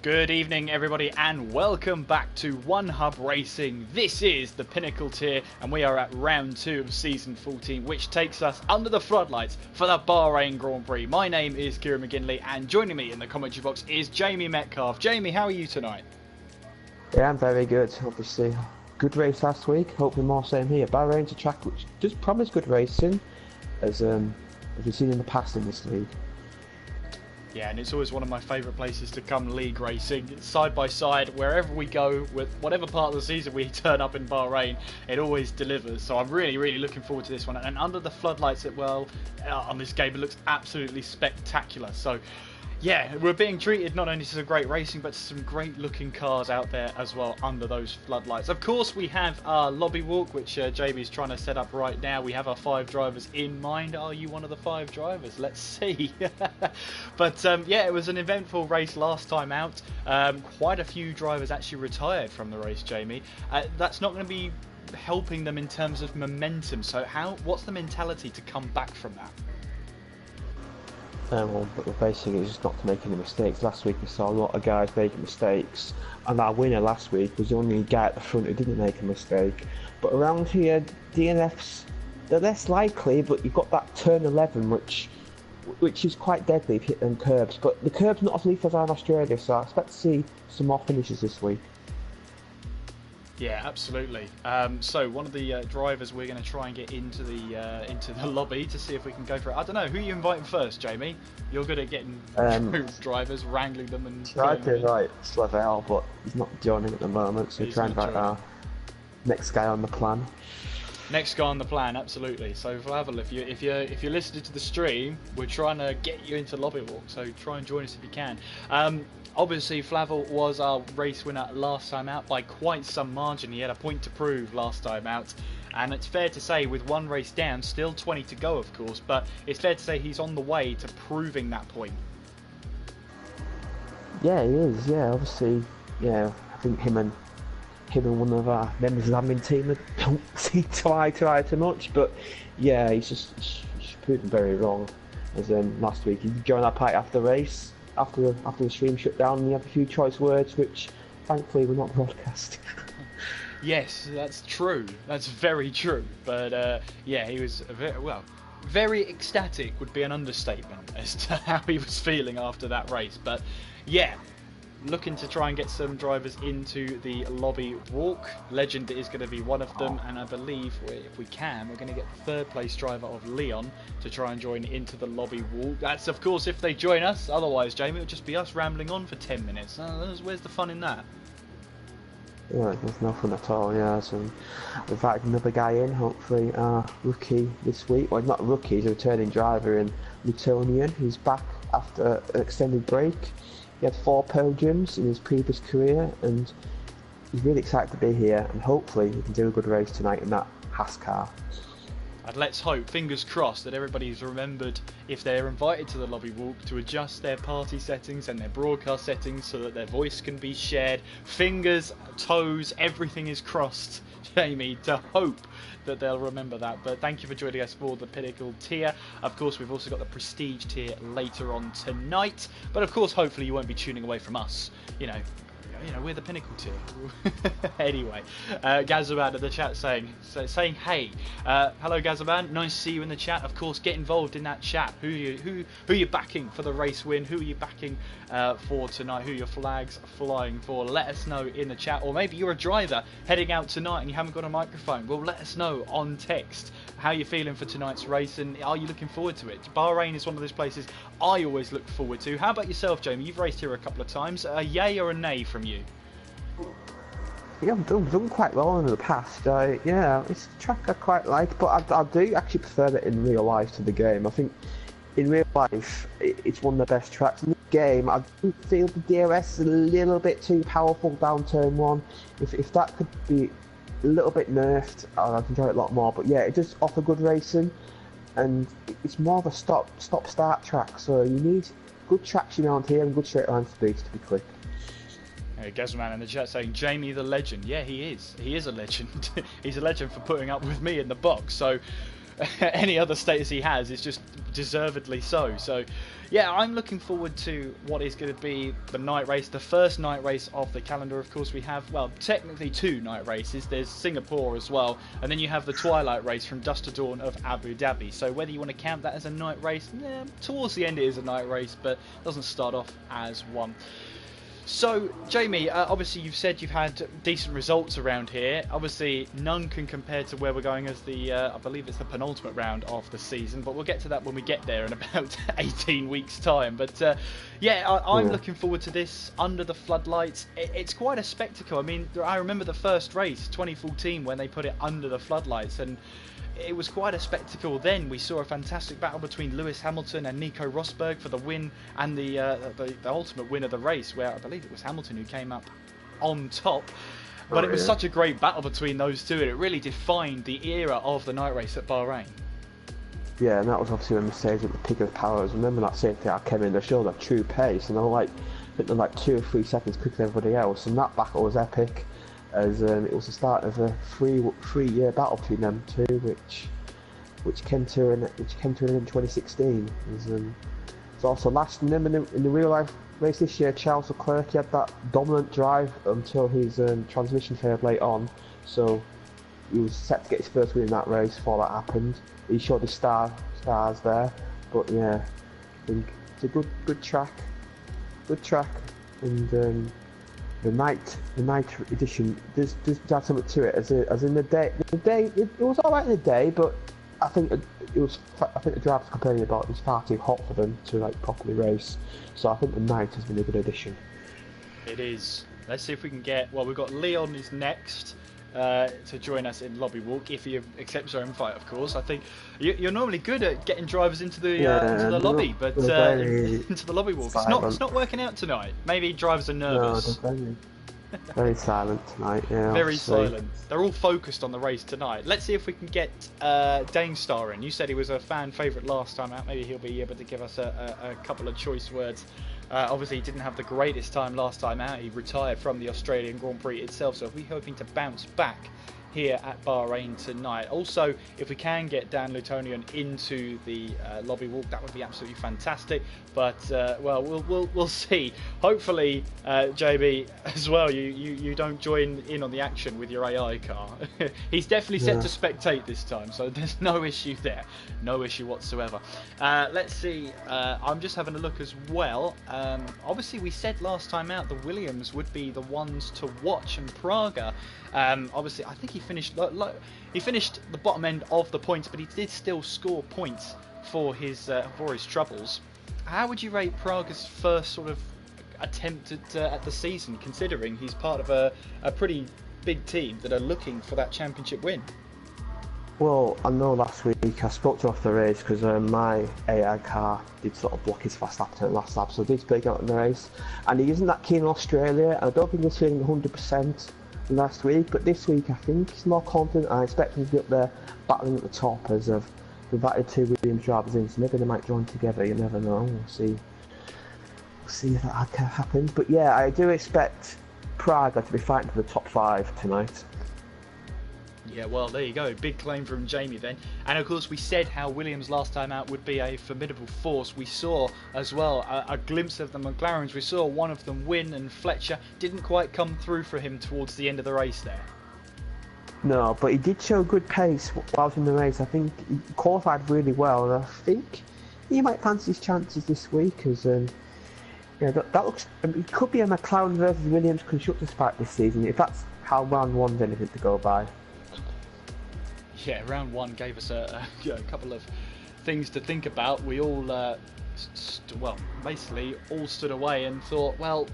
Good evening everybody and welcome back to One Hub Racing. This is the Pinnacle Tier and we are at round 2 of season 14, which takes us under the floodlights for the Bahrain Grand Prix. My name is Kieran McGinley and joining me in the commentary box is Jamie Metcalf. Jamie, how are you tonight? Yeah, I'm very good. Obviously, good race last week. Hopefully more same here. Bahrain's a track which does promise good racing, as we've seen in the past in this league. Yeah, and it's always one of my favourite places to come league racing. Side by side, wherever we go, with whatever part of the season we turn up in Bahrain, it always delivers. So I'm really looking forward to this one. And under the floodlights on this game, it looks absolutely spectacular. So yeah, we're being treated not only to some great racing, but to some great looking cars out there as well under those floodlights. Of course, we have our lobby walk, which JB's trying to set up right now. We have our 5 drivers in mind. Are you one of the 5 drivers? Let's see. But yeah, it was an eventful race last time out. Quite a few drivers actually retired from the race, Jamie. That's not going to be helping them in terms of momentum. So what's the mentality to come back from that? Well, basically, it's just not to make any mistakes. Last week we saw a lot of guys making mistakes, and our winner last week was the only guy at the front who didn't make a mistake. But around here, DNFs, they're less likely, but you've got that turn 11, which is quite deadly if you hit them curbs. But the curbs not as lethal as are in Australia, so I expect to see some more finishes this week. Yeah, absolutely. So one of the drivers we're going to try and get into the lobby to see if we can go for it. I don't know, who are you inviting first, Jamie? You're good at getting drivers, wrangling them and... Tried to invite Slavel, but he's not joining at the moment, so try and invite our next guy on the plan. Next guy on the plan, absolutely. So Flavel, if you're listening to the stream, we're trying to get you into lobby walk, so try and join us if you can. Obviously, Flavel was our race winner last time out by quite some margin. He had a point to prove last time out. And it's fair to say, with one race down, still 20 to go, of course, but it's fair to say he's on the way to proving that point. Yeah, he is, yeah, obviously, yeah, I think him and one of our members of the admin team don't see eye to eye too much, but yeah, he's proven very wrong. As last week, he joined our party after the race. After the stream shut down, he had a few choice words, which thankfully were not broadcast. Yes, that's true. That's very true. But yeah, he was very ecstatic would be an understatement as to how he was feeling after that race. But yeah, looking to try and get some drivers into the lobby walk. Legend is going to be one of them, and I believe if we can, we're going to get the 3rd place driver of Leon to try and join into the lobby walk. That's of course if they join us. Otherwise, Jamie, it'll just be us rambling on for 10 minutes. Where's the fun in that? Yeah, there's no fun at all, yeah. So we've invited another guy in, hopefully rookie this week. Well, not rookie, he's a returning driver in Newtonian. He's back after an extended break. He had 4 podiums in his previous career, and he's really excited to be here, and hopefully he can do a good race tonight in that Haas car. And let's hope, fingers crossed, that everybody's remembered, if they're invited to the lobby walk, to adjust their party settings and their broadcast settings so that their voice can be shared. Fingers, toes, everything is crossed, Jamie, to hope that they'll remember that. But thank you for joining us for the Pinnacle Tier. Of course, we've also got the Prestige Tier later on tonight. But of course, hopefully you won't be tuning away from us. You know, we're the Pinnacle Tier. Anyway, Gazaban in the chat saying hey. Hello Gazaban, nice to see you in the chat. Of course, get involved in that chat. Who you backing for the race win? Who are you backing for tonight? Who are your flags flying for? Let us know in the chat. Or maybe you're a driver heading out tonight and you haven't got a microphone. Well, let us know on text how you're feeling for tonight's race, and are you looking forward to it? Bahrain is one of those places I always look forward to. How about yourself, Jamie? You've raced here a couple of times. A yay or a nay from you? Yeah, I've done quite well in the past. Yeah, it's a track I quite like, but I do actually prefer it in real life to the game. I think in real life, it's one of the best tracks. In the game, I do feel the DRS is a little bit too powerful down turn 1. If that could be a little bit nerfed, I'd enjoy it a lot more. But yeah, it does offer good racing, and it's more of a stop-start track, so you need good traction around here and good straight line speeds to be quick. Gazman in the chat saying Jamie the legend. Yeah, he is. He is a legend. He's a legend for putting up with me in the box. So any other status he has is just deservedly so. So yeah, I'm looking forward to what is going to be the night race, the first night race of the calendar. Of course, we have, well, technically 2 night races. There's Singapore as well, and then you have the twilight race from dusk to dawn of Abu Dhabi. So whether you want to count that as a night race, towards the end it is a night race, but doesn't start off as one. So, Jamie, obviously you've said you've had decent results around here. Obviously, none can compare to where we're going as the, I believe it's the penultimate round of the season, but we'll get to that when we get there in about 18 weeks' time. But, I'm looking forward to this under the floodlights. It's quite a spectacle. I mean, I remember the first race, 2014, when they put it under the floodlights, and it was quite a spectacle then. We saw a fantastic battle between Lewis Hamilton and Nico Rosberg for the win and the ultimate win of the race, where I believe it was Hamilton who came up on top. But it was such a great battle between those two, and it really defined the era of the night race at Bahrain. Yeah, and that was obviously when Mercedes at the peak of power. I remember that safety car came in, they showed their true pace, and they were like, I think they're like 2 or 3 seconds quicker than everybody else, and that battle was epic. As it was the start of a three-year battle between them two, which came to an end in 2016. It's also last in the real life race this year. Charles Leclerc, he had that dominant drive until his transmission failed late on, so he was set to get his first win in that race before that happened. He showed his stars there, but yeah, I think it's a good track, and. The night edition, there's something to it. As in the day, it was all right in the day, but I think the drivers complaining about it was far too hot for them to like properly race. So I think the night has been a good addition. It is. Let's see if we can get. Well, we've got Leon is next to join us in Lobby Walk if he accepts our invite, of course. I think you're normally good at getting drivers into the lobby, but into the Lobby Walk, it's not working out tonight. Maybe drivers are nervous. No, very silent tonight. Yeah, very silent. They're all focused on the race tonight. Let's see if we can get Dane Star in. You said he was a fan favourite last time out. Maybe he'll be able to give us a couple of choice words. Obviously, he didn't have the greatest time last time out. He retired from the Australian Grand Prix itself, so we're hoping to bounce back here at Bahrain tonight. Also, if we can get Dan Lutonian into the Lobby Walk, that would be absolutely fantastic. But well, we'll see. Hopefully, JB, as well, you don't join in on the action with your AI car. He's definitely set to spectate this time, so there's no issue there, no issue whatsoever. Let's see. I'm just having a look as well. Obviously, we said last time out the Williams would be the ones to watch, and Praga. Obviously, I think he finished the bottom end of the points, but he did still score points for his troubles. How would you rate Praga's first sort of attempt at the season, considering he's part of a pretty big team that are looking for that championship win? Well, I know last week I spoke to him after the race because my AI car did sort of block his fast lap at last lap, so I did speak out in the race. And he isn't that keen on Australia, and I don't think he's feeling 100% last week, but this week I think he's more confident. I expect him to be up there battling at the top, as I've invited 2 Williams drivers in, so maybe they might join together, you never know. We'll see if that happens. But yeah, I do expect Praga to be fighting for the top 5 tonight. Yeah, well, there you go. Big claim from Jamie then. And of course, we said how Williams last time out would be a formidable force. We saw as well a glimpse of the McLarens. We saw one of them win, and Fletcher didn't quite come through for him towards the end of the race there. No, but he did show good pace whilst in the race. I think he qualified really well, and I think he might fancy his chances this week. As yeah, that looks. It could be a McLaren versus Williams constructors fight this season, if that's how round one's anything to go by. Yeah, round 1 gave us a couple of things to think about. We all, basically all stood away and thought, well,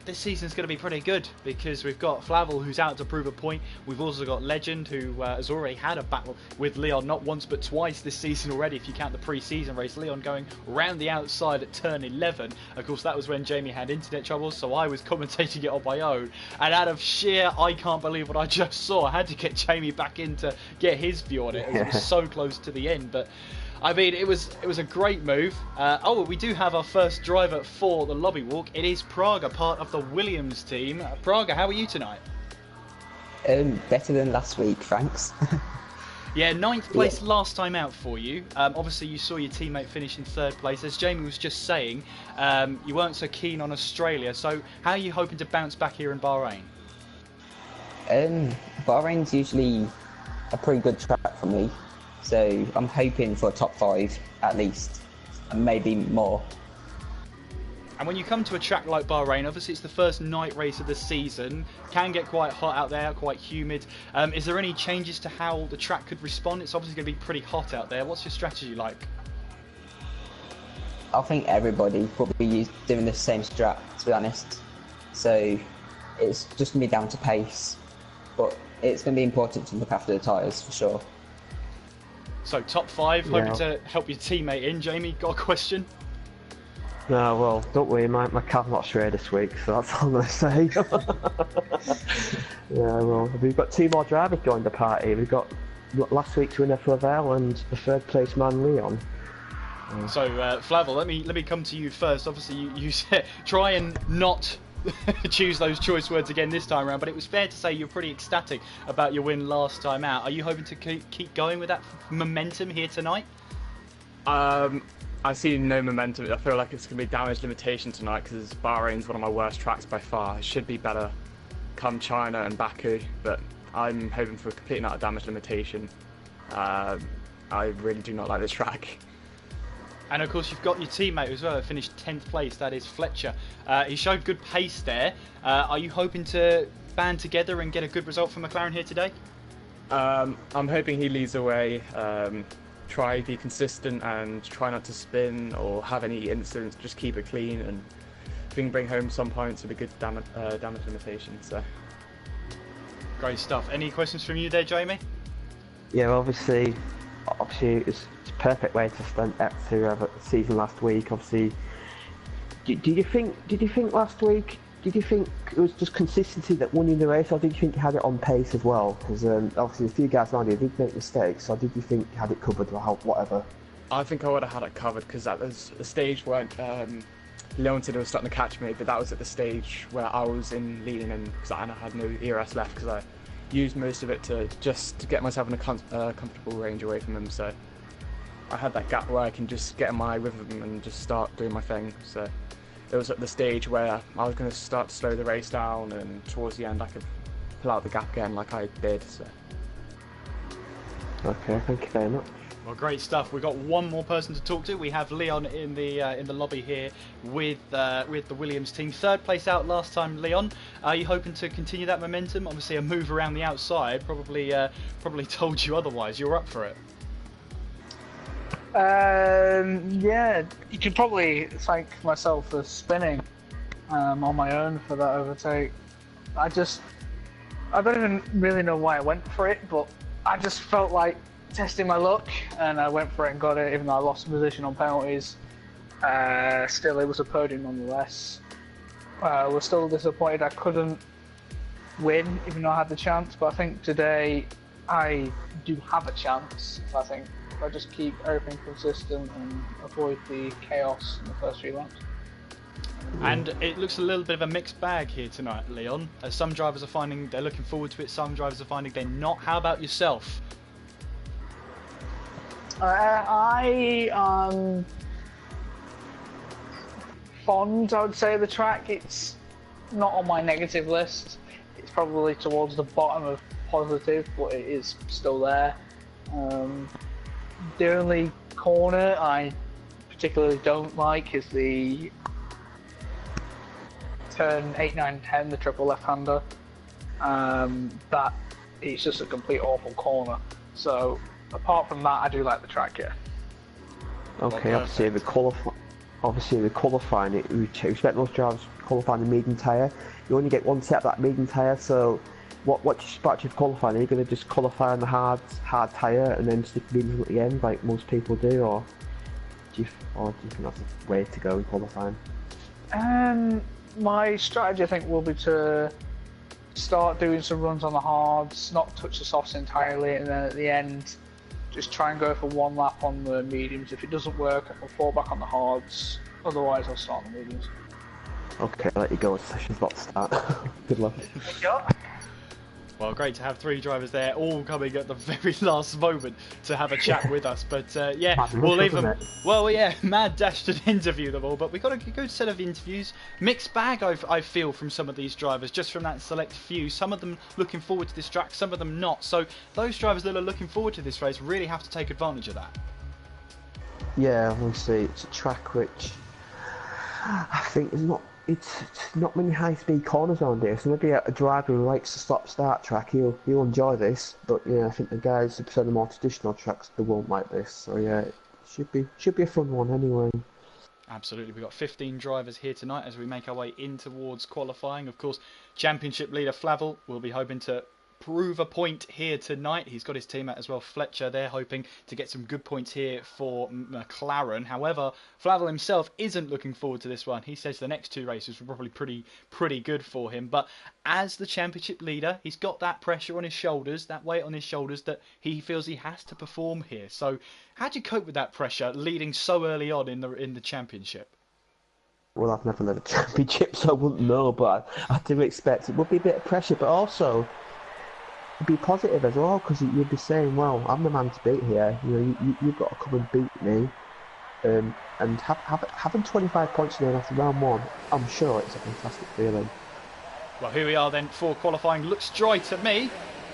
this season's going to be pretty good because we've got Flavel, who's out to prove a point. We've also got Legend, who has already had a battle with Leon not once but twice this season already, if you count the pre-season race. Leon going round the outside at turn 11. Of course, that was when Jamie had internet troubles, so I was commentating it on my own. And out of sheer, I can't believe what I just saw, I had to get Jamie back in to get his view on it. It was so close to the end, but I mean, it was a great move. We do have our first driver for the Lobby Walk. It is Praga, part of the Williams team. Praga, how are you tonight? Better than last week, thanks. Yeah, ninth place last time out for you. Obviously, you saw your teammate finish in third place. As Jamie was just saying, you weren't so keen on Australia. So how are you hoping to bounce back here in Bahrain? Bahrain's usually a pretty good track for me, so I'm hoping for a top 5 at least, and maybe more. And when you come to a track like Bahrain, obviously it's the first night race of the season, can get quite hot out there, quite humid. Is there any changes to how the track could respond? It's obviously going to be pretty hot out there. What's your strategy like? I think everybody will be doing the same strat, to be honest. So it's just going to be down to pace, but it's going to be important to look after the tyres for sure. So top 5, hoping to help your teammate in. Jamie, got a question? No, well, don't worry, my car's not straight this week, so that's all I'm going to say. Yeah, well, we've got 2 more drivers joined the party. We've got last week's winner Flavel and the 3rd place man Leon. So Flavel, let me come to you first. Obviously you said try and not choose those choice words again this time around, but it was fair to say you're pretty ecstatic about your win last time out. Are you hoping to keep going with that momentum here tonight? I see no momentum. I feel like it's going to be damage limitation tonight because Bahrain's one of my worst tracks by far. It should be better come China and Baku, but I'm hoping for a complete and utter damage limitation. I really do not like this track. And of course you've got your teammate as well, who finished 10th place, that is Fletcher. He showed good pace there. Are you hoping to band together and get a good result for McLaren here today? I'm hoping he leads the way. Try to be consistent and try not to spin or have any incidents, just keep it clean, and if we can bring home some points with a good damage limitation. So great stuff. Any questions from you there, Jamie? Yeah, obviously it's a perfect way to start to the season last week. Obviously, did you think last week? Did you think it was just consistency that won you the race, or did you think you had it on pace as well? Because obviously a few guys around you did make mistakes, or did you think you had it covered or whatever? I think I would have had it covered because that was a stage where Leon said he was starting to catch me, but that was at the stage where I was in leading, and because I had no ERS left because I used most of it to get myself in a comfortable range away from him. So I had that gap where I can just get in my rhythm and just start doing my thing. So it was at the stage where I was going to start to slow the race down, and towards the end I could pull out the gap again like I did. So. Okay, thank you very much. Well, great stuff. We've got one more person to talk to. We have Leon in the lobby here with the Williams team. 3rd place out last time, Leon. Are you hoping to continue that momentum? Obviously, a move around the outside probably told you otherwise. You're up for it. Yeah, you could probably thank myself for spinning on my own for that overtake. I don't even really know why I went for it, but I just felt like testing my luck, and I went for it and got it, even though I lost position on penalties. Still, it was a podium nonetheless. I was still disappointed I couldn't win, even though I had the chance, but I think today I do have a chance. I think if I just keep everything consistent and avoid the chaos in the first 3 laps. And it looks a little bit of a mixed bag here tonight, Leon. Some drivers are finding they're looking forward to it, some drivers are finding they're not. How about yourself? I am fond, I would say, of the track. It's not on my negative list. It's probably towards the bottom of positive, but it is still there. The only corner I particularly don't like is the turn 8, 9, 10, the triple left-hander. That is just a complete awful corner. So apart from that, I do like the track, yeah. Okay, obviously the qualifying, we expect most drivers qualifying the medium tyre. You only get one set of that medium tyre, so what spot you've qualifying? Are you going to just qualify on the hard tyre and then stick the medium at the end, like most people do, or do you think that's the way to go in qualifying? My strategy, I think, will be to start doing some runs on the hards, not touch the softs entirely, and then at the end just try and go for 1 lap on the mediums. If it doesn't work, I'll fall back on the hards. Otherwise, I'll start on the mediums. Okay, I'll let you go. Session's about to start. Good luck. Well, great to have 3 drivers there, all coming at the very last moment to have a chat with us. But yeah, we'll leave them. Well, yeah, mad dash to interview them all, but we've got a good set of interviews. Mixed bag, I feel, from some of these drivers, just from that select few. Some of them looking forward to this track, some of them not. So those drivers that are looking forward to this race really have to take advantage of that. Yeah, obviously it's a track which I think is not. It's not many high-speed corners around here, so maybe a driver who likes the stop-start track, he'll enjoy this. But yeah, I think the guys who prefer the more traditional tracks, they won't like this. So yeah, it should be a fun one anyway. Absolutely, we've got 15 drivers here tonight as we make our way in towards qualifying. Of course, championship leader Flavel will be hoping to prove a point here tonight. He's got his teammate as well, Fletcher. They're hoping to get some good points here for McLaren. However, Flavel himself isn't looking forward to this one. He says the next 2 races were probably pretty good for him. But as the championship leader, he's got that pressure on his shoulders, that weight on his shoulders, that he feels he has to perform here. So how do you cope with that pressure leading so early on in the championship? Well, I've never led a championship, so I wouldn't know, but I do expect it would be a bit of pressure, but also be positive as well, because you'd be saying, well, I'm the man to beat here. You know, you've got to come and beat me, and having 25 points in after round 1, I'm sure it's a fantastic feeling. Well, here we are then for qualifying. Looks dry to me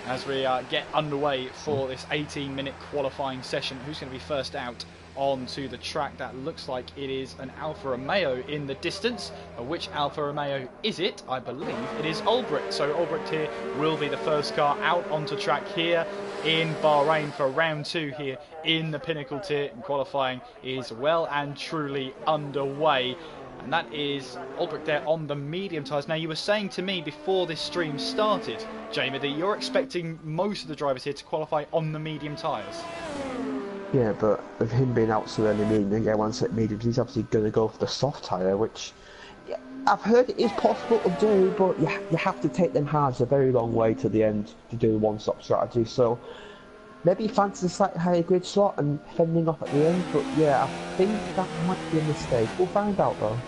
as we get underway for this 18-minute qualifying session. Who's going to be first out onto the track? That looks like it is an Alfa Romeo in the distance. Which Alfa Romeo is it? I believe it is Ulbricht. So Ulbricht here will be the first car out onto track here in Bahrain for round 2 here in the Pinnacle Tier. And qualifying is well and truly underway. And that is Ulbricht there on the medium tyres. Now, you were saying to me before this stream started, Jamie, that you're expecting most of the drivers here to qualify on the medium tyres. Yeah, but with him being out so early medium and getting one set mediums, he's obviously going to go for the soft tyre, which I've heard it is possible to do, but you have to take them hards a very long way to the end to do the one-stop strategy. So maybe he fancies a slightly higher grid slot and fending off at the end, but yeah, I think that might be a mistake. We'll find out though.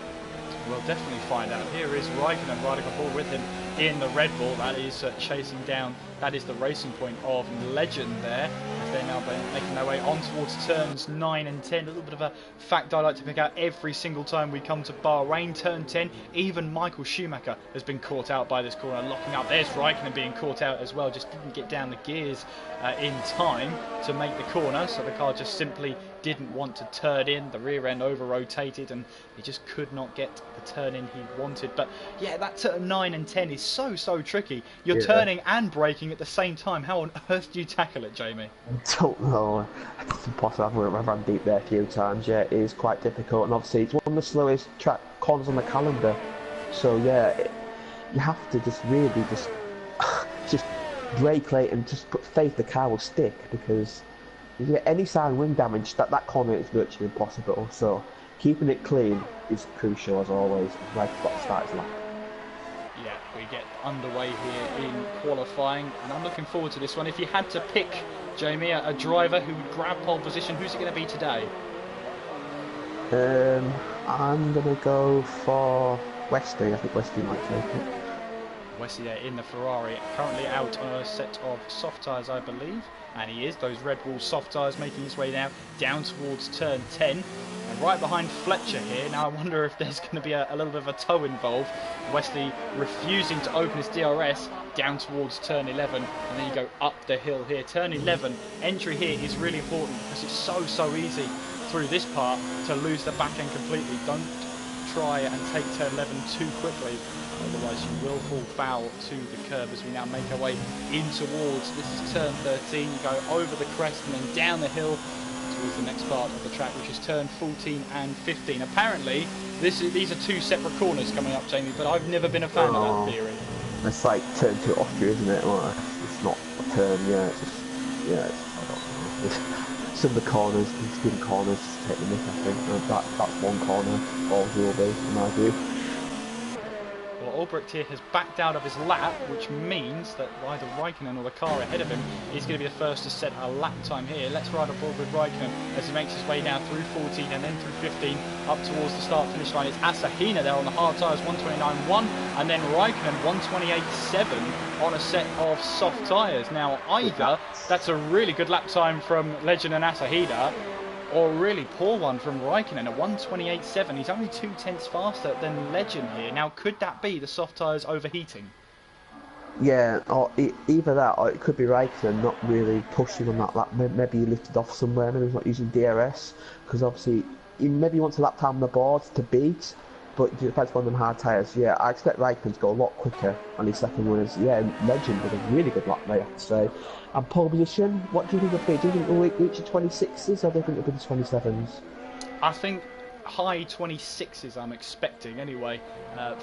We'll definitely find out. Here is Raikkonen riding on board with him in the Red Bull. That is chasing down. That is the racing point of Legend there. As they're now making their way on towards turns 9 and 10. A little bit of a fact I like to pick out every single time we come to Bahrain. Turn 10, even Michael Schumacher has been caught out by this corner, locking up. There's Raikkonen being caught out as well. Just didn't get down the gears in time to make the corner. So the car just simply didn't want to turn in. The rear end over rotated and he just could not get the turn in he wanted. But yeah, that turn 9 and 10 is so tricky. You're turning and braking at the same time. How on earth do you tackle it, Jamie? I don't know. It's impossible. I've run deep there a few times. Yeah, it is quite difficult, and obviously it's one of the slowest track corners on the calendar. So yeah, you have to just really just brake late and just put faith the car will stick, because if you get any sign of wind damage, that corner is virtually impossible. So keeping it clean is crucial as always. Right, got to start his lap. Yeah, we get underway here in qualifying, and I'm looking forward to this one. If you had to pick, Jamie, a driver who would grab pole position, who's it going to be today? I'm going to go for Westy. I think Westy might take it. Westy there in the Ferrari, currently out on a set of soft tyres, I believe. And he is, those Red Bull soft tyres making his way now down towards turn 10. And right behind Fletcher here. Now I wonder if there's going to be a little bit of a tow involved. Wesley refusing to open his DRS down towards turn 11. And then you go up the hill here. Turn 11, entry here is really important because it's so easy through this part to lose the back end completely. Don't try and take turn 11 too quickly. Otherwise you will fall foul to the curb as we now make our way in towards, this is turn 13, you go over the crest and then down the hill towards the next part of the track, which is turn 14 and 15. Apparently these are 2 separate corners coming up, Jamie, but I've never been a fan of that theory. It's like turn 2 Austria, isn't it? Well, it's not a turn, yeah, it's just, yeah, I don't know. Some of the corners, these good corners, take the mick, I think. That's one corner, all will be, in my view. Albrecht here has backed out of his lap, which means that either Raikkonen or the car ahead of him is going to be the first to set a lap time here. Let's ride aboard with Raikkonen as he makes his way now through 14 and then through 15 up towards the start finish line. It's Asahina there on the hard tyres, 129.1, and then Raikkonen 128.7 on a set of soft tyres. Now either that's a really good lap time from Legend and Asahina, or a really poor one from Raikkonen at 128.7. He's only 2/10 faster than Legend here. Now, could that be the soft tyres overheating? Yeah, or either that, or it could be Raikkonen not really pushing on that lap. Maybe he lifted off somewhere, maybe he's not using DRS, because obviously maybe he wants a lap time on the board to beat, but it depends on them hard tyres. Yeah, I expect Raikkonen to go a lot quicker on his second one. Yeah, Legend was a really good lap there, I have to say. And pole position, what do you think it'll be? Do you think it'll reach the 26s, or do you think it'll be the 27s? I think high 26s I'm expecting anyway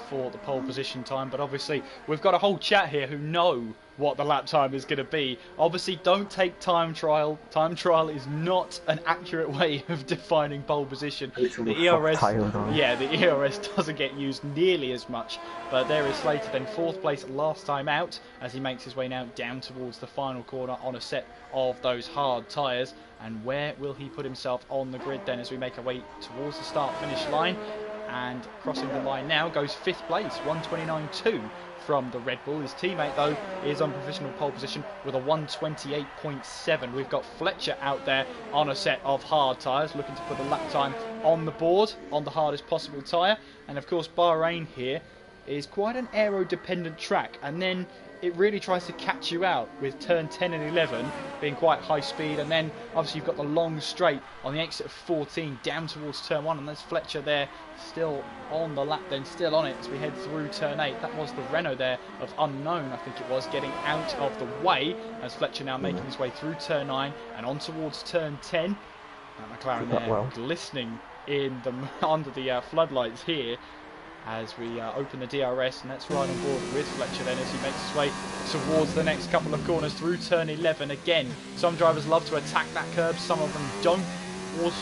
for the pole position time, but obviously we've got a whole chat here who know what the lap time is going to be. Obviously don't take time trial. Time trial is not an accurate way of defining pole position. The ERS, the ERS doesn't get used nearly as much, but there is Slater then 4th place last time out as he makes his way now down towards the final corner on a set of those hard tyres. And where will he put himself on the grid then as we make our way towards the start finish line? And crossing the line now goes 5th place, 129.2 from the Red Bull. His teammate though is on provisional pole position with a 128.7. We've got Fletcher out there on a set of hard tyres looking to put a lap time on the board on the hardest possible tyre. And of course Bahrain here is quite an aero dependent track, and then it really tries to catch you out with turn 10 and 11 being quite high speed, and then obviously you've got the long straight on the exit of 14 down towards turn 1, and there's Fletcher there still on the lap, then still on it as we head through turn 8. That was the Renault there of Unknown, I think it was, getting out of the way as Fletcher now making his way through turn 9 and on towards turn 10. McLaren there glistening in the under the floodlights here as we open the DRS, and let's ride on board with Fletcher then as he makes his way towards the next couple of corners through turn 11. Again, some drivers love to attack that curb, some of them don't.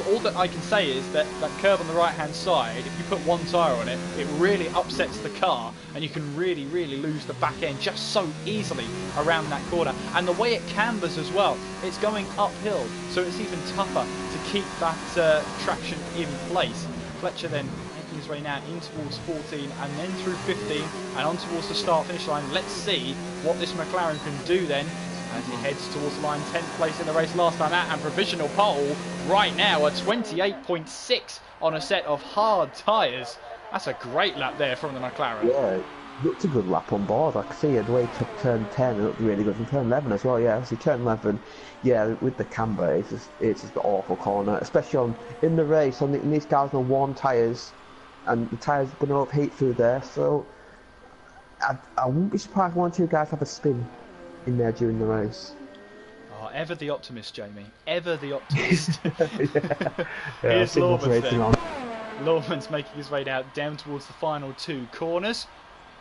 All that I can say is that that curb on the right hand side, if you put one tyre on it, it really upsets the car and you can really lose the back end just so easily around that corner. And the way it cambers as well, it's going uphill, so it's even tougher to keep that traction in place. Fletcher then making his way now in towards 14 and then through 15 and on towards the start finish line. Let's see what this McLaren can do then as he heads towards the line. 10th place in the race last time out, and provisional pole right now at 28.6 on a set of hard tyres. That's a great lap there from the McLaren. Yeah, looked a good lap on board. I can see the way he took turn 10, it looked really good. And turn 11 as well, yeah. So turn 11, yeah, with the camber, it's just an awful corner, especially in the race. And these guys on warm tyres, and the tyres are going to overheat through there. So I wouldn't be surprised if one or two guys have a spin in there during the race. Oh, ever the optimist, Jamie. Ever the optimist. Yeah, Here's Lawman's then. Lawman's making his way down towards the final two corners.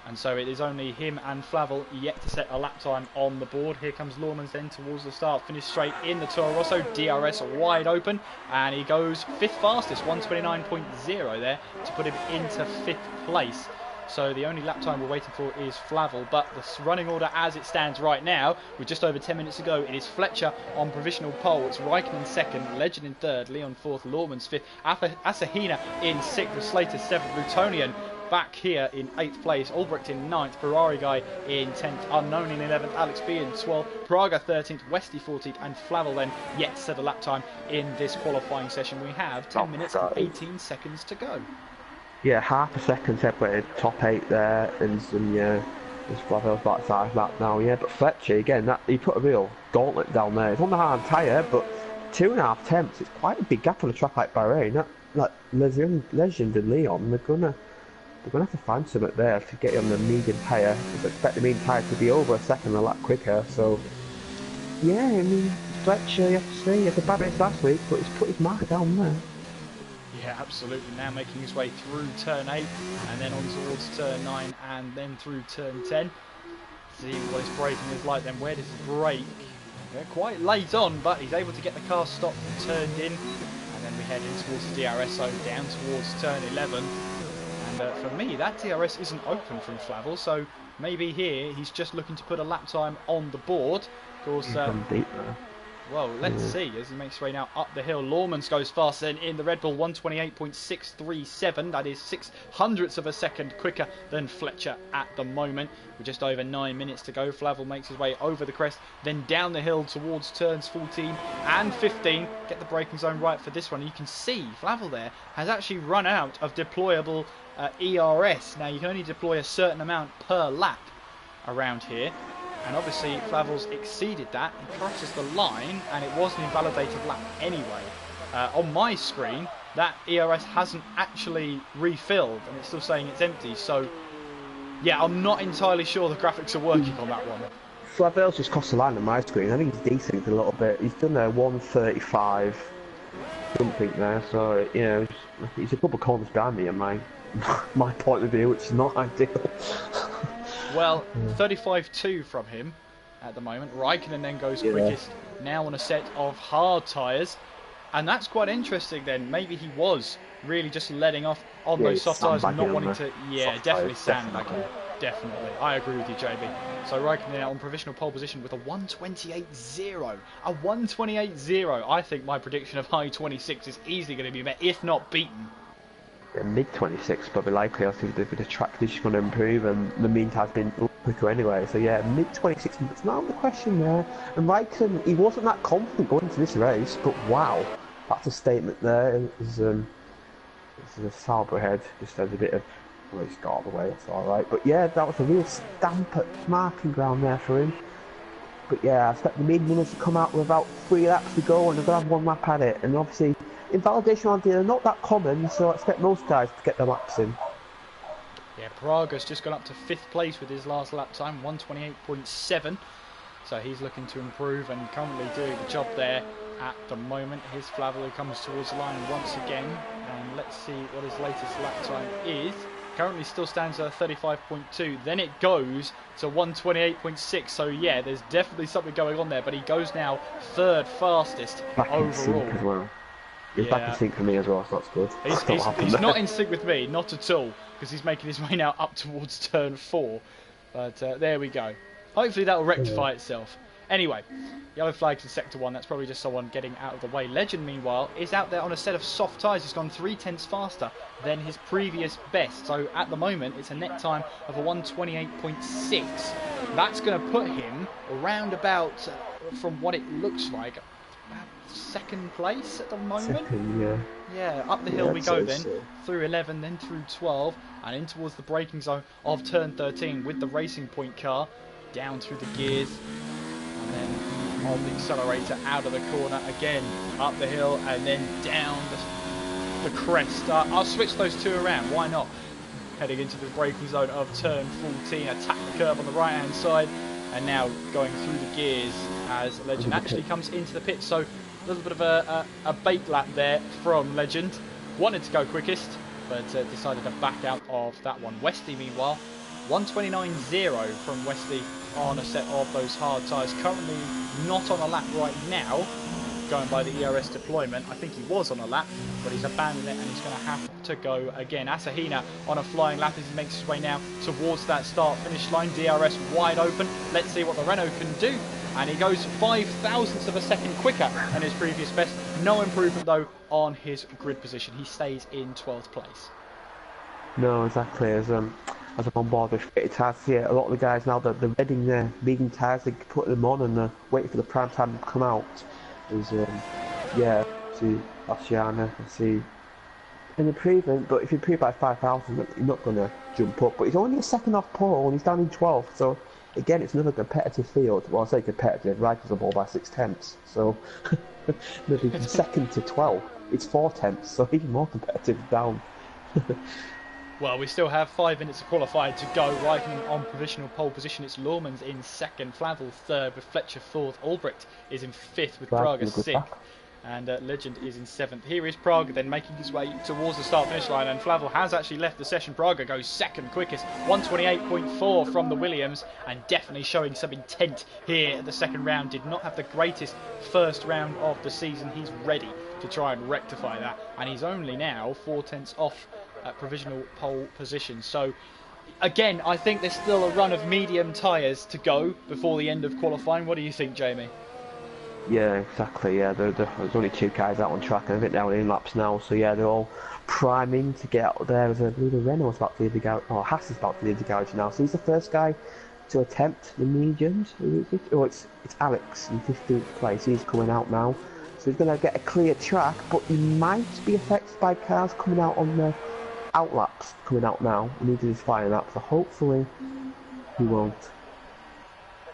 And so it is only him and Flavel yet to set a lap time on the board. Here comes Lawman's then towards the start, finish straight in the Toro Rosso, DRS wide open, and he goes 5th fastest, 129.0 there to put him into 5th place. So the only lap time we're waiting for is Flavel, but the running order as it stands right now, with just over 10 minutes to go, it is Fletcher on provisional pole, it's Raikkonen 2nd, Legend in 3rd, Leon 4th, Lawman's 5th, Asahina in 6th, Slater 7th, Brutonian back here in 8th place, Albrecht in 9th, Ferrari guy in 10th, Unknown in 11th, Alex B in 12th, Praga 13th, Westy 14th, and Flavel then yet to set a lap time in this qualifying session. We have 10 minutes and 18 seconds to go. Yeah, half a second separated top 8 there, and there's Flavel's backside lap now, yeah. But Fletcher, again, he put a real gauntlet down there. It's on the hard tyre, but 2.5 tenths, it's quite a big gap on a track like Bahrain. Like Legend and Leon, they're gonna have to find something there to get you on the medium tyre. I expect the medium tyre to be over a second a lap quicker, so yeah, I mean, Fletcher, you have to say, he had a bad race last week, but he's put his mark down there. Yeah, absolutely. Now making his way through turn 8 and then on towards turn 9 and then through turn 10. See what his braking is like then. Where does he brake? Yeah, quite late on, but he's able to get the car stopped and turned in. And then we head in towards the DRS zone down towards turn 11. And And for me, that DRS isn't open from Flavel, so maybe here he's just looking to put a lap time on the board. Of course, well, let's see as he makes his way now up the hill. Lawmans goes fast then in the Red Bull, 128.637. That is 0.06 of a second quicker than Fletcher at the moment. With just over 9 minutes to go, Flavel makes his way over the crest, then down the hill towards turns 14 and 15. Get the braking zone right for this one. You can see Flavel there has actually run out of deployable ERS. Now, you can only deploy a certain amount per lap around here. And obviously Flavel's exceeded that. He crosses the line, and it was an invalidated lap anyway. On my screen, that ERS hasn't actually refilled, and it's still saying it's empty. So, yeah, I'm not entirely sure the graphics are working on that one. Flavel's just crossed the line on my screen. I think he's decent a little bit. He's done a 135 something there, so you know he's a couple of corners behind me in my point of view, which is not ideal. Well, 35.2 from him at the moment. Raikkonen then goes quickest, now on a set of hard tyres. And that's quite interesting then. Maybe he was really just letting off on those soft tyres and not wanting to... Yeah, definitely sandbagging. Definitely. I agree with you, JB. So Raikkonen now on provisional pole position with a 128.0. A 128.0. I think my prediction of high 26 is easily going to be met, if not beaten. Mid 26 probably likely. I think the track condition's going to improve, and the mean time's been quicker anyway. So yeah, mid 26. It's not out of the question there. And Raikkonen, he wasn't that confident going into this race, but wow, that's a statement there. This is a Sauber head, just has a bit of. Well, he's got out of the way. That's all right. But yeah, that was a real stamp at marking ground there for him. But yeah, I expect the mid winners to come out with about 3 laps to go, and they're going to have 1 lap at it. And obviously, invalidation on are not that common, so I expect most guys to get their laps in. Yeah, Praga's just gone up to 5th place with his last lap time, 128.7. So he's looking to improve and currently doing the job there at the moment. His Flavel comes towards the line once again. And let's see what his latest lap time is. Currently still stands at 35.2. Then it goes to 128.6. So yeah, there's definitely something going on there. But he goes now 3rd fastest overall. He's back in sync for me as well, so that's good. He's not in sync with me, not at all, because he's making his way now up towards turn 4. But there we go. Hopefully that will rectify itself. Anyway, yellow flags in Sector 1, that's probably just someone getting out of the way. Legend, meanwhile, is out there on a set of soft tyres. He's gone 0.3 faster than his previous best. So at the moment, it's a net time of a 128.6. That's going to put him around about, from what it looks like, 2nd place at the moment. Yeah, up the hill we go then, through 11, then through 12, and in towards the braking zone of turn 13 with the Racing Point car, down through the gears, and then on the accelerator out of the corner again, up the hill, and then down the crest. I'll switch those two around, why not? Heading into the braking zone of turn 14, attack the curve on the right hand side, and now going through the gears as Legend actually comes into the pit. So a little bit of a bait lap there from Legend. Wanted to go quickest, but decided to back out of that one. Westy, meanwhile, 129.0 from Westy on a set of those hard tyres. Currently not on a lap right now, going by the ERS deployment. I think he was on a lap, but he's abandoned it and he's going to have to go again. Asahina on a flying lap as he makes his way now towards that start-finish line. DRS wide open. Let's see what the Renault can do. And he goes 0.005 of a second quicker than his previous best. No improvement, though, on his grid position. He stays in 12th place. No, exactly. As I'm on board with fitted tyres, yeah, a lot of the guys now, they're reading their leading tyres, they're putting them on and they're waiting for the prime time to come out. There's, yeah, see Ashiana, see an improvement, but if you improve by 5,000, you're not going to jump up. But he's only a second off pole and he's down in 12th, so again, it's another competitive field. Well, I say competitive, Rikers are more by 0.6. So maybe from 2nd to 12, it's 0.4, so even more competitive down. Well, we still have 5 minutes of qualified to go. Raikkonen on provisional pole position. It's Lawmans in 2nd, Flavel 3rd, with Fletcher 4th. Albrecht is in 5th with Praga 6th. And Legend is in 7th. Here is Praga then making his way towards the start-finish line, and Flavel has actually left the session. Praga goes 2nd quickest, 128.4 from the Williams, and definitely showing some intent here at the second round. Did not have the greatest first round of the season. He's ready to try and rectify that, and he's only now 0.4 off provisional pole position. So again, I think there's still a run of medium tyres to go before the end of qualifying. What do you think, Jamie? Yeah, exactly. Yeah, there's only 2 cars out on track, and I think they're in laps now. So yeah, they're all priming to get out there. As I believe Renault's about to leave the garage, or Haas is about to leave the garage now. So he's the first guy to attempt the mediums. Oh, it's Alex in 15th place. He's coming out now, so he's going to get a clear track, but he might be affected by cars coming out on the outlaps coming out now. He needs his flying up, so hopefully he won't.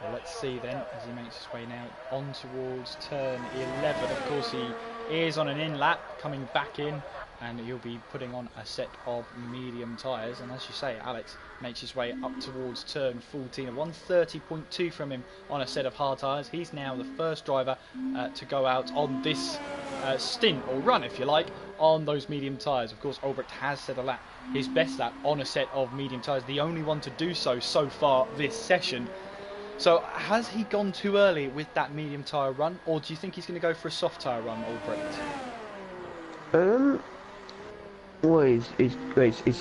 Well, let's see then as he makes his way now on towards turn 11. Of course, he is on an in lap coming back in, and he'll be putting on a set of medium tyres. And as you say, Alex makes his way up towards turn 14, a 130.2 from him on a set of hard tyres. He's now the first driver to go out on this stint, or run if you like, on those medium tyres. Of course, Albrecht has set a lap, his best lap, on a set of medium tyres, the only one to do so far this session. So has he gone too early with that medium tyre run, or do you think he's going to go for a soft tyre run, Albrecht? Well, he's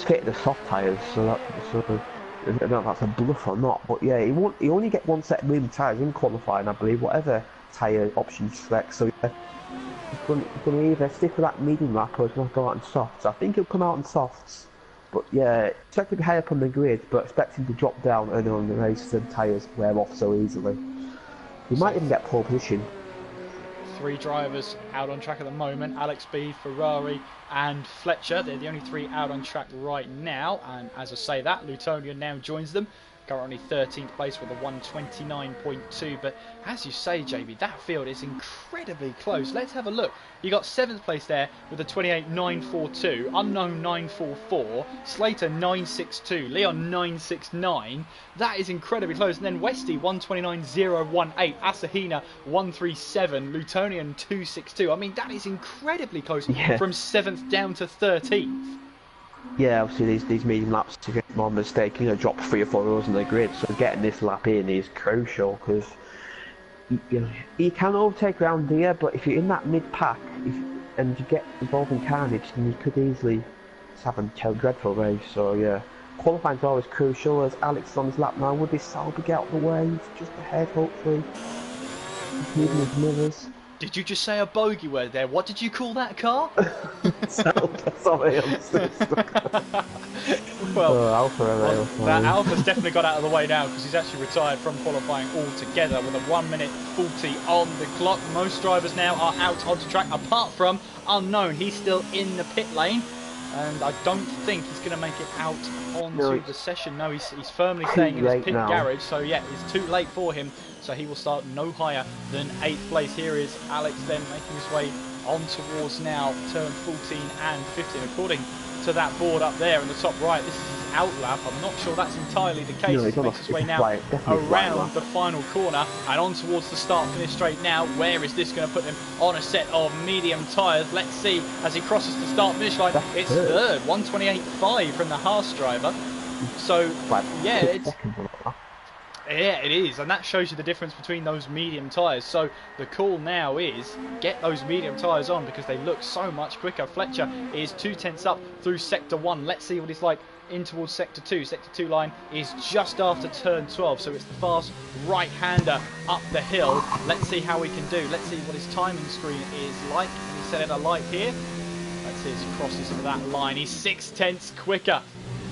fit the soft tyres, so I don't know if that's a bluff or not. But yeah, he only get one set of medium tyres in qualifying, I believe, whatever tyre option you select. So yeah, he's going to either stick with that medium lap or he's going to go out in softs. I think he'll come out in softs. But yeah, expect to be high up on the grid, but expect him to drop down early on in the race. The tyres wear off so easily. He might even get pole position. 3 drivers out on track at the moment: Alex B, Ferrari and Fletcher. They're the only 3 out on track right now, and as I say that, Lutonian now joins them, currently 13th place with a 129.2. But as you say, JB, that field is incredibly close. Let's have a look. You got 7th place there with a 28.942, Unknown 944, Slater 962, Leon 969. That is incredibly close. And then Westy 129.018, Asahina 137, Lutonian 262. I mean, that is incredibly close, from 7th down to 13th. Yeah, obviously these medium laps, to get more mistake, drop 3 or 4 rows on the grid. So getting this lap in is crucial, because you can overtake around here, but if you're in that mid pack and you get involved in carnage, then you could easily have a dreadful race. So yeah, qualifying's always crucial. As Alex is on his lap now, would this Salby get out of the way? He's just ahead, hopefully. He's moving his mirrors. Did you just say a bogey word there? What did you call that car? Sorry, I'm so stuck. Well, Alpha that Alpha's definitely got out of the way now, because he's actually retired from qualifying altogether with a 1:40 on the clock. Most drivers now are out onto track, apart from Unknown. He's still in the pit lane, and I don't think he's going to make it out onto the session. No, he's firmly staying in his pit garage, so yeah, it's too late for him. So he will start no higher than 8th place. Here is Alex then making his way on towards now turn 14 and 15. According to that board up there in the top right, this is his outlap. I'm not sure that's entirely the case. He makes his way now around the final corner and on towards the start finish straight now. Where is this going to put him? On a set of medium tyres. Let's see as he crosses the start finish line. It's third, 128.5 from the Haas driver. So yeah, yeah, it is, and that shows you the difference between those medium tyres. So the call now is get those medium tyres on, because they look so much quicker. Fletcher is 2/10 up through sector 1. Let's see what he's like in towards sector 2. Sector 2 line is just after turn 12, so it's the fast right-hander up the hill. Let's see how he can do. Let's see what his timing screen is like. Can he set it alight here? Let's see as he crosses to that line. He's 6/10 quicker.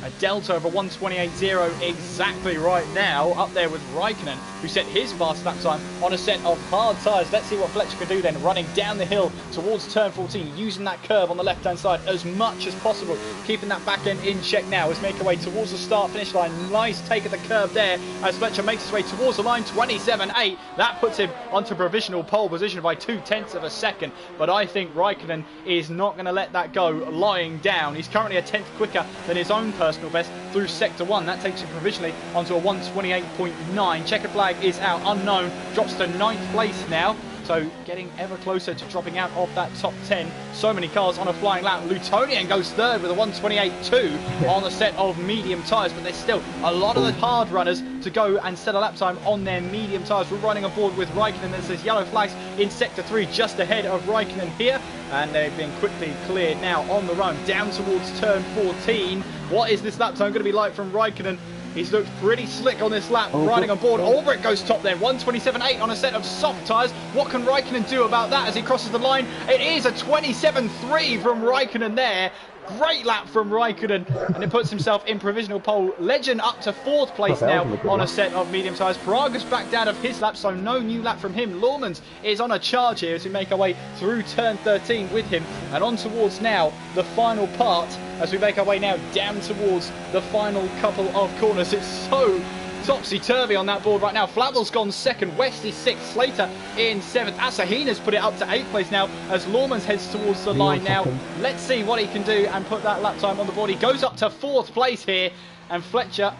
A delta of a 128.0 exactly right now, up there with Raikkonen, who set his fast lap time on a set of hard tyres. Let's see what Fletcher can do then, running down the hill towards turn 14, using that curve on the left-hand side as much as possible, keeping that back end in check now. As make our way towards the start-finish line. Nice take of the curve there, as Fletcher makes his way towards the line, 27.8. That puts him onto provisional pole position by 0.2 of a second. But I think Raikkonen is not going to let that go lying down. He's currently a 10th quicker than his own personal best through sector 1. That takes him provisionally onto a 128.9. Checkered flag is out. Unknown drops to 9th place now. So getting ever closer to dropping out of that top 10. So many cars on a flying lap. Lutonian goes third with a 1:28.2 on a set of medium tyres, but there's still a lot of the hard runners to go and set a lap time on their medium tyres. We're running aboard with Raikkonen. There's these yellow flags in sector 3 just ahead of Raikkonen here, and they've been quickly cleared now on the run down towards turn 14. What is this lap time going to be like from Raikkonen? He's looked pretty slick on this lap, riding on board. Albrecht goes top then, 1:27.8 on a set of soft tyres. What can Raikkonen do about that as he crosses the line? It is a 27.3 from Raikkonen there. Great lap from Raikkonen, and it puts himself in provisional pole. Legend up to 4th place now on a set of medium tyres. Praga's back down of his lap, so no new lap from him. Lawmans is on a charge here as we make our way through turn 13 with him, and on towards now the final part as we make our way now down towards the final couple of corners. It's so topsy-turvy on that board right now. Flavel's gone second, West is 6th, Slater in 7th. Asahina's put it up to 8th place now as Lawmans heads towards the line now. Let's see what he can do and put that lap time on the board. He goes up to 4th place here, and Fletcher,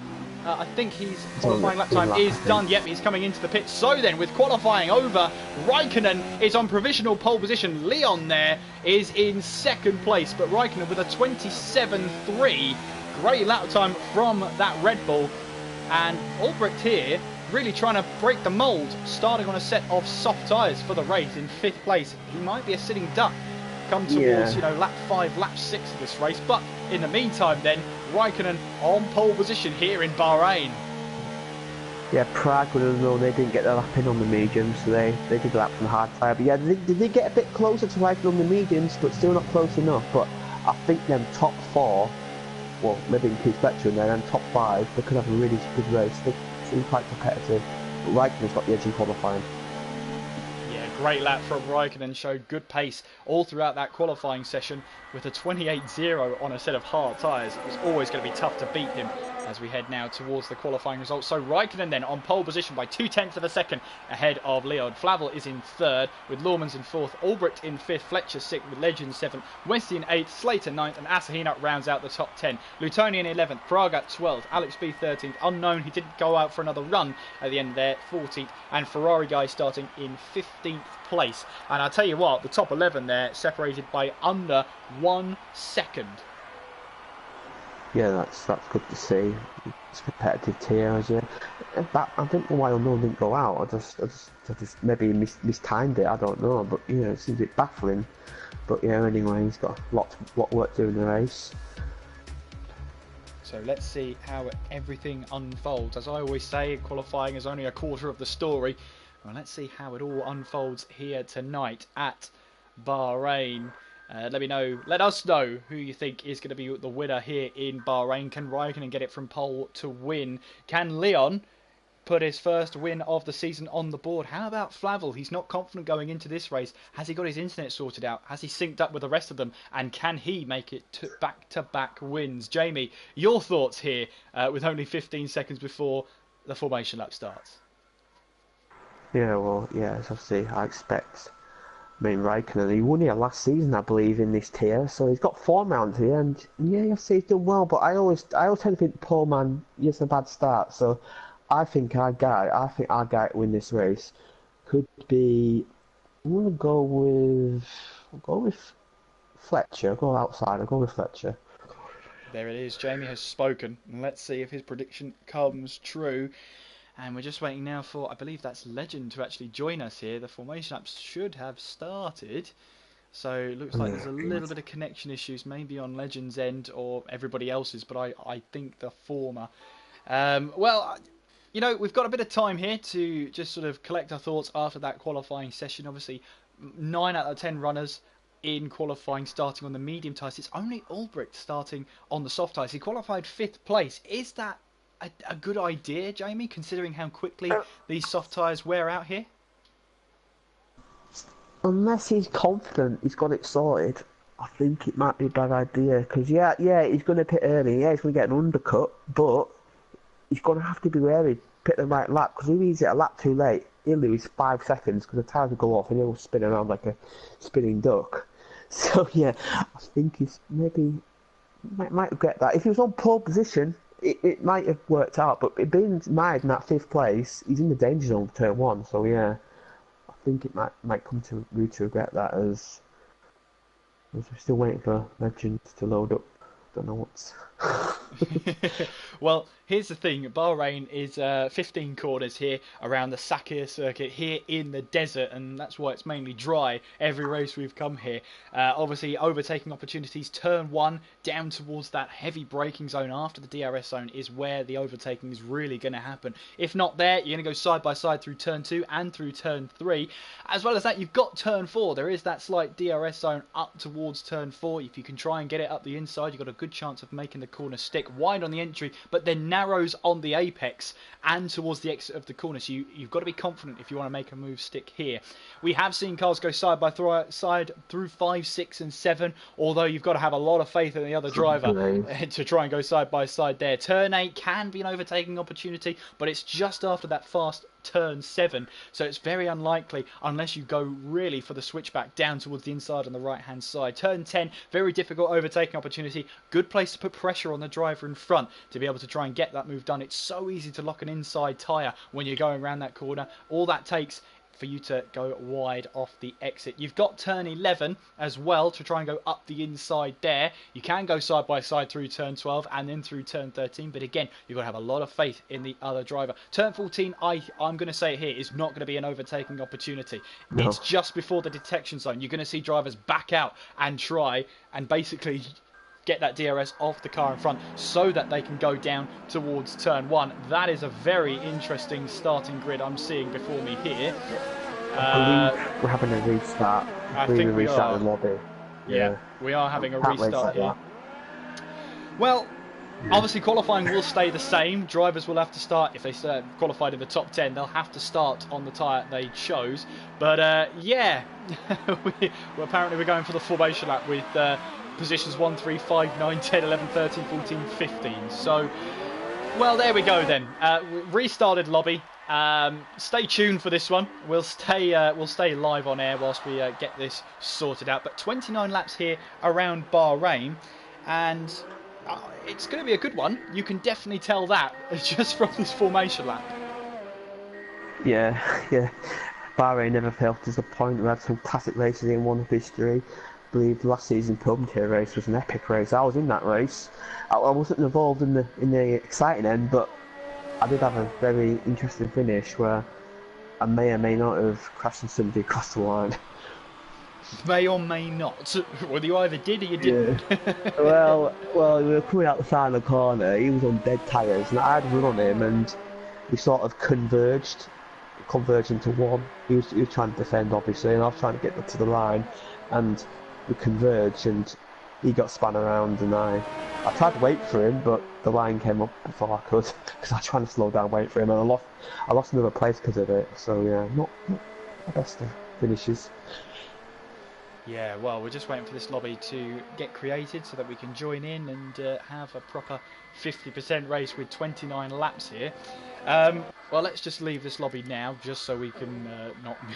I think his qualifying lap time is done. Yep, he's coming into the pit. So then, with qualifying over, Raikkonen is on provisional pole position. Leon there is in 2nd place, but Raikkonen with a 27.3. Great lap time from that Red Bull. And Albrecht here really trying to break the mould, starting on a set of soft tyres for the race in 5th place. He might be a sitting duck come towards, you know, lap 5, lap 6 of this race. But in the meantime then, Raikkonen on pole position here in Bahrain. Yeah, Prague, though they didn't get their lap in on the mediums, so they did lap from the hard tyre. But yeah, they did get a bit closer to Raikkonen on the mediums, but still not close enough. But I think them top 4, well, maybe include Fletcher in there, and top 5, they could have a really good race. They seem quite competitive, but Raikkonen's got the edge in qualifying. Yeah, great lap from Raikkonen, showed good pace all throughout that qualifying session with a 28.0 on a set of hard tyres. It was always going to be tough to beat him as we head now towards the qualifying results. So Raikkonen then on pole position by 0.2 of a second ahead of Leon. Flavel is in 3rd with Lawmans in 4th, Albrecht in 5th, Fletcher 6th with Legend 7th, Westy in 8th, Slater 9th, and Asahina rounds out the top 10. Lutonian 11th, Praga 12th, Alex B 13th, Unknown, he didn't go out for another run at the end there, 14th, and Ferrari guy starting in 15th place. And I'll tell you what, the top 11 there separated by under 1 second. Yeah, that's good to see. It's a competitive tier, as you. I don't know why Unknown didn't go out. I just maybe mistimed it. I don't know, but you know, it seems a bit baffling. But yeah, anyway, he's got a lot of work to do in the race. So let's see how everything unfolds. As I always say, qualifying is only a quarter of the story. Well, let's see how it all unfolds here tonight at Bahrain. Let us know who you think is going to be the winner here in Bahrain. Can Raikkonen get it from pole to win? Can Leon put his first win of the season on the board? How about Flavel? He's not confident going into this race. Has he got his internet sorted out? Has he synced up with the rest of them? And can he make it to back-to-back wins? Jamie, your thoughts here with only 15 seconds before the formation lap starts? Yeah, well, yeah, as obviously I expect. I mean, Raikkonen, he won here last season, I believe, in this tier, so he's got 4 rounds here, and yeah, you see he's done well, but I always tend to think the poor man gets a bad start, so I think our guy to win this race could be, I'm going to go with Fletcher, I'll go outside, I'll go with Fletcher. There it is, Jamie has spoken, and let's see if his prediction comes true. And we're just waiting now for, I believe that's Legend to actually join us here. The formation laps should have started. So it looks like there's a little bit of connection issues, maybe on Legend's end or everybody else's, but I think the former. Well, you know, we've got a bit of time here to just sort of collect our thoughts after that qualifying session. Obviously, 9 out of 10 runners in qualifying starting on the medium tyres. It's only Albrecht starting on the soft tyres. He qualified 5th place. Is that a good idea, Jamie, considering how quickly these soft tyres wear out here? Unless he's confident he's got it sorted, I think it might be a bad idea. Because, yeah, he's going to pit early. Yeah, he's going to get an undercut. But he's going to have to be wary, pit the right lap. Because if he's at a lap too late, he'll lose 5 seconds because the tyres will go off and he'll spin around like a spinning duck. So, yeah, I think he's maybe might regret that. If he was on pole position, it might have worked out, but being mired in that 5th place, he's in the danger zone for turn 1, so yeah, I think it might come to regret that as we're still waiting for Legends to load up. Don't know what's. Well, here's the thing. Bahrain is 15 corners here around the Sakhir circuit here in the desert, and that's why it's mainly dry every race we've come here. Obviously, overtaking opportunities, turn 1 down towards that heavy braking zone after the DRS zone is where the overtaking is really going to happen. If not there, you're going to go side by side through turn 2 and through turn 3. As well as that, you've got turn 4. There is that slight DRS zone up towards turn 4. If you can try and get it up the inside, you've got a good chance of making the corner stick wide on the entry, but then narrows on the apex and towards the exit of the corner. So you've got to be confident if you want to make a move stick here. We have seen cars go side by side through 5, 6 and 7, although you've got to have a lot of faith in the other driver to try and go side by side there. Turn 8 can be an overtaking opportunity, but it's just after that fast turn 7, so it's very unlikely unless you go really for the switchback down towards the inside on the right hand side. Turn 10, very difficult overtaking opportunity, good place to put pressure on the driver in front to be able to try and get that move done. It's so easy to lock an inside tyre when you're going around that corner. All that takes for you to go wide off the exit. You've got turn 11 as well to try and go up the inside there. You can go side by side through turn 12 and then through turn 13, but again, you've got to have a lot of faith in the other driver. Turn 14, I'm going to say it here, is not going to be an overtaking opportunity. No. It's just before the detection zone. You're going to see drivers back out and try and basically get that DRS off the car in front so that they can go down towards turn 1. That is a very interesting starting grid I'm seeing before me here. I believe we're having a restart. I think we are. The lobby. Yeah, we are having a restart here. Well, obviously qualifying will stay the same. Drivers will have to start, if they qualified in the top 10, they'll have to start on the tyre they chose. But yeah, apparently we're going for the formation lap with positions 1, 3, 5, 9, 10, 11, 13, 14, 15. So, well, there we go then. Restarted lobby. Stay tuned for this one. We'll stay live on air whilst we get this sorted out. But 29 laps here around Bahrain, and it's going to be a good one. You can definitely tell that just from this formation lap. Yeah. Bahrain never failed to disappoint. We had some classic races in one of history. I believe last season's Podium Tier race was an epic race. I was in that race. I wasn't involved in the exciting end, but I did have a very interesting finish where I may or may not have crashed into somebody across the line. May or may not. Well, you either did or you didn't. Yeah. well, we were coming out the side of the corner. He was on dead tyres, and I had a run on him, and we sort of converged into one. He was trying to defend, obviously, and I was trying to get to the line, and we converged, and he got spun around, and I tried to wait for him, but the line came up before I could, because I was trying to slow down, wait for him, and I lost another place because of it. So yeah, not the best of finishes. Yeah, well, we're just waiting for this lobby to get created so that we can join in and have a proper 50% race with 29 laps here. Well, let's just leave this lobby now, just so we can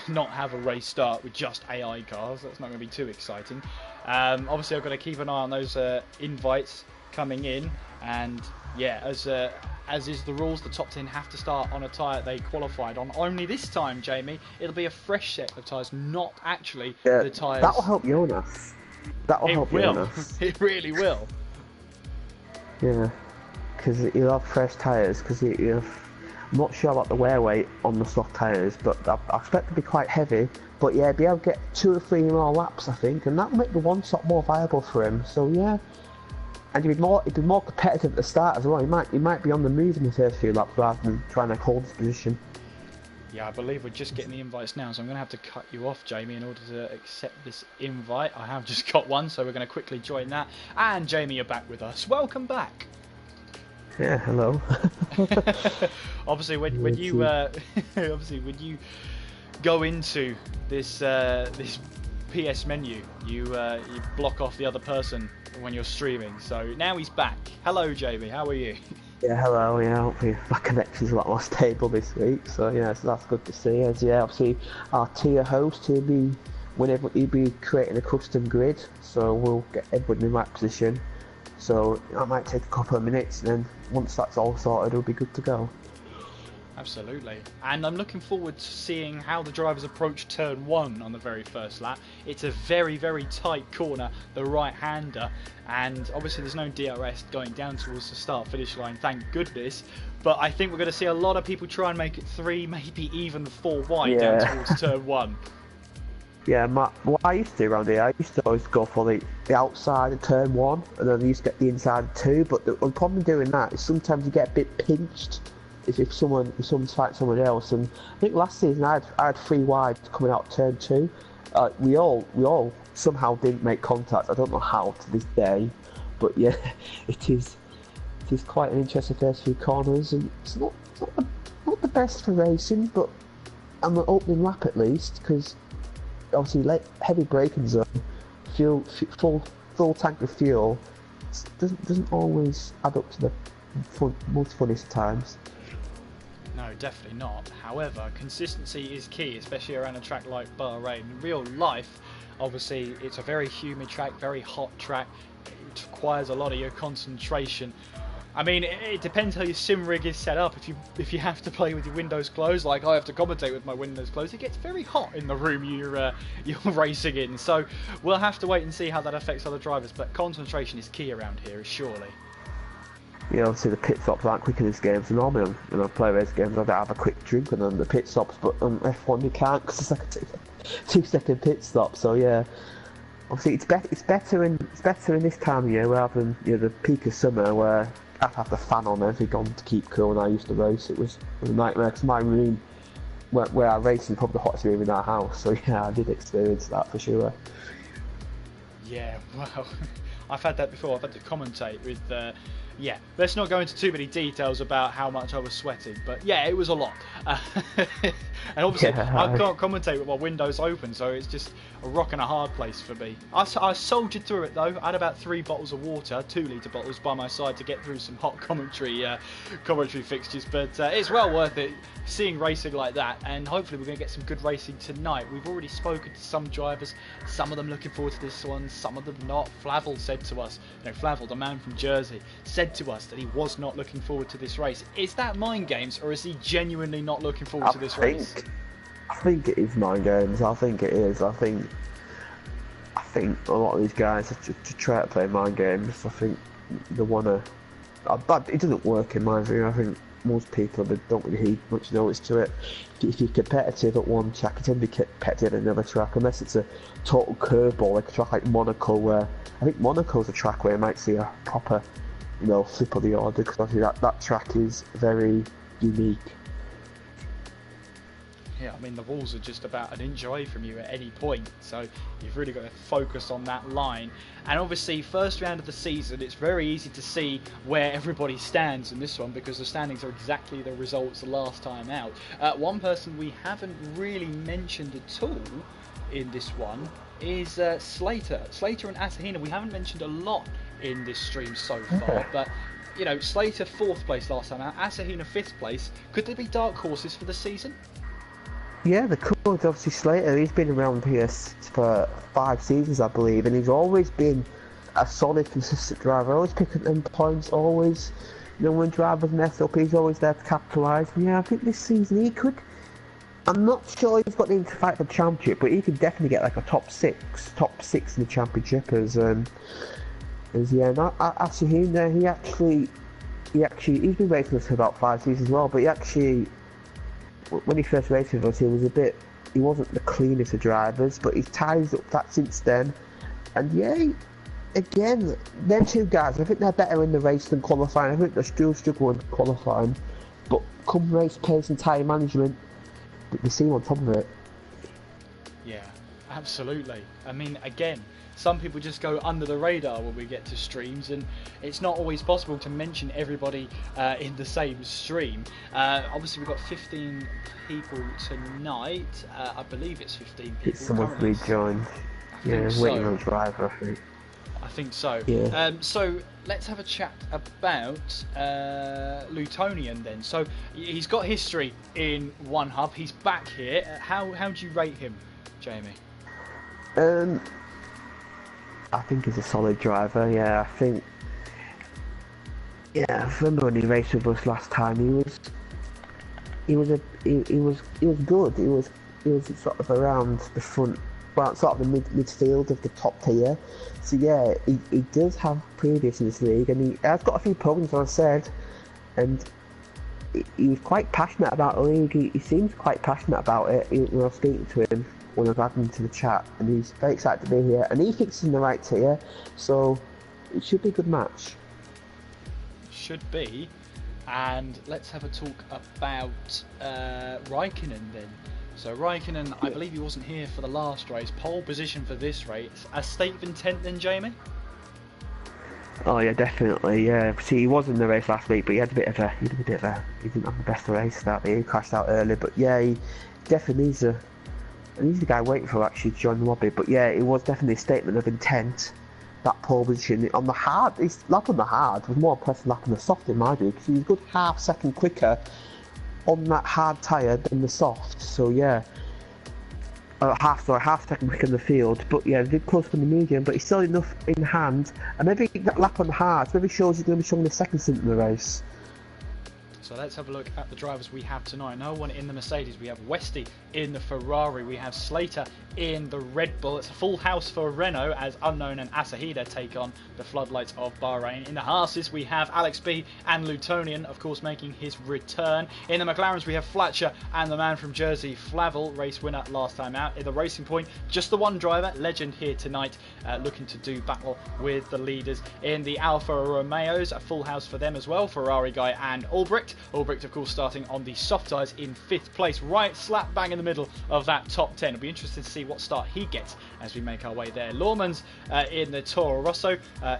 not have a race start with just AI cars. That's not going to be too exciting. Obviously, I've got to keep an eye on those invites coming in, and yeah, as is the rules, the top 10 have to start on a tyre they qualified on. Only this time, Jamie, it'll be a fresh set of tyres, not actually the tyres. That'll help Jonas. It really will. Yeah, because you'll have fresh tyres, because I'm not sure about the wear weight on the soft tyres, but I expect to be quite heavy. But yeah, be able to get 2 or 3 more laps, I think, and that'll make the one stop more viable for him. So yeah, and he'd be more competitive at the start as well. He might be on the move in the first few laps rather than trying to hold his position. Yeah, I believe we're just getting the invites now, so I'm going to have to cut you off, Jamie, in order to accept this invite. I have just got one, so we're going to quickly join that. And Jamie, you're back with us. Welcome back. Yeah, hello. Obviously, when you go into this this PS menu, you block off the other person when you're streaming. So now he's back. Hello, Jamie. How are you? Yeah, hello. Yeah, hopefully my connection's a lot more stable this week. So yeah, so that's good to see. As yeah, obviously our tier host he'll be creating a custom grid, so we'll get everyone in the right position. So that might take a couple of minutes, and then once that's all sorted, it'll be good to go. Absolutely, and I'm looking forward to seeing how the drivers approach turn 1 on the very first lap. It's a very, very tight corner, the right-hander, and obviously there's no DRS going down towards the start-finish line, thank goodness. But I think we're going to see a lot of people try and make it 3, maybe even 4 wide down towards turn 1. Yeah, what I used to do around here, I used to always go for the outside of turn 1, and then I used to get the inside 2. But the problem doing that is sometimes you get a bit pinched if someone's fighting someone else. And I think last season I had 3 wide coming out turn 2. We all somehow didn't make contact. I don't know how to this day, but yeah, it is quite an interesting first few corners, and it's not the best for racing, but on the opening lap at least, because obviously heavy braking zone, full tank of fuel doesn't always add up to the most funniest times. No, definitely not. However, consistency is key, especially around a track like Bahrain. In real life, obviously, it's a very humid track, very hot track. It requires a lot of your concentration. I mean, it depends how your sim rig is set up. If you have to play with your windows closed, like I have to commentate with my windows closed, it gets very hot in the room you're racing in. So we'll have to wait and see how that affects other drivers. But concentration is key around here, surely. Yeah, obviously the pit stops aren't quick in these games. Normally, when I play race games, I'd have a quick drink and then the pit stops. But on F1 you can't, because it's like a 2-second pit stop. So yeah, obviously it's better in this time of year rather than the peak of summer where I have the fan on everything on to keep cool. When I used to race, it was a nightmare, because my room where I race is probably the hottest room in our house. So yeah, I did experience that for sure. Yeah, well, I've had that before. I've had to commentate with yeah, let's not go into too many details about how much I was sweating, but yeah, it was a lot. And obviously, I can't commentate with my windows open, so it's just a rock and a hard place for me. I soldiered through it though. I had about 3 bottles of water, 2-litre bottles by my side to get through some hot commentary fixtures, but it's well worth it seeing racing like that, and hopefully we're going to get some good racing tonight. We've already spoken to some drivers, some of them looking forward to this one, some of them not. Flavel said to us, Flavel, the man from Jersey, said to us that he was not looking forward to this race. Is that mind games, or is he genuinely not looking forward to this race? I think it is mind games. I think it is. I think a lot of these guys are to try to play mind games. I think they want to. But it doesn't work in my view. I think most people don't really heed much notice to it. If you're competitive at one track, you tend to be competitive at another track, unless it's a total curveball, like a track like Monaco, where I think Monaco's a track where you might see a proper, flip of the order, because obviously that track is very unique. Yeah, I mean, the walls are just about an inch away from you at any point, so you've really got to focus on that line. And obviously, first round of the season, it's very easy to see where everybody stands in this one, because the standings are exactly the results the last time out. One person we haven't really mentioned at all in this one is Slater. Slater and Asahina, we haven't mentioned a lot in this stream so far, but Slater 4th place last time out, Asahina 5th place. Could there be dark horses for the season? Yeah, the cool is obviously Slater. He's been around here for 5 seasons, I believe, and he's always been a solid, consistent driver. Always picking them points, always, when drivers mess up, he's always there to capitalise. And yeah, I think this season he could. I'm not sure he's got in to fight for the championship, but he could definitely get like a top six in the championship. As Asahina, he's been racing us for about 5 seasons as well, but when he first raced with us, he wasn't the cleanest of drivers, but he's tidied up that since then. And yeah, again, them 2 guys, I think they're better in the race than qualifying. I think they're still struggling qualifying, but come race pace and tyre management, they seem on top of it. Yeah, absolutely. I mean, again, some people just go under the radar when we get to streams, and it's not always possible to mention everybody in the same stream. Obviously, we've got 15 people tonight. I believe it's 15 people. It's someone rejoined. Yeah, waiting on a driver, I think. I think so. Yeah. So let's have a chat about Lutonian then. So he's got history in One Hub. He's back here. How do you rate him, Jamie? I think he's a solid driver. Yeah, I remember when he raced with us last time. he was good. He was sort of around the front, well, sort of the midfield of the top tier. So yeah, he does have previous in this league, and he has got a few podiums, as I said, and he was quite passionate about the league. He seems quite passionate about it. When I was speaking to him, when I've added him to the chat, and he's very excited to be here, and he thinks he's in the right tier, so it should be a good match. Should be. And let's have a talk about Raikkonen then. So Raikkonen, I believe he wasn't here for the last race. Pole position for this race. A state of intent then, Jamie? Oh yeah, definitely. Yeah. See, he was in the race last week, but he didn't have the best race that day. He crashed out early, but yeah, he definitely needs a guy waiting for actually to join the lobby. But yeah, it was definitely a statement of intent. That pole position on the hard, his lap on the hard was more impressive lap on the soft in my view, because he was a good half second quicker on that hard tyre than the soft. So yeah, half second quicker in the field, but yeah, did close to the medium, but he's still enough in hand, and maybe that lap on the hard maybe shows he's going to be showing the second stint in the race. So let's have a look at the drivers we have tonight. No one in the Mercedes. We have Westy in the Ferrari. We have Slater in the Red Bull. It's a full house for Renault as Unknown and Asahida take on the floodlights of Bahrain. In the Haas's, we have Alex B and Lutonian, of course, making his return. In the McLaren's, we have Fletcher and the man from Jersey, Flavel, race winner last time out. In the Racing Point, just the one driver, Legend here tonight, looking to do battle with the leaders. In the Alfa Romeos, a full house for them as well, Ferrari guy and Albrecht. Albrecht, of course, starting on the soft tyres in 5th place, right slap bang in the middle of that top 10. It'll be interesting to see what start he gets as we make our way there. Lawman's in the Toro Rosso,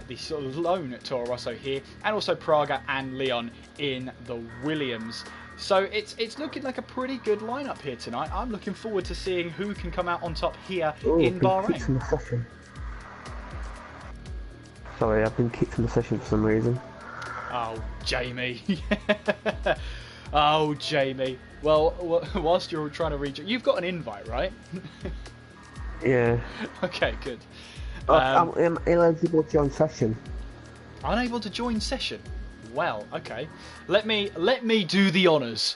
the sort of lone Toro Rosso here, and also Praga and Leon in the Williams. So it's looking like a pretty good lineup here tonight. I'm looking forward to seeing who can come out on top here in Bahrain. Sorry, I've been kicked from the session for some reason. Oh, Jamie. Oh, Jamie. Well, whilst you're trying to reach... You've got an invite, right? Yeah. Okay, good. I'm ineligible to join session. Unable to join session? Well, okay. Let me do the honours.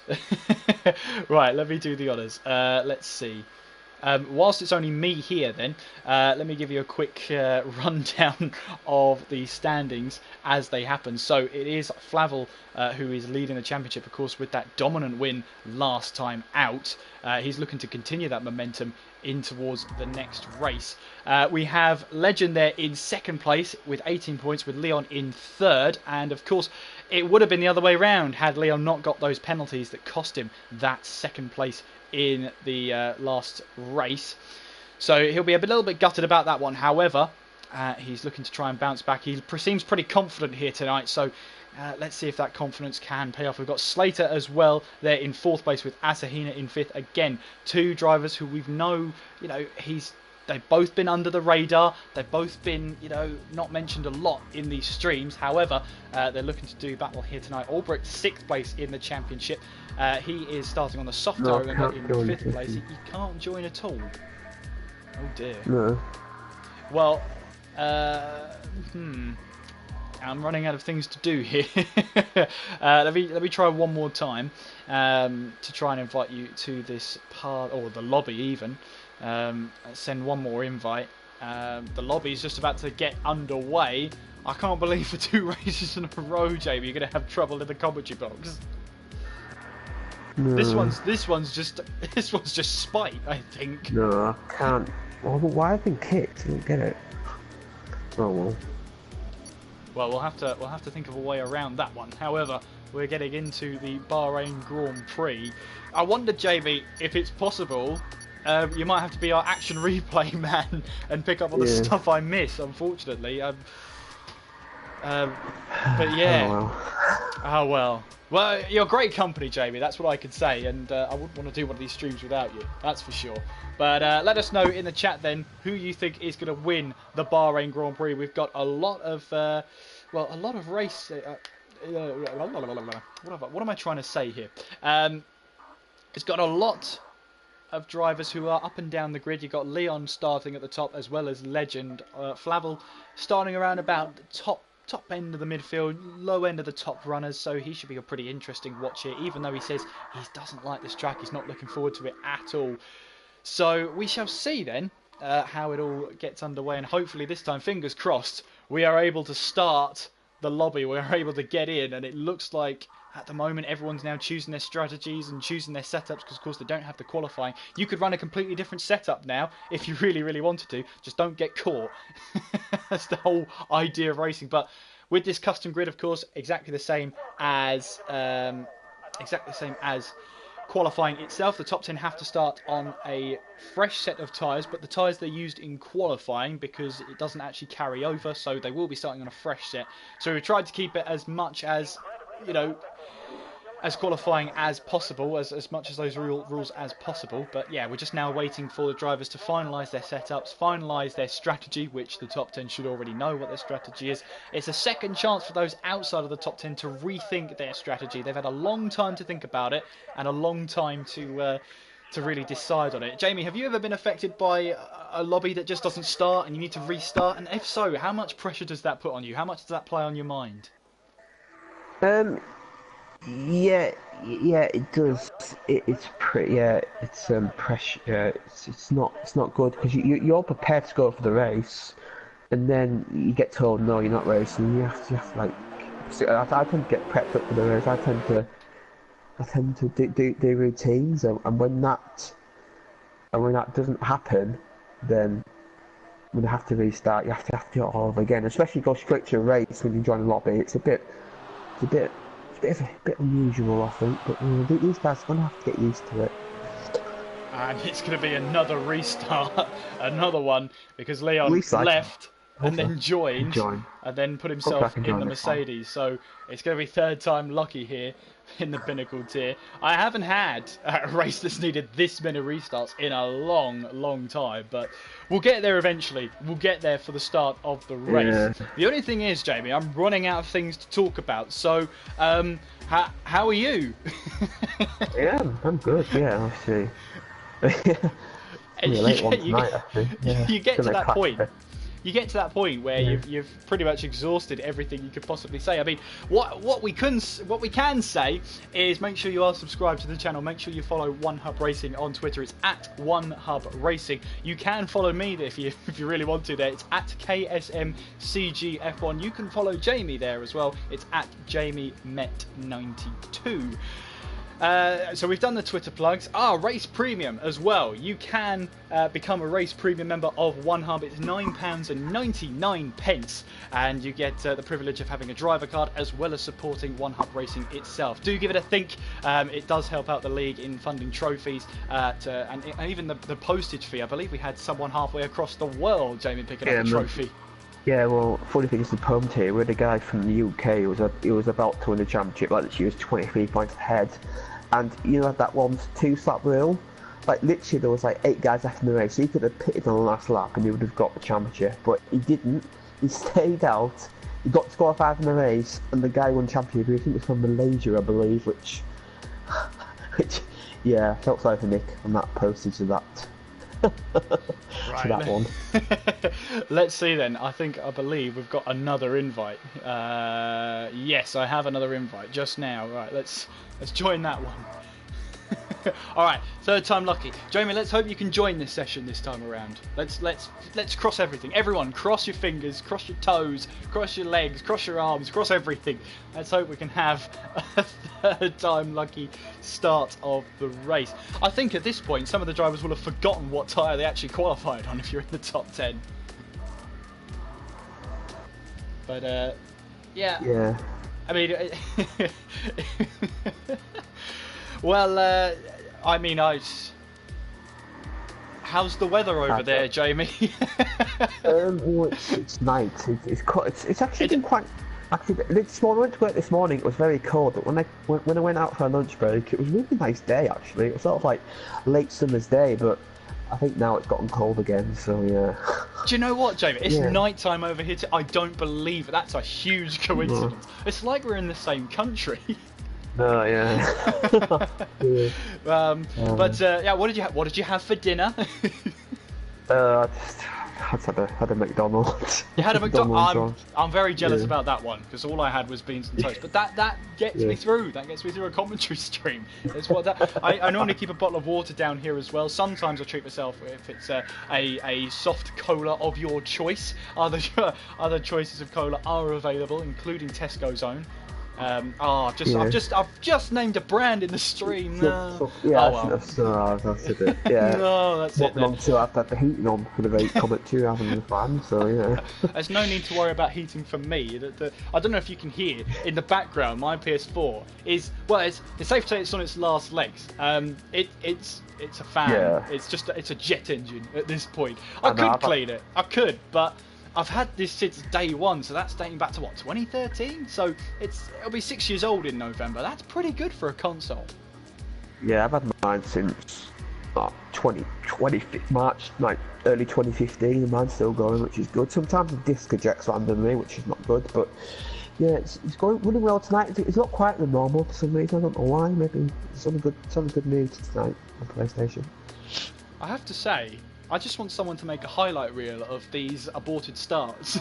Right, let me do the honours. Let's see. Whilst it's only me here then, let me give you a quick rundown of the standings as they happen. So it is Flavel who is leading the championship, of course, with that dominant win last time out. He's looking to continue that momentum in towards the next race. We have Legend there in 2nd place with 18 points, with Leon in 3rd, and of course it would have been the other way round had Leon not got those penalties that cost him that 2nd place in the last race. So he'll be a little bit gutted about that one. However, he's looking to try and bounce back. He seems pretty confident here tonight, so let's see if that confidence can pay off. We've got Slater as well there in 4th place with Asahina in 5th. Again, two drivers who we've they've both been under the radar. They've both been, not mentioned a lot in these streams. However, they're looking to do battle here tonight. Albrecht 6th place in the championship. He is starting on the soft tire in 5th place. You can't join at all. Oh dear. No. Well, I'm running out of things to do here. Let me try one more time to try and invite you to this part, or the lobby even. Send one more invite. The lobby is just about to get underway. I can't believe for 2 races in a row, Jamie, you're going to have trouble in the commentary box. No. This one's just spite, I think. No, I can't. Well, why have I been kicked? I don't get it. Oh well. Well, we'll have to think of a way around that one. However, we're getting into the Bahrain Grand Prix. I wonder, Jamie, if it's possible. You might have to be our action replay man and pick up all the stuff I miss, unfortunately. But yeah. Oh well. Well, you're great company, Jamie. That's what I could say, and I wouldn't want to do one of these streams without you. That's for sure. But let us know in the chat then who you think is going to win the Bahrain Grand Prix. We've got a lot of race. What am I trying to say here? It's got a lot of drivers who are up and down the grid. You've got Leon starting at the top, as well as Legend. Flavel starting around about the top top end of the midfield, low end of the top runners, so he should be a pretty interesting watch here, even though he says he doesn't like this track, he's not looking forward to it at all. So we shall see then how it all gets underway, and hopefully this time, fingers crossed, we are able to start the lobby, we are able to get in, and it looks like at the moment everyone's now choosing their strategies and choosing their setups, because of course they don't have the qualifying. You could run a completely different setup now if you really wanted to, just don't get caught. That's the whole idea of racing. But with this custom grid, of course, exactly the same as qualifying itself. The top 10 have to start on a fresh set of tyres, but the tyres they used in qualifying, because it doesn't actually carry over, so they will be starting on a fresh set. So we tried to keep it as much as, you know, as qualifying as possible, as much as those rules as possible. But yeah, we're just now waiting for the drivers to finalise their setups, finalise their strategy, which the top 10 should already know what their strategy is. It's a second chance for those outside of the top 10 to rethink their strategy. They've had a long time to think about it, and a long time to really decide on it. Jamie, have you ever been affected by a lobby that just doesn't start and you need to restart? And if so, how much pressure does that put on you? How much does that play on your mind? Yeah, it does. It's pretty. Yeah, it's pressure. It's not good, because you're prepared to go for the race, and then you get told no, you're not racing. You have to like. I tend to get prepped up for the race. I tend to do routines, and when that doesn't happen, then when you have to restart, you have to do it all over again. Especially go straight to a race when you join a lobby. It's a bit unusual, I think, but these guys are going to have to get used to it. And it's going to be another restart, another one, because Leon left and then joined, and then put himself in the Mercedes. So it's going to be third time lucky here in the Pinnacle Tier. I haven't had a race that's needed this many restarts in a long time, but we'll get there eventually. We'll get there for the start of the race. Yeah. The only thing is, Jamie, I'm running out of things to talk about. So, how are you? Yeah, I'm good. Yeah, obviously. You get to that point. You get to that point where you've pretty much exhausted everything you could possibly say. I mean, what we can say is make sure you are subscribed to the channel. Make sure you follow One Hub Racing on Twitter. It's at One Hub Racing. You can follow me if you really want to. There, it's at KSMCGF1. You can follow Jamie there as well. It's at JamieMet92. So we've done the Twitter plugs. Race Premium as well. You can become a Race Premium member of One Hub. It's £9.99, and you get the privilege of having a driver card as well as supporting One Hub Racing itself. Do give it a think. It does help out the league in funding trophies and even the postage fee. I believe we had someone halfway across the world, Jamie, picking up a trophy. Yeah, well, funny thing is the Podium Tier, we had a guy from the UK who was about to win the championship, like she was 23 points ahead, and you know that 1-2 slap rule? Like literally there was like 8 guys left in the race, so he could have pitted on the last lap and he would have got the championship, but he didn't. He stayed out, he got to qualify in the race, and the guy won championship. I think it was from Malaysia, I believe, which yeah, I felt sorry for Nick on that postage of that. To that one. Let's see then. I believe we've got another invite. Yes, I have another invite just now. Right, let's join that one. Alright, third time lucky. Jamie, let's hope you can join this session this time around. Let's cross everything. Everyone, cross your fingers, cross your toes, cross your legs, cross your arms, cross everything. Let's hope we can have a third time lucky start of the race. I think at this point some of the drivers will have forgotten what tyre they actually qualified on if you're in the top 10. But yeah. I mean well, I mean, how's the weather over there, Jamie? Well, it's night. It's actually been quite. Actually, when I went to work this morning, it was very cold. But when I went out for a lunch break, it was a really nice day. Actually, it was sort of like a late summer's day, but I think now it's gotten cold again. So yeah. Do you know what, Jamie? It's night time over here too. I don't believe it. That's a huge coincidence. It's like we're in the same country. No, yeah. But yeah, what did you have for dinner? Just had a McDonald's. You had a McDonald's. one. I'm very jealous Yeah. about that one because all I had was beans and toast. But that gets me through. That gets me through a commentary stream. That's what I normally keep a bottle of water down here as well. Sometimes I treat myself if it's a soft cola of your choice. Other choices of cola are available, including Tesco's own. I've just named a brand in the stream. No. That's it. Yeah. No, that's it. Long to have the heating on for the very commentary having the fan. So yeah. There's no need to worry about heating for me. I don't know if you can hear in the background. My PS4 is it's safe to say it's on its last legs. It's a fan. Yeah. It's a jet engine at this point. I could clean it. I could, but I've had this since day one, so that's dating back to 2013. So it'll be 6 years old in November. That's pretty good for a console. Yeah, I've had mine since March, like early 2015, and mine's still going, which is good. Sometimes the disc ejects randomly, which is not good, but yeah, it's running well tonight. It's not quite the normal for some reason. I don't know why. Maybe it's on a good mood tonight on PlayStation. I have to say, I just want someone to make a highlight reel of these aborted starts.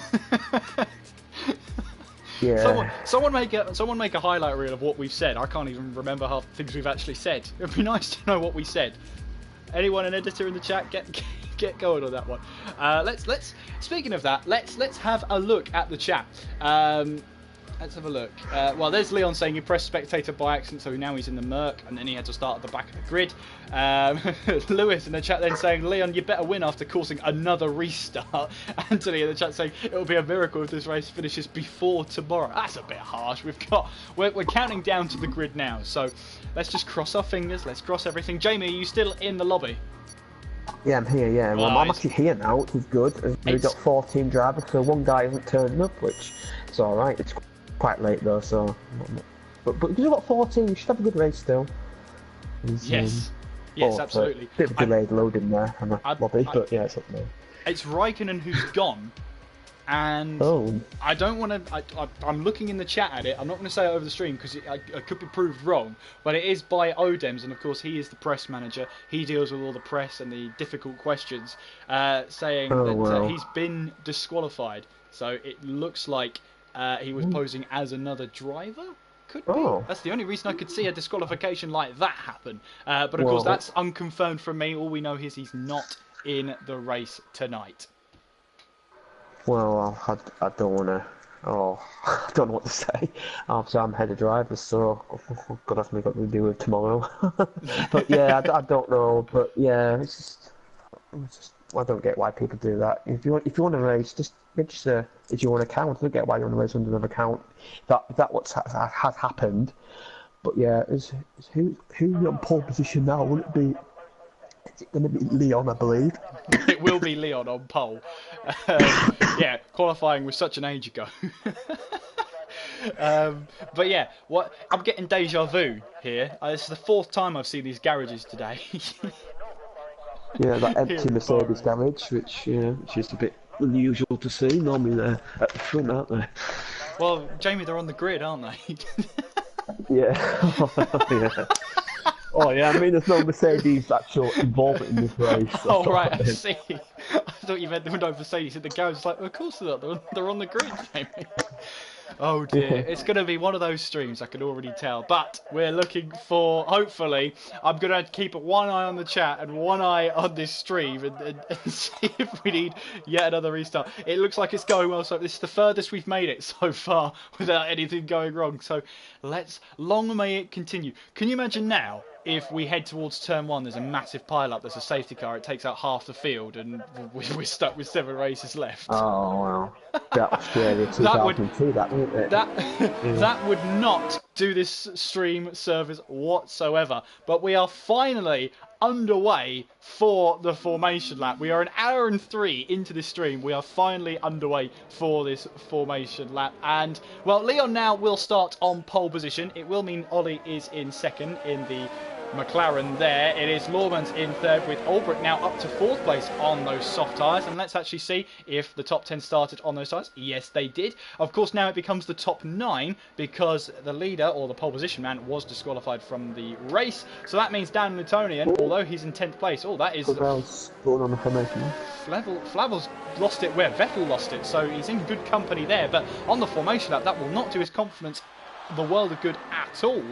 Yeah. Someone make a highlight reel of what we've said. I can't even remember half the things we've actually said. It'd be nice to know what we said. Anyone, an editor in the chat, get going on that one. Let's speaking of that, let's have a look at the chat. Let's have a look. Well, there's Leon saying he pressed spectator by accident, so now he's in the Merc, and then he had to start at the back of the grid. Lewis in the chat then saying, Leon, you better win after causing another restart. Anthony in the chat saying, it will be a miracle if this race finishes before tomorrow. That's a bit harsh. We're counting down to the grid now, so let's just cross our fingers. Let's cross everything. Jamie, are you still in the lobby? Yeah, I'm here, yeah. Well, I'm actually here now, which is good. We've got 4 team drivers, so one guy isn't turning up, which is alright. It's quite late though, so... But because we've got 4 teams, we should have a good race still. Yes, absolutely. Bit of a delayed loading there on the lobby, but yeah, it's up there. It's Raikkonen who's gone, and I don't want to... I'm looking in the chat at it. I'm not going to say it over the stream because I could be proved wrong, but it is by Odems, and of course he is the press manager. He deals with all the press and the difficult questions, saying that he's been disqualified. So it looks like he was posing as another driver? Could be. That's the only reason I could see a disqualification like that happen. But of course that's unconfirmed from me. All we know is he's not in the race tonight. Well, I don't want to... I don't know what to say. Obviously, I'm head of drivers, so God has me got to do with tomorrow. But yeah, I don't know. But yeah, it's just I don't get why people do that. If you want to race, just register as your own account. I don't get why you want to race under another account. That what has happened. But yeah, who's on pole position now? Will it be? Is it going to be Leon? I believe it will be Leon on pole. Yeah, qualifying was such an age ago. But yeah, I'm getting deja vu here. This is the 4th time I've seen these garages today. Yeah, that empty Mercedes garage, which is a bit unusual to see. Normally they're at the front, aren't they? Well, Jamie, they're on the grid, aren't they? Yeah. Yeah. Oh yeah, I mean there's no Mercedes actual involvement in this race. Oh right, I see. I thought you meant there were no Mercedes in the garage. It's like, of course they're not. They're on the grid, Jamie. Oh dear, it's going to be one of those streams, I can already tell. But we're looking for, hopefully, I'm going to keep one eye on the chat and one eye on this stream and see if we need yet another restart. It looks like it's going well, so this is the furthest we've made it so far without anything going wrong. So long may it continue. Can you imagine now? If we head towards turn 1, there's a massive pile-up, there's a safety car, it takes out half the field, and we're stuck with 7 races left. Oh, wow. That Australia 2002, wouldn't it? That would not do this stream service whatsoever. But we are finally underway for the formation lap. We are an hour and 3 into this stream. We are finally underway for this formation lap. And, well, Leon now will start on pole position. It will mean Ollie is in second in the McLaren there. It is Lawman's in third, with Albrecht now up to 4th place on those soft tyres. And let's actually see if the top 10 started on those tyres. Yes, they did. Of course, now it becomes the top 9 because the leader, or the pole position man, was disqualified from the race. So that means Dan Newtonian, although he's in 10th place, that is... Flavel's going on the formation. Flavel's lost it where Vettel lost it, so he's in good company there. But on the formation lap, that will not do his confidence the world of good at all.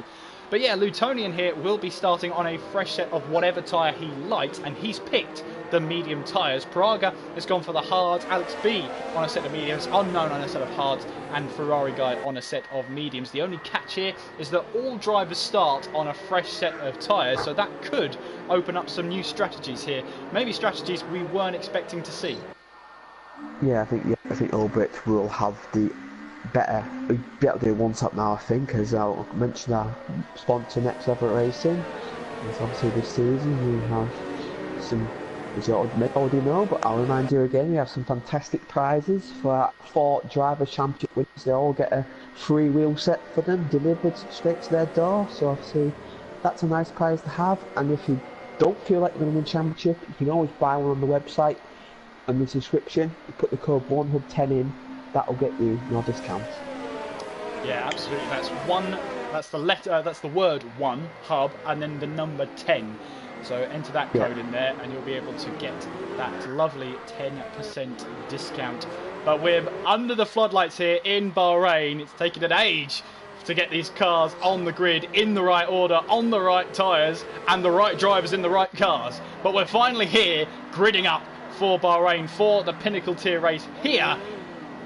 But yeah, Lutonian here will be starting on a fresh set of whatever tyre he likes, and he's picked the medium tyres. Praga has gone for the hards, Alex B on a set of mediums, Unknown on a set of hards, and Ferrari Guy on a set of mediums. The only catch here is that all drivers start on a fresh set of tyres, so that could open up some new strategies here. Maybe strategies we weren't expecting to see. Yeah, I think Albrecht will have the better do one top now. I think, as I'll mention, our sponsor Next Level Racing. Because obviously this season we have some, as you already know, but I'll remind you again, we have some fantastic prizes for our 4 driver championship winners. They all get a free wheel set for them delivered straight to their door. So obviously that's a nice prize to have. And if you don't feel like you're going to win championship, you can always buy one on the website. And the description, you put the code 1HUB10 in. That'll get you your discounts. Yeah, absolutely. That's one. That's the letter. That's the word 1 hub, and then the number 10. So enter that code in there, and you'll be able to get that lovely 10% discount. But we're under the floodlights here in Bahrain. It's taken an age to get these cars on the grid in the right order, on the right tyres, and the right drivers in the right cars. But we're finally here, gridding up for Bahrain for the Pinnacle Tier race here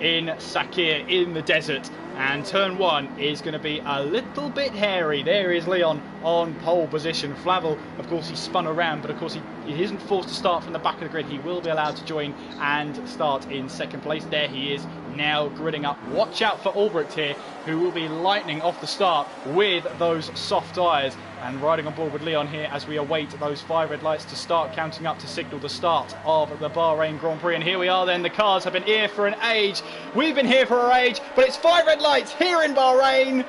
in Sakhir in the desert. And turn 1 is going to be a little bit hairy. There is Leon on pole position. Flavel, of course, he spun around, but of course he isn't forced to start from the back of the grid. He will be allowed to join and start in second place. There he is, now gridding up. Watch out for Albrecht here, who will be lightning off the start with those soft tyres. And riding on board with Leon here as we await those 5 red lights to start counting up to signal the start of the Bahrain Grand Prix. And here we are then, the cars have been here for an age. We've been here for an age, but it's 5 red lights here in Bahrain.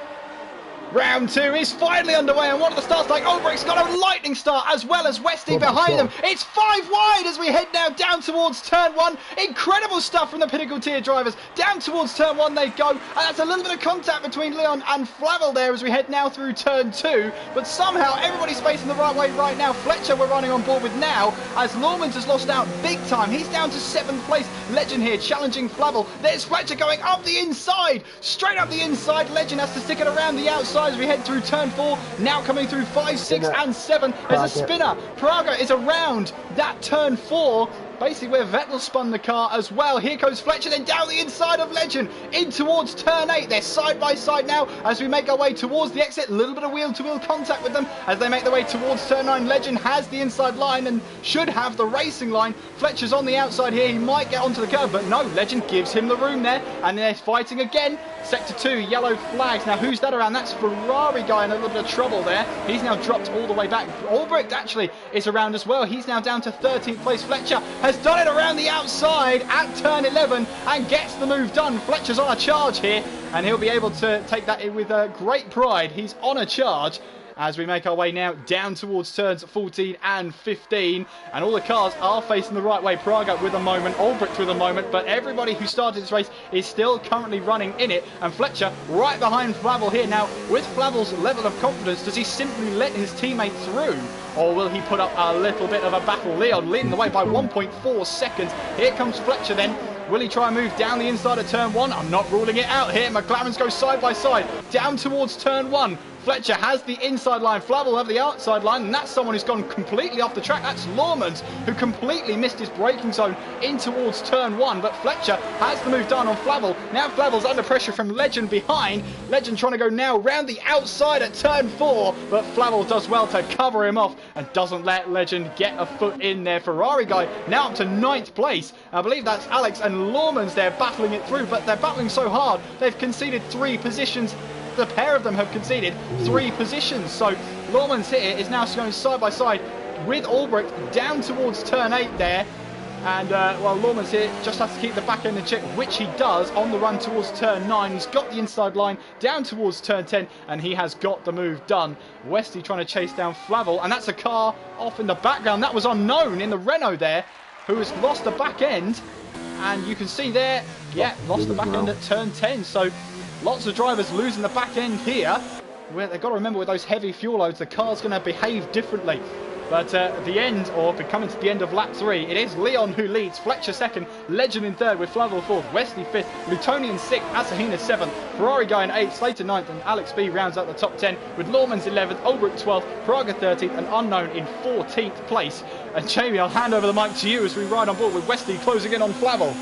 Round 2 is finally underway, and what are the starts like? Albrecht's got a lightning start, as well as Westy behind them. It's 5 wide as we head now down towards turn 1. Incredible stuff from the Pinnacle Tier drivers. Down towards turn 1 they go, and that's a little bit of contact between Leon and Flavel there as we head now through turn 2. But somehow everybody's facing the right way right now. Fletcher we're running on board with now, as Lormans has lost out big time. He's down to 7th place. Legend here challenging Flavel. There's Fletcher going up the inside, straight up the inside. Legend has to stick it around the outside as we head through turn 4, now coming through 5, 6 and 7. There's a spinner. Praga is around that turn 4, basically where Vettel spun the car as well. Here goes Fletcher, then down the inside of Legend in towards turn 8. They're side by side now as we make our way towards the exit. A little bit of wheel-to-wheel contact with them as they make their way towards turn 9. Legend has the inside line and should have the racing line. Fletcher's on the outside here. He might get onto the curve, but no, Legend gives him the room there, and they're fighting again. Sector 2, yellow flags. Now who's that around? That's Ferrari Guy in a little bit of trouble there. He's now dropped all the way back. Albrecht actually is around as well. He's now down to 13th place. Fletcher has done it around the outside at turn 11 and gets the move done. Fletcher's on a charge here, and he'll be able to take that in with great pride. He's on a charge as we make our way now down towards turns 14 and 15, and all the cars are facing the right way. Praga with a moment, Albrecht with a moment, but everybody who started this race is still currently running in it, and Fletcher right behind Flavel here. Now, with Flavel's level of confidence, does he simply let his teammate through, or will he put up a little bit of a battle? Leon leading the way by 1.4 seconds. Here comes Fletcher then. Will he try and move down the inside of turn 1? I'm not ruling it out here. McLaren's go side by side down towards turn 1. Fletcher has the inside line, Flavel have the outside line, and that's someone who's gone completely off the track. That's Lormans, who completely missed his braking zone in towards turn 1, but Fletcher has the move done on Flavel. Now Flavel's under pressure from Legend behind. Legend trying to go now round the outside at turn 4, but Flavel does well to cover him off and doesn't let Legend get a foot in there. Ferrari Guy now up to 9th place. I believe that's Alex and Lormans there battling it through, but they're battling so hard they've conceded 3 positions. The pair of them have conceded 3 positions. So Lormans here is now going side by side with Albrecht down towards turn 8 there. And well, Lormans here just has to keep the back end in check, which he does on the run towards turn 9. He's got the inside line down towards turn 10, and he has got the move done. Westy trying to chase down Flavel, and that's a car off in the background. That was Unknown in the Renault there, who has lost the back end. And you can see there, yeah, lost the back end at turn 10. So lots of drivers losing the back end here. Where they've got to remember, with those heavy fuel loads, the car's going to behave differently. But at the end, or coming to the end of lap 3, it is Leon who leads, Fletcher second, Legend in third with Flavel fourth, Wesley fifth, Lutonian sixth, Asahina seventh, Ferrari guy in eighth, Slater ninth, and Alex B rounds out the top 10 with Lawmans 11th, Ulbrich 12th, Praga 13th, and Unknown in 14th place. And Jamie, I'll hand over the mic to you as we ride on board with Wesley closing in on Flavel.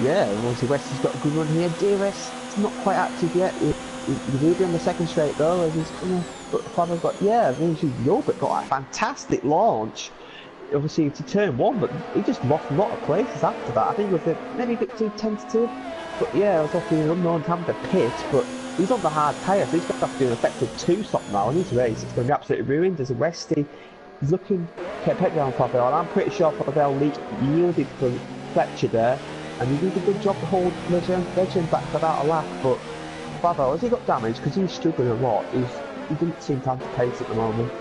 Yeah, obviously Wesley's got a good run here. DRS is not quite active yet. He's really on the second straight though, as he's but Flavel's got, yeah, Ulbrich got a fantastic launch. Obviously to turn one, but he just lost a lot of places after that. I think it was maybe a bit too tentative. But yeah, it was obviously an unknown time to pit, but he's on the hard tyre, so he's going to have to do an effective 2-stop now in his race. It's going to be absolutely ruined. There's a Westy. He's looking to pet down Flavel, and I'm pretty sure Flavel yielded for Fletcher there, and he did a good job to hold Legend back for about a lap, but Flavel, has he got damage? Because he's struggling a lot. He didn't seem to have the pace at the moment.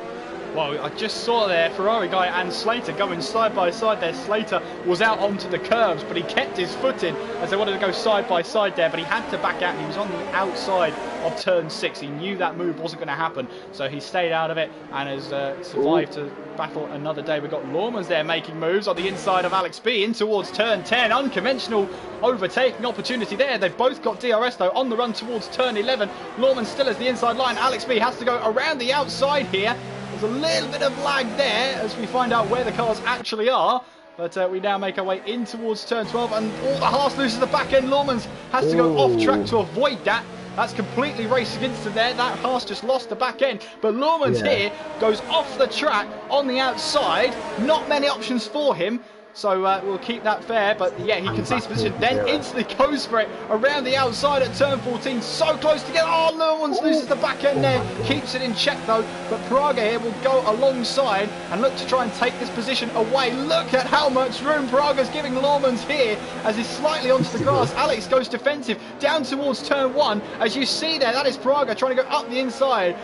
Well, I just saw there Ferrari guy and Slater going side by side there. Slater was out onto the curbs, but he kept his foot in as they wanted to go side by side there, but he had to back out. He was on the outside of turn 6. He knew that move wasn't going to happen, so he stayed out of it and has survived to battle another day. We've got Lawmans there making moves on the inside of Alex B in towards turn 10. Unconventional overtaking opportunity there. They've both got DRS though on the run towards turn 11. Lawmans still has the inside line. Alex B has to go around the outside here. There's a little bit of lag there as we find out where the cars actually are. But we now make our way in towards turn 12, and all the Haas loses the back end. Lawmans has to go off track to avoid that. That's completely raced against him there. That Haas just lost the back end. But Lawmans here goes off the track on the outside. Not many options for him. So we'll keep that fair, but yeah, he can see his position, then instantly goes for it around the outside at turn 14, so close to get, oh, Lawmans loses the back end there, keeps it in check though, but Praga here will go alongside and look to try and take this position away. Look at how much room Praga's giving Lawmans here as he's slightly onto the grass. Alex goes defensive down towards turn 1, as you see there, that is Praga trying to go up the inside,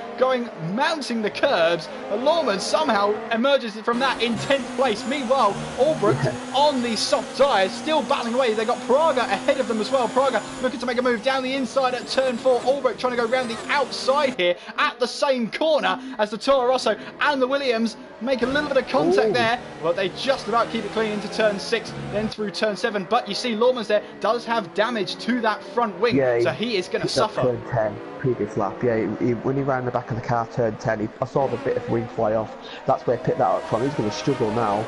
mounting the curbs, but Lawmans somehow emerges from that in 10th place. Meanwhile, Ulbrich on the soft tyres, still battling away. They got Praga ahead of them as well. Praga looking to make a move down the inside at turn 4. Ulbrich trying to go around the outside here at the same corner as the Toro Rosso and the Williams make a little bit of contact there, but they just about keep it clean into turn 6, then through turn 7. But you see Lawmans there does have damage to that front wing, so he is going to suffer. Turn 10, previous lap, when he ran the back of the car turn 10, I saw the bit of wing fly off. That's where he picked that up from. He's going to struggle now.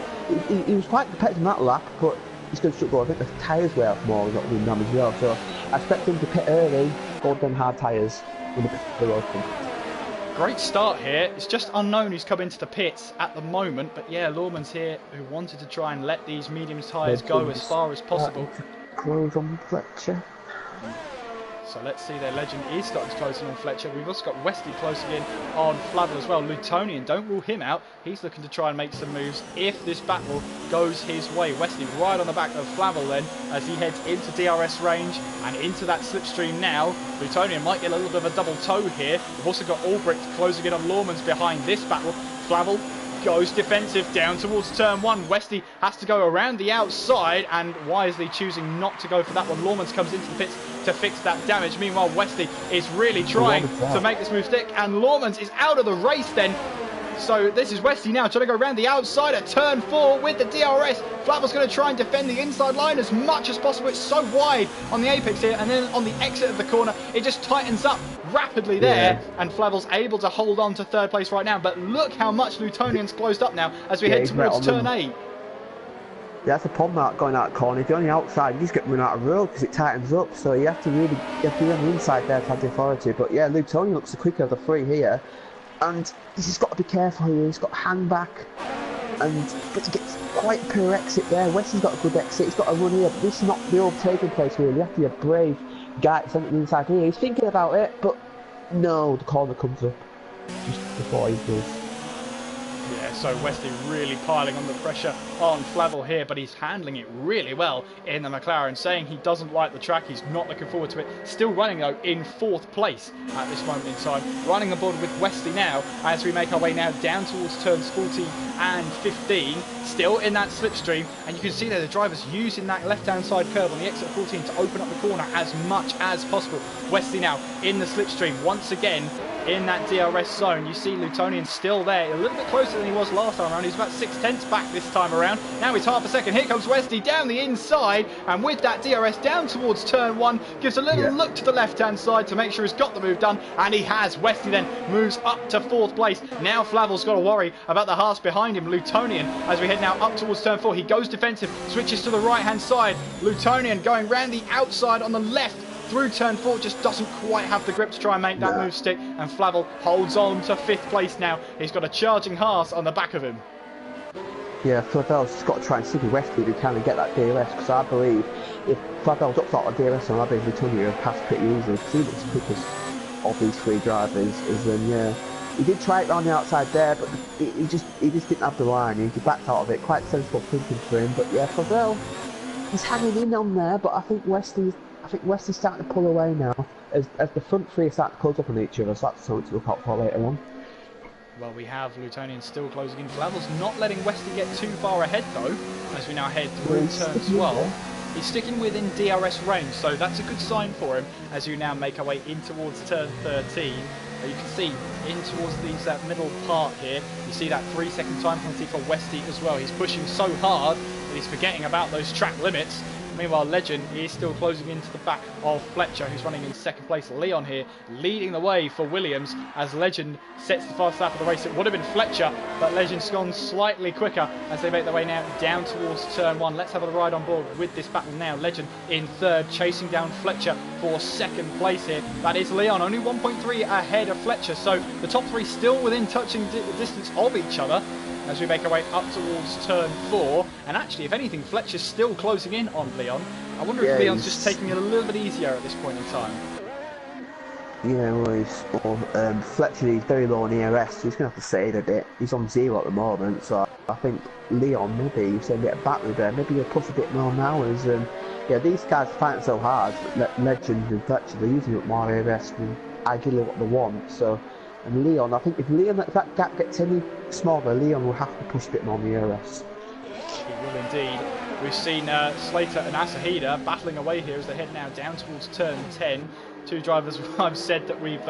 He was quite competitive in that lap, but he's going to struggle. I think the tyres wear off more, got wind damage as well, so I expect him to pit early, hold them hard tyres when the pits are open. Great start here. It's just Unknown who's come into the pits at the moment, but yeah, Lawmans here who wanted to try and let these medium tyres go as far as possible. Close on Fletcher. So let's see, their Legend is starting to close in on Fletcher. We've also got Wesley closing in on Flavel as well. Lutonian, don't rule him out. He's looking to try and make some moves if this battle goes his way. Wesley right on the back of Flavel then as he heads into DRS range and into that slipstream now. Lutonian might get a little bit of a double toe here. We've also got Ulbrich closing in on Lawmans behind this battle. Flavel goes defensive down towards turn 1. Wesley has to go around the outside and wisely choosing not to go for that one. Lawmans comes into the pits to fix that damage. Meanwhile, Wesley is really trying to make this move stick, and Lawmans is out of the race then. So this is Wesley now trying to go around the outside at turn 4 with the DRS. Flavel's going to try and defend the inside line as much as possible. It's so wide on the apex here, and then on the exit of the corner, it just tightens up rapidly there, and Flavel's able to hold on to third place right now. But look how much Lutonian's closed up now as we head towards turn 8. Yeah, that's a problem out going out corner. If you're on the outside, you just get run out of road because it tightens up. So you have to be on the inside there to have the authority. But yeah, Lutonian looks the quicker of the three here. And he's just got to be careful here. He's got to hang back, but he gets quite a poor exit there. Wesley's got a good exit. He's got to run here, but this is not the overtaking place really. You have to be a brave guy to send it inside here. He's thinking about it, but no, the corner comes up just before he does. Yeah, so Wesley really piling on the pressure on Flavel here, but he's handling it really well in the McLaren, saying he doesn't like the track, he's not looking forward to it. Still running though in 4th place at this moment in time. Running aboard with Wesley now as we make our way now down towards turns 14 and 15. Still in that slipstream, and you can see there the drivers using that left-hand side curve on the exit of 14 to open up the corner as much as possible. Wesley now in the slipstream once again in that DRS zone. You see Lutonian still there, a little bit closer than he was last time around. He's about 6/10 back this time around. Now he's half a second. Here comes Westy down the inside, and with that DRS down towards turn 1, gives a little look to the left-hand side to make sure he's got the move done, and he has. Westy then moves up to 4th place. Now Flavel's got to worry about the Haas behind him. Lutonian, as we head now up towards turn 4, he goes defensive, switches to the right-hand side. Lutonian going round the outside on the left through turn 4, just doesn't quite have the grip to try and make that move stick, and Flavel holds on to 5th place now. He's got a charging Haas on the back of him. Yeah, Flavel's just got to try and stick with Westy to kind of get that DRS, because I believe if Flavel's up to DRS on Abbey Lutonian, he'll pass pretty easily, because he looks the quickest of these 3 drivers. He did try it around the outside there, but he just didn't have the line. He backed out of it. Quite sensible thinking for him, but yeah, Flavel, he's hanging in on there, but I think Westy's starting to pull away now as the front 3 are starting to close up on each other, so that's something to look out for later on. Well, we have Lutonian still closing in. Flavel's not letting Westy get too far ahead though, as we now head through turn 12. He's sticking within DRS range, so that's a good sign for him as you now make our way in towards turn 13. You can see in towards these middle part here, you see that 3-second time penalty for Westy as well. He's pushing so hard that he's forgetting about those track limits. Meanwhile, Legend is still closing into the back of Fletcher, who's running in 2nd place. Leon here leading the way for Williams as Legend sets the fast lap of the race. It would have been Fletcher, but Legend's gone slightly quicker as they make their way now down towards turn 1. Let's have a ride on board with this battle now. Legend in 3rd, chasing down Fletcher for 2nd place here. That is Leon, only 1.3 ahead of Fletcher, so the top 3 still within touching distance of each other as we make our way up towards turn 4. And actually, if anything, Fletcher's still closing in on Leon. I wonder if Leon's just taking it a little bit easier at this point in time. Yeah, well, Fletcher is very low on ERS, so he's going to have to save a bit. He's on 0 at the moment, so I think Leon, maybe he's going to get a battery there. Maybe he'll push a bit more now. As these guys fight so hard, Legend and Fletcher, they're using up more ERS than ideally what they want. So, and Leon, I think if that gap gets any smaller, Leon will have to push a bit more on the ERS. He will indeed. We've seen Slater and Asahida battling away here as they head now down towards turn 10. 2 drivers I've said that we've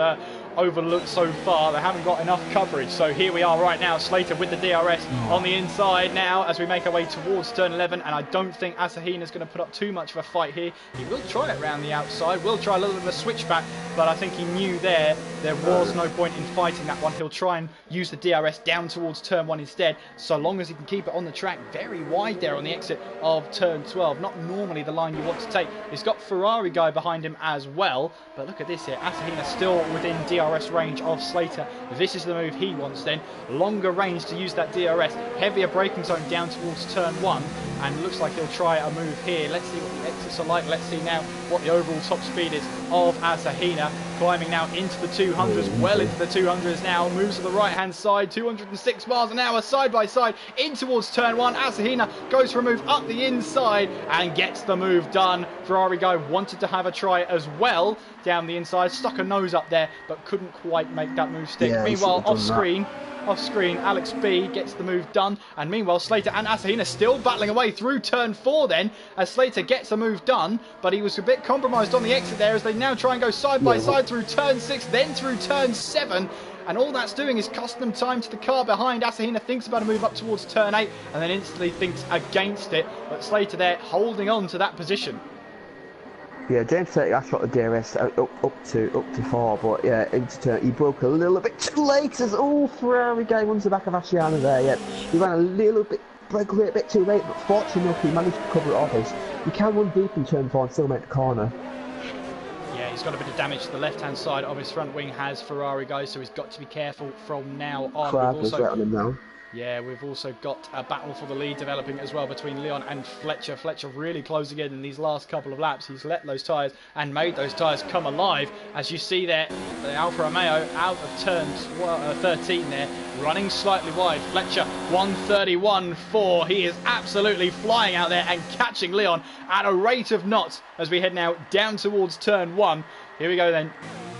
overlooked so far. They haven't got enough coverage. So here we are right now, Slater with the DRS on the inside now as we make our way towards turn 11. And I don't think Asahina's going to put up too much of a fight here. He will try it around the outside, will try a little bit of a switchback, but I think he knew there was no point in fighting that one. He'll try and use the DRS down towards turn 1 instead, so long as he can keep it on the track very wide there on the exit of turn 12. Not normally the line you want to take. He's got Ferrari guy behind him as well, but look at this here. Asahina still within DRS range of Slater. This is the move he wants then. Longer range to use that DRS. Heavier braking zone down towards turn 1, and looks like he'll try a move here. Let's see what the exits are like. Let's see now what the overall top speed is of Asahina. Climbing now into the 200s, well into the 200s now. Moves to the right hand side, 206 miles an hour side by side in towards turn 1. Asahina goes for a move up the inside and gets the move done. Ferrari guy wanted to have a try as well down the inside, stuck a nose up there but couldn't quite make that move stick. Meanwhile, off screen, Alex B gets the move done, and meanwhile Slater and Asahina still battling away through turn 4 then, as Slater gets a move done, but he was a bit compromised on the exit there as they now try and go side by side through turn 6, then through turn 7, and all that's doing is costing them time to the car behind. Asahina thinks about a move up towards turn 8 and then instantly thinks against it, but Slater there holding on to that position. Yeah, James said I shot the DRS up to 4, but yeah, into turn, he broke a little bit too late as Ferrari guy runs the back of Ashiana there. Yeah, he ran a little bit too late, but fortunately enough, he managed to cover it off. He can run deep in turn 4 and still make the corner. Yeah, he's got a bit of damage to the left-hand side of his front wing, has Ferrari guys, so he's got to be careful from now on. Crab right on him now. Yeah, we've also got a battle for the lead developing as well between Leon and Fletcher. Fletcher really closing in these last couple of laps. He's let those tyres and made those tyres come alive. As you see there, the Alfa Romeo out of turn 13 there, running slightly wide. Fletcher 1:31.4. He is absolutely flying out there and catching Leon at a rate of knots as we head now down towards turn 1. Here we go then,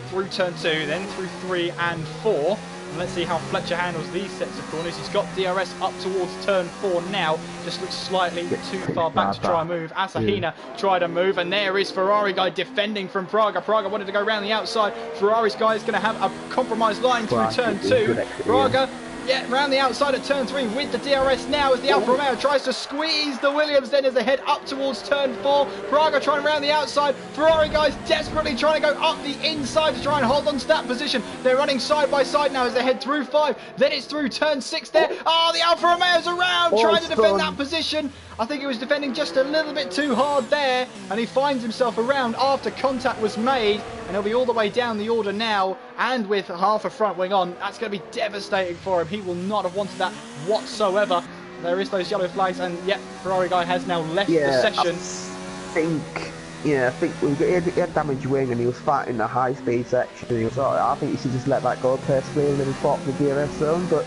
through turn 2, then through 3 and 4. And let's see how Fletcher handles these sets of corners. He's got DRS up towards turn 4 now. Just looks slightly too far back to try and move. Asahina tried to move, and there is Ferrari guy defending from Praga. Praga wanted to go around the outside. Ferrari's guy is going to have a compromised line through turn 2. Praga, yeah, round the outside at turn 3 with the DRS now as the Alfa Romeo tries to squeeze the Williams then as they head up towards turn 4. Praga trying round the outside. Ferrari guys desperately trying to go up the inside to try and hold on to that position. They're running side by side now as they head through 5. Then it's through turn 6 there. Oh, the Alfa Romeo's around trying to defend that position. I think he was defending just a little bit too hard there, and he finds himself around after contact was made, and he'll be all the way down the order now, and with half a front wing on, that's going to be devastating for him. He will not have wanted that whatsoever. There is those yellow flags, and yep, Ferrari guy has now left the session. I think he had damaged wing, and he was fighting the high speed section. He was I think he should just let that go personally, and then he fought for the DRS zone. But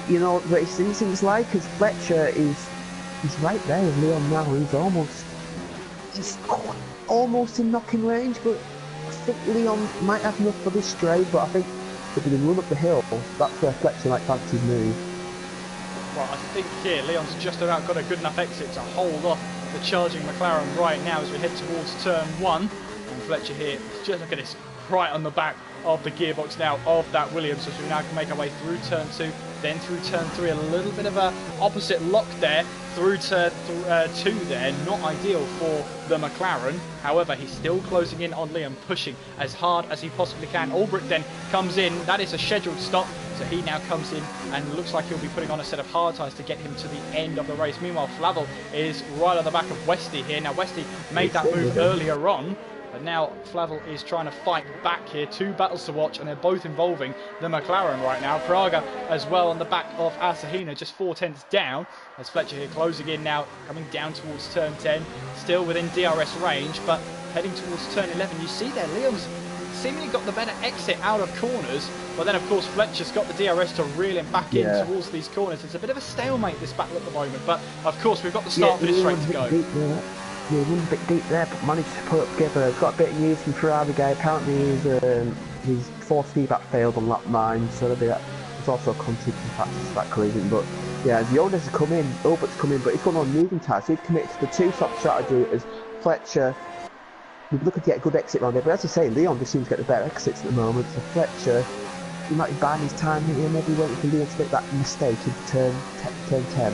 you know, what it seems like as Fletcher he's right there with Leon now. He's almost in knocking range, but I think Leon might have enough for this straight. But I think if he can run up the hill, that's where Fletcher might fancy his move. Well, I think here Leon's just about got a good enough exit to hold off the charging McLaren right now as we head towards turn 1. And Fletcher here, just look at this, right on the back of the gearbox now of that Williams, as we now can make our way through turn 2, then through turn 3, a little bit of a opposite lock there, through turn 2 there, not ideal for the McLaren. However, he's still closing in on Liam, pushing as hard as he possibly can. Albrecht then comes in, that is a scheduled stop, so he now comes in and looks like he'll be putting on a set of hard tyres to get him to the end of the race. Meanwhile, Flavel is right on the back of Westy here. Now Westy made that move earlier on, but now Flavel is trying to fight back here. 2 battles to watch, and they're both involving the McLaren right now. Praga as well on the back of Asahina, just 4 tenths down, as Fletcher here closing in now, coming down towards turn 10, still within DRS range, but heading towards turn 11. You see there, Leon's seemingly got the better exit out of corners, but then of course Fletcher's got the DRS to reel him back in towards these corners. It's a bit of a stalemate, this battle at the moment, but of course we've got the start finish straight to go. Yeah, he went a bit deep there, but managed to put it together. Got a bit of news from Ferrari guy. Apparently his force feedback failed on lap 9, so there's also a contributing factor to that collision. But yeah, the orders have come in, Albert's come in, but he's going on moving tyres. So he's committed to the 2-stop strategy as Fletcher. We're looking to get a good exit around there, but as you say, Leon just seems to get the better exits at the moment. So Fletcher, he might be buying his time here, maybe waiting for Leon to make that mistake in turn 10.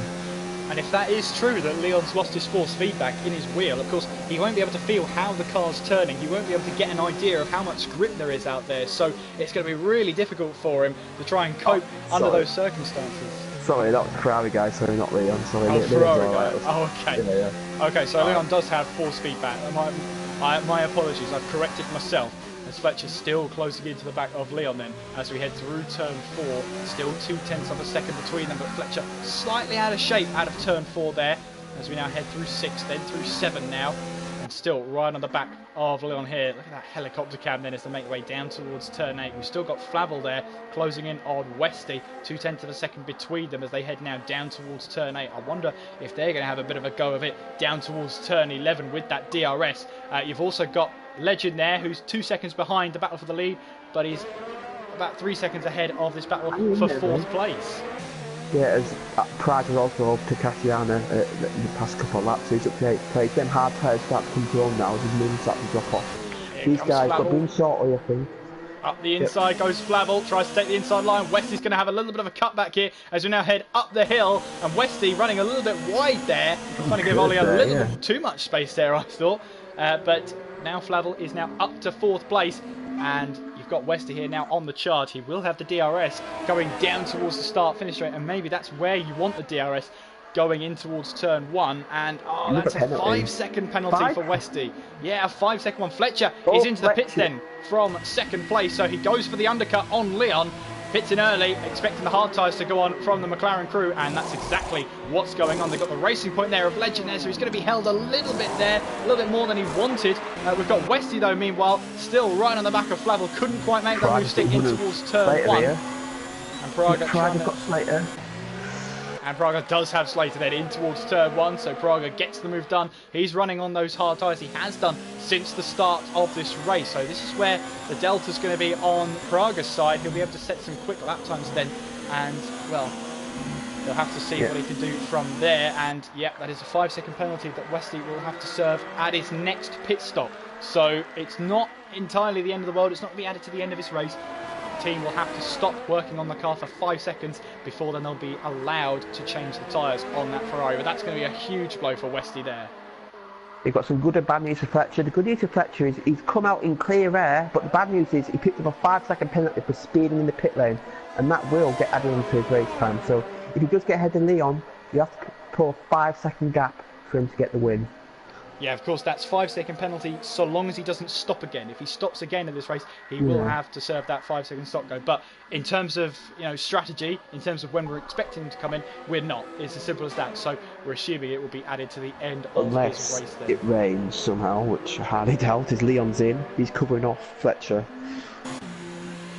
And if that is true, that Leon's lost his force feedback in his wheel, of course, he won't be able to feel how the car's turning. He won't be able to get an idea of how much grip there is out there. So it's going to be really difficult for him to try and cope under those circumstances. Sorry, that was the Ferrari guy, sorry, not Leon. Sorry, oh, Ferrari guy. Oh, okay. Yeah. Okay, so Leon does have force feedback. My apologies, I've corrected myself. As Fletcher's still closing into the back of Leon then, as we head through turn 4, still 2 tenths of a second between them, but Fletcher slightly out of shape out of turn 4 there, as we now head through 6, then through 7 now, and still right on the back of Leon here. Look at that helicopter cam then as they make their way down towards turn 8. We've still got Flavel there closing in on Westy, 2 tenths of a second between them as they head now down towards turn 8. I wonder if they're going to have a bit of a go of it down towards turn 11 with that DRS. You've also got Legend there, who's 2 seconds behind the battle for the lead, but he's about 3 seconds ahead of this battle for 4th place. Yeah, as Pride is also up to Cassiana in the past couple of laps, so he's up to 8th place. Them hard tyres start to come to home now as his moving starts to drop off. These guys got being shortly, I think. Up the inside goes Flavel, tries to take the inside line. Westy's going to have a little bit of a cutback here as we now head up the hill, and Westy running a little bit wide there, trying to give Ollie a little bit too much space there, I thought. But now Flavel is now up to 4th place, and you've got Westy here now on the chart. He will have the DRS going down towards the start finish straight, and maybe that's where you want the DRS going in towards turn 1, and that's a 5-second penalty for Westy. Yeah, a 5-second one. Fletcher is into the pits then from 2nd place, so he goes for the undercut on Leon. Pits in early, expecting the hard tyres to go on from the McLaren crew, and that's exactly what's going on. They've got the racing point there of Legend there, so he's going to be held a little bit there, a little bit more than he wanted. We've got Westy though, meanwhile, still right on the back of Flavel, couldn't quite make that move stick in towards turn 1. And Praga got Slater. And Praga does have Slater then in towards turn 1, so Praga gets the move done. He's running on those hard tyres. He has done since the start of this race. So this is where the delta's going to be on Praga's side. He'll be able to set some quick lap times then. And, well, he'll have to see what he can do from there. And, yeah, that is a 5-second penalty that Westy will have to serve at his next pit stop. So it's not entirely the end of the world. It's not going to be added to the end of his race. The team will have to stop working on the car for 5 seconds before then they'll be allowed to change the tyres on that Ferrari. But that's going to be a huge blow for Westy there. You've got some good and bad news for Fletcher. The good news for Fletcher is he's come out in clear air, but the bad news is he picked up a 5-second penalty for speeding in the pit lane, and that will get added onto his race time. So if he does get ahead of Leon, you have to put a 5-second gap for him to get the win. Yeah, of course, that's 5-second penalty so long as he doesn't stop again. If he stops again in this race, he will have to serve that 5-second stop go. But in terms of strategy, in terms of when we're expecting him to come in, we're not. It's as simple as that. So we're assuming it will be added to the end of this race then. It rains somehow, which I hardly doubt, as Leon's in. He's covering off Fletcher.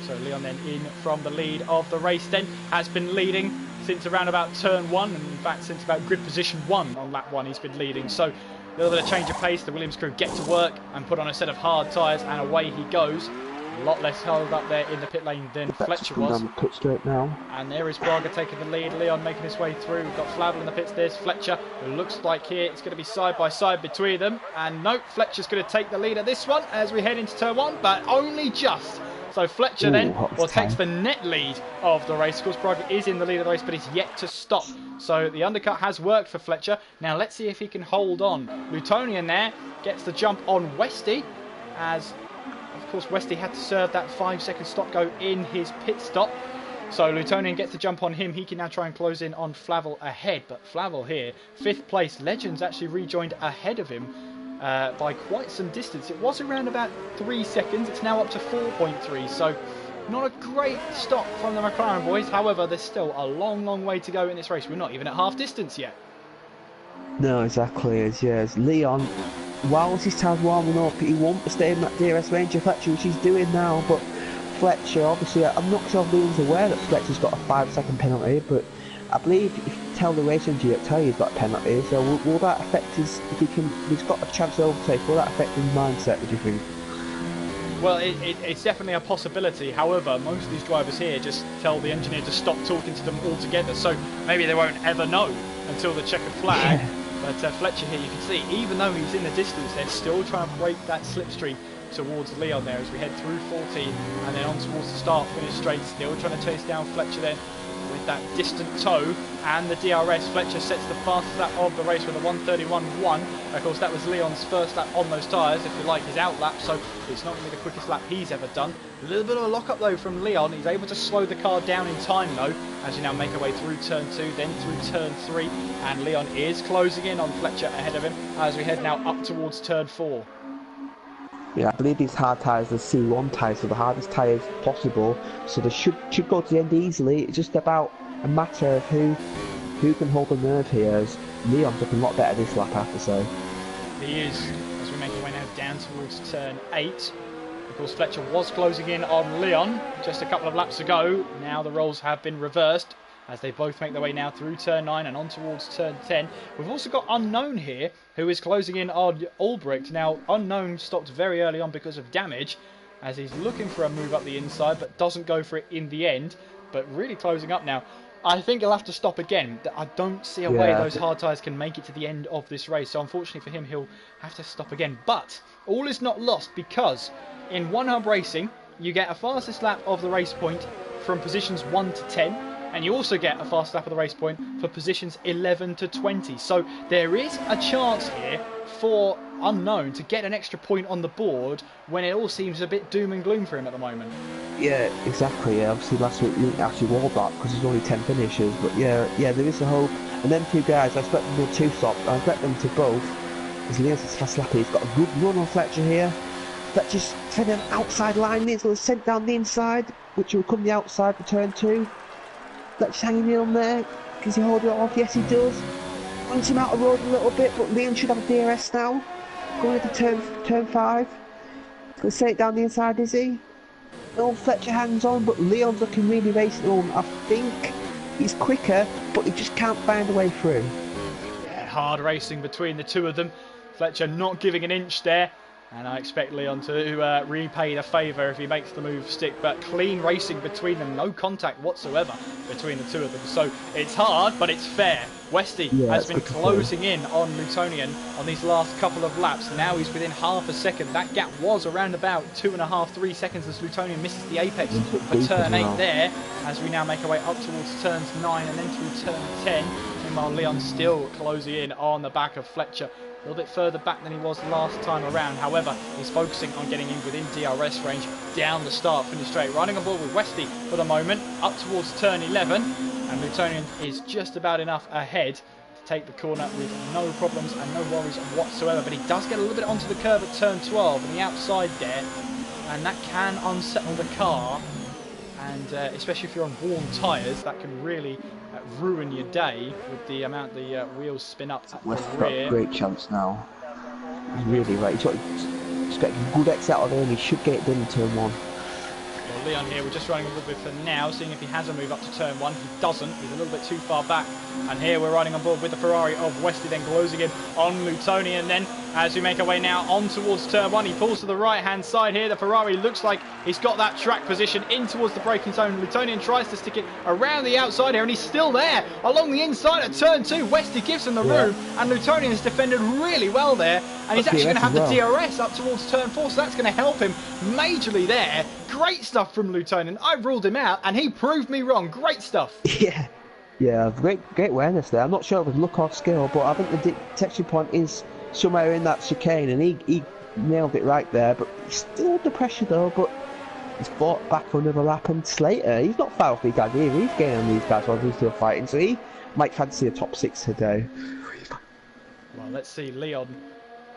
So Leon then in from the lead of the race then, has been leading since around about turn 1, and in fact since about grid position 1 on lap 1 he's been leading. So a little bit of change of pace, the Williams crew get to work and put on a set of hard tyres, and away he goes. A lot less held up there in the pit lane than Fletcher was. Down the pit straight now. And there is Braga taking the lead, Leon making his way through. We've got Flavel in the pits, there's Fletcher. It looks like here it's going to be side by side between them. And no, Fletcher's going to take the lead of this one as we head into turn 1, but only just. So Fletcher takes the net lead of the race. Of course, Braga is in the lead of the race, but he's yet to stop. So the undercut has worked for Fletcher. Now let's see if he can hold on. Lutonian there gets the jump on Westy, as of course Westy had to serve that 5-second stop go in his pit stop. So Lutonian gets the jump on him. He can now try and close in on Flavel ahead. But Flavel here, 5th place. Legends actually rejoined ahead of him by quite some distance. It was around about 3 seconds. It's now up to 4.3. So not a great stop from the McLaren boys. However, there's still a long way to go in this race. We're not even at half distance yet. No, exactly. As Leon, whilst his tire's warming up, he won't stay in that DRS range of Fletcher, which he's doing now. But Fletcher, obviously, I'm not sure if Leon's aware that Fletcher's got a 5-second penalty, but I believe if you tell the race engineer tell you he's got a penalty, so will that affect his, if he's got a chance to overtake, will that affect his mindset, would you think? Well, it's definitely a possibility. However, most of these drivers here just tell the engineer to stop talking to them altogether, so maybe they won't ever know until the checkered flag. Yeah. But Fletcher here, you can see, even though he's in the distance, they're still trying to break that slipstream towards Leon there as we head through 14 and then on towards the start-finish straight. Still trying to chase down Fletcher then with that distant toe and the DRS. Fletcher sets the fastest lap of the race with a 1:31.1. Of course, that was Leon's first lap on those tyres, if you like, his out lap, so it's not going to be the quickest lap he's ever done. A little bit of a lock-up though from Leon. He's able to slow the car down in time though, as you now make our way through turn 2, then through turn 3, and Leon is closing in on Fletcher ahead of him as we head now up towards turn 4. Yeah, I believe these hard tyres are C1 tyres, so the hardest tyres possible, so they should go to the end easily. It's just about a matter of who can hold the nerve here, as Leon's looking a lot better this lap, I have to say. He is, as we make our way now down towards turn 8. Of course, Fletcher was closing in on Leon just a couple of laps ago. Now the roles have been reversed as they both make their way now through turn 9 and on towards turn 10. We've also got Unknown here, who is closing in on Albrecht. Now, Unknown stopped very early on because of damage, as he's looking for a move up the inside, but doesn't go for it in the end, but really closing up now. I think he'll have to stop again. I don't see a way those hard tyres can make it to the end of this race, so unfortunately for him, he'll have to stop again. But all is not lost, because in One Hub Racing, you get a fastest lap of the race point from positions 1 to 10, and you also get a fast lap of the race point for positions 11 to 20. So there is a chance here for Unknown to get an extra point on the board when it all seems a bit doom and gloom for him at the moment. Yeah, exactly. Yeah, obviously last week you actually wore that because there's only 10 finishes, but yeah, there is a hope. And them two guys, I expect them to 2 stop. I expect them to both. As Leon's fast lap, he's got a good run on Fletcher here. Fletcher's trying an outside line, it's going to send down the inside, which will come the outside for turn 2. Fletcher's hanging in on there. Can he hold it off? Yes, he does. Runs him out of the road a little bit, but Leon should have a DRS now. Going into turn 5. Going to set it down the inside, is he? No, Fletcher hangs on, but Leon's looking really racing on. I think He's quicker, but he just can't find a way through. Yeah, hard racing between the two of them. Fletcher not giving an inch there. And I expect Leon to repay the favour if he makes the move stick. But clean racing between them, no contact whatsoever between the two of them. So it's hard, but it's fair. Westy has been closing in on Lutonian on these last couple of laps. Now he's within half a second. That gap was around about 2.5, 3 seconds as Lutonian misses the apex for turn 8 there. As we now make our way up towards turns 9 and then through turn 10. Meanwhile, Leon still closing in on the back of Fletcher. A little bit further back than he was last time around. However, he's focusing on getting in within DRS range down the start, finish straight. Riding on board with Westy for the moment, up towards turn 11. And Lutonian is just about enough ahead to take the corner with no problems and no worries whatsoever. But he does get a little bit onto the curb at turn 12 on the outside there. And that can unsettle the car. And especially if you're on warm tyres, that can really ruin your day with the amount the wheels spin up at West's the got rear. a great chance now. He's really right. He's got a good exit out of there and he should get it done in turn 1. Well, Leon here, we're just running a little bit for now, seeing if he has a move up to turn 1. He doesn't. He's a little bit too far back. And here we're riding on board with the Ferrari of Westy, then closing in on Lutonian. Then, as we make our way now on towards turn 1, he pulls to the right-hand side here. The Ferrari looks like he's got that track position in towards the braking zone. Lutonian tries to stick it around the outside here, and he's still there along the inside at turn 2. Westy gives him the room, and Lutonian has defended really well there. And he's actually going to have the DRS up towards turn 4, so that's going to help him majorly there. Great stuff from Lutonian. I ruled him out, and he proved me wrong. Great stuff. Yeah, great awareness there. I'm not sure if it's luck or skill, but I think the detection point is somewhere in that chicane, and he nailed it right there. But he's still under pressure though. But he's fought back for another lap, and Slater, he's not far off these guys either. He's gaining on these guys while he's still fighting, so he might fancy a top 6 today. Well, let's see Leon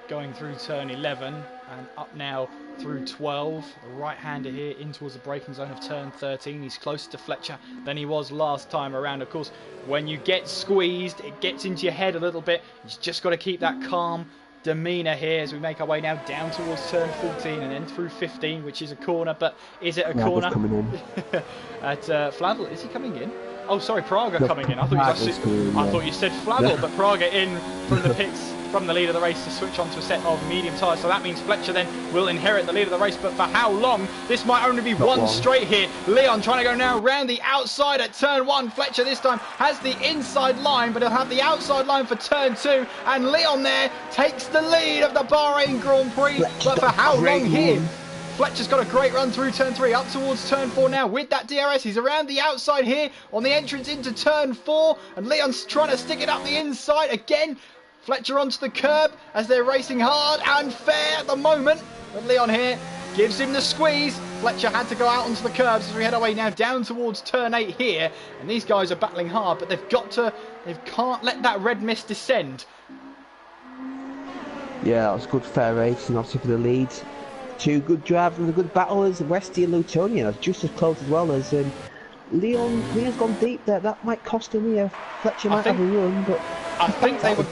going through turn 11 and up now through 12. The right-hander here in towards the braking zone of turn 13. He's closer to Fletcher than he was last time around. Of course, when you get squeezed, it gets into your head a little bit. You've just got to keep that calm demeanour here as we make our way now down towards turn 14 and then through 15, which is a corner. But is it a corner? Coming in. At Flavel, is he coming in? Oh, sorry, Praga coming in. I thought you said Flavel, but Praga in from the pits, from the lead of the race to switch on to a set of medium tyres. So that means Fletcher then will inherit the lead of the race. But for how long? This might only be one straight here. Leon trying to go now round the outside at turn 1. Fletcher this time has the inside line, but he'll have the outside line for turn 2. And Leon there takes the lead of the Bahrain Grand Prix. But for how long here? Fletcher's got a great run through turn 3, up towards turn 4 now with that DRS. He's around the outside here on the entrance into turn 4. And Leon's trying to stick it up the inside again. Fletcher onto the curb as they're racing hard and fair at the moment. But Leon here gives him the squeeze. Fletcher had to go out onto the curbs as we head our way now down towards turn 8 here. And these guys are battling hard, but they can't let that red mist descend. Yeah, that was good fair racing, obviously for the lead. Two good drivers and a good battlers. Westy and Lutonian are just as close as well as Leon's gone deep there. That might cost him here. Fletcher might have a run, but I think they were.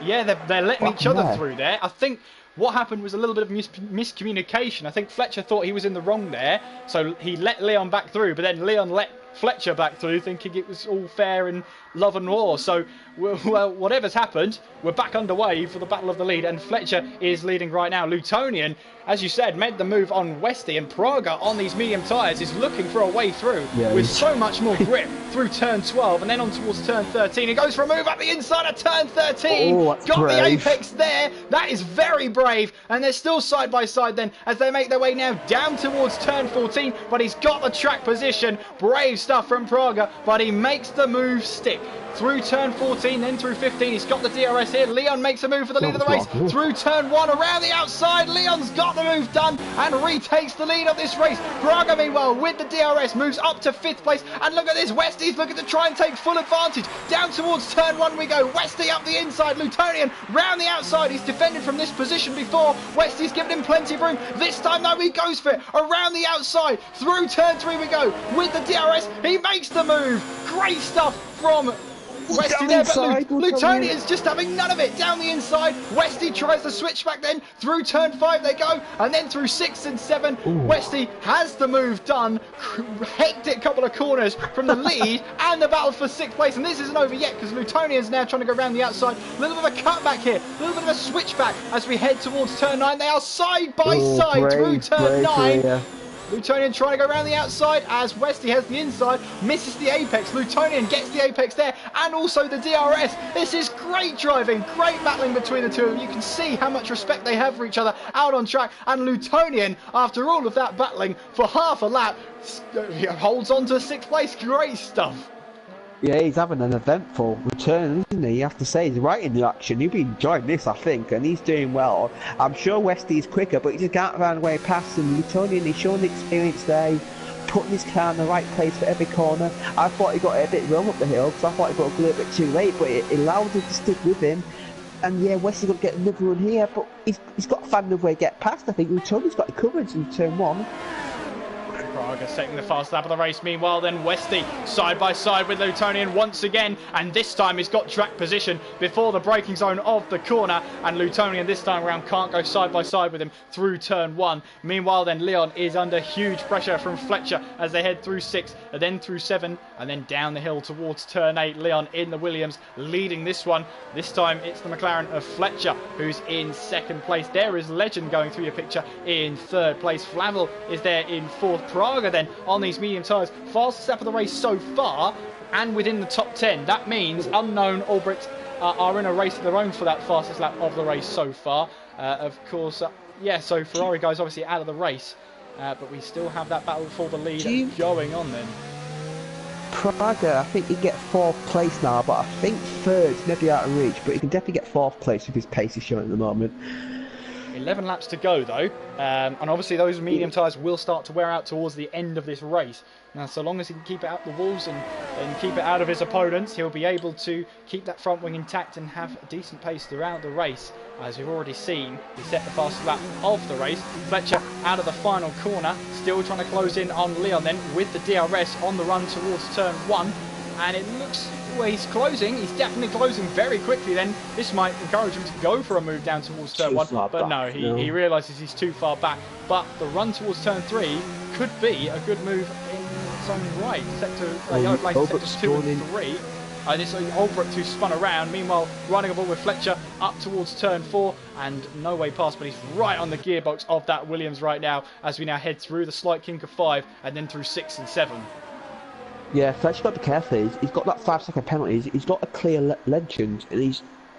Yeah, they're letting each other through there. I think what happened was a little bit of miscommunication. I think Fletcher thought he was in the wrong there, so he let Leon back through, but then Leon let Fletcher back through, thinking it was all fair and love and war. So, well, whatever's happened, we're back underway for the battle of the lead, and Fletcher is leading right now. Lutonian, as you said, made the move on Westy, and Praga on these medium tyres is looking for a way through with so much more grip through turn 12 and then on towards turn 13. He goes for a move up the inside of turn 13. Got brave. The apex there. That is very brave, and they're still side by side then as they make their way now down towards turn 14, but he's got the track position. Brave stuff from Praga, but he makes the move stick. Through turn 14, then through 15, he's got the DRS here. Leon makes a move for the lead of the race. Through turn 1, around the outside, Leon's got the move done and retakes the lead of this race. Praga, meanwhile, with the DRS, moves up to 5th place. And look at this, Westy's looking to try and take full advantage. Down towards turn 1 we go. Westy up the inside, Lutonian round the outside. He's defended from this position before. Westy's given him plenty of room. This time, though, he goes for it. Around the outside, through turn 3 we go. With the DRS, he makes the move. Great stuff from Westy there, but Lutonian's just having none of it. Down the inside, Westy tries the switch back then. Through turn 5 they go, and then through 6 and 7. Westy has the move done. Hectic couple of corners from the lead and the battle for 6th place. And this isn't over yet because Lutonian's now trying to go around the outside. A little bit of a cutback here, a little bit of a switchback as we head towards turn 9. They are side by side through turn 9. Lutonian trying to go around the outside as Westy has the inside, misses the apex. Lutonian gets the apex there and also the DRS. This is great driving, great battling between the two of them. You can see how much respect they have for each other out on track. And Lutonian, after all of that battling for half a lap, holds on to 6th place. Great stuff. Yeah, he's having an eventful return, isn't he? You have to say, he's right in the action. He'll be enjoying this, I think, and he's doing well. I'm sure Westy is quicker, but he just can't find a way past him. Lutonian, he's showing the experience there, putting his car in the right place for every corner. I thought he got it a bit wrong up the hill, because I thought he got a little bit too late, but it allowed him to stick with him. And yeah, Westy's got to get another run here, but he's got to find another way to get past. I think Lutonian's got it covered in turn 1. Praga taking the fast lap of the race. Meanwhile, then Westy side by side with Lutonian once again, and this time he's got track position before the braking zone of the corner, and Lutonian this time around can't go side by side with him through turn 1. Meanwhile, then Leon is under huge pressure from Fletcher as they head through 6, and then through 7, and then down the hill towards turn 8. Leon in the Williams leading this one. This time it's the McLaren of Fletcher who's in 2nd place. There is Legend going through your picture in 3rd place. Flavel is there in 4th. Praga then on these medium tyres, fastest lap of the race so far and within the top 10. That means Unknown, Albrecht are in a race of their own for that fastest lap of the race so far. Of course, yeah, so Ferrari guys obviously out of the race, but we still have that battle for the lead going on then. Praga, I think he get 4th place now, but I think 3rd's maybe out of reach, but he can definitely get 4th place if his pace is showing at the moment. 11 laps to go though, and obviously those medium tyres will start to wear out towards the end of this race. Now, so long as he can keep it out the walls and keep it out of his opponents, he'll be able to keep that front wing intact and have a decent pace throughout the race. As we've already seen, he set the fastest lap of the race. Fletcher out of the final corner, still trying to close in on Leon then with the DRS on the run towards turn 1. And it looks, well, he's closing. He's definitely closing very quickly then. This might encourage him to go for a move down towards turn 1. But no, he realises he's too far back. But the run towards turn 3 could be a good move in its own right. Sectors 2 and 3. This is Albrecht who spun around. Meanwhile, running a ball with Fletcher up towards turn 4 and no way past, but he's right on the gearbox of that Williams right now as we now head through the slight kink of 5 and then through 6 and 7. Yeah, Fletcher's got to be careful. He's got that 5-second penalty. He's got a clear legend, and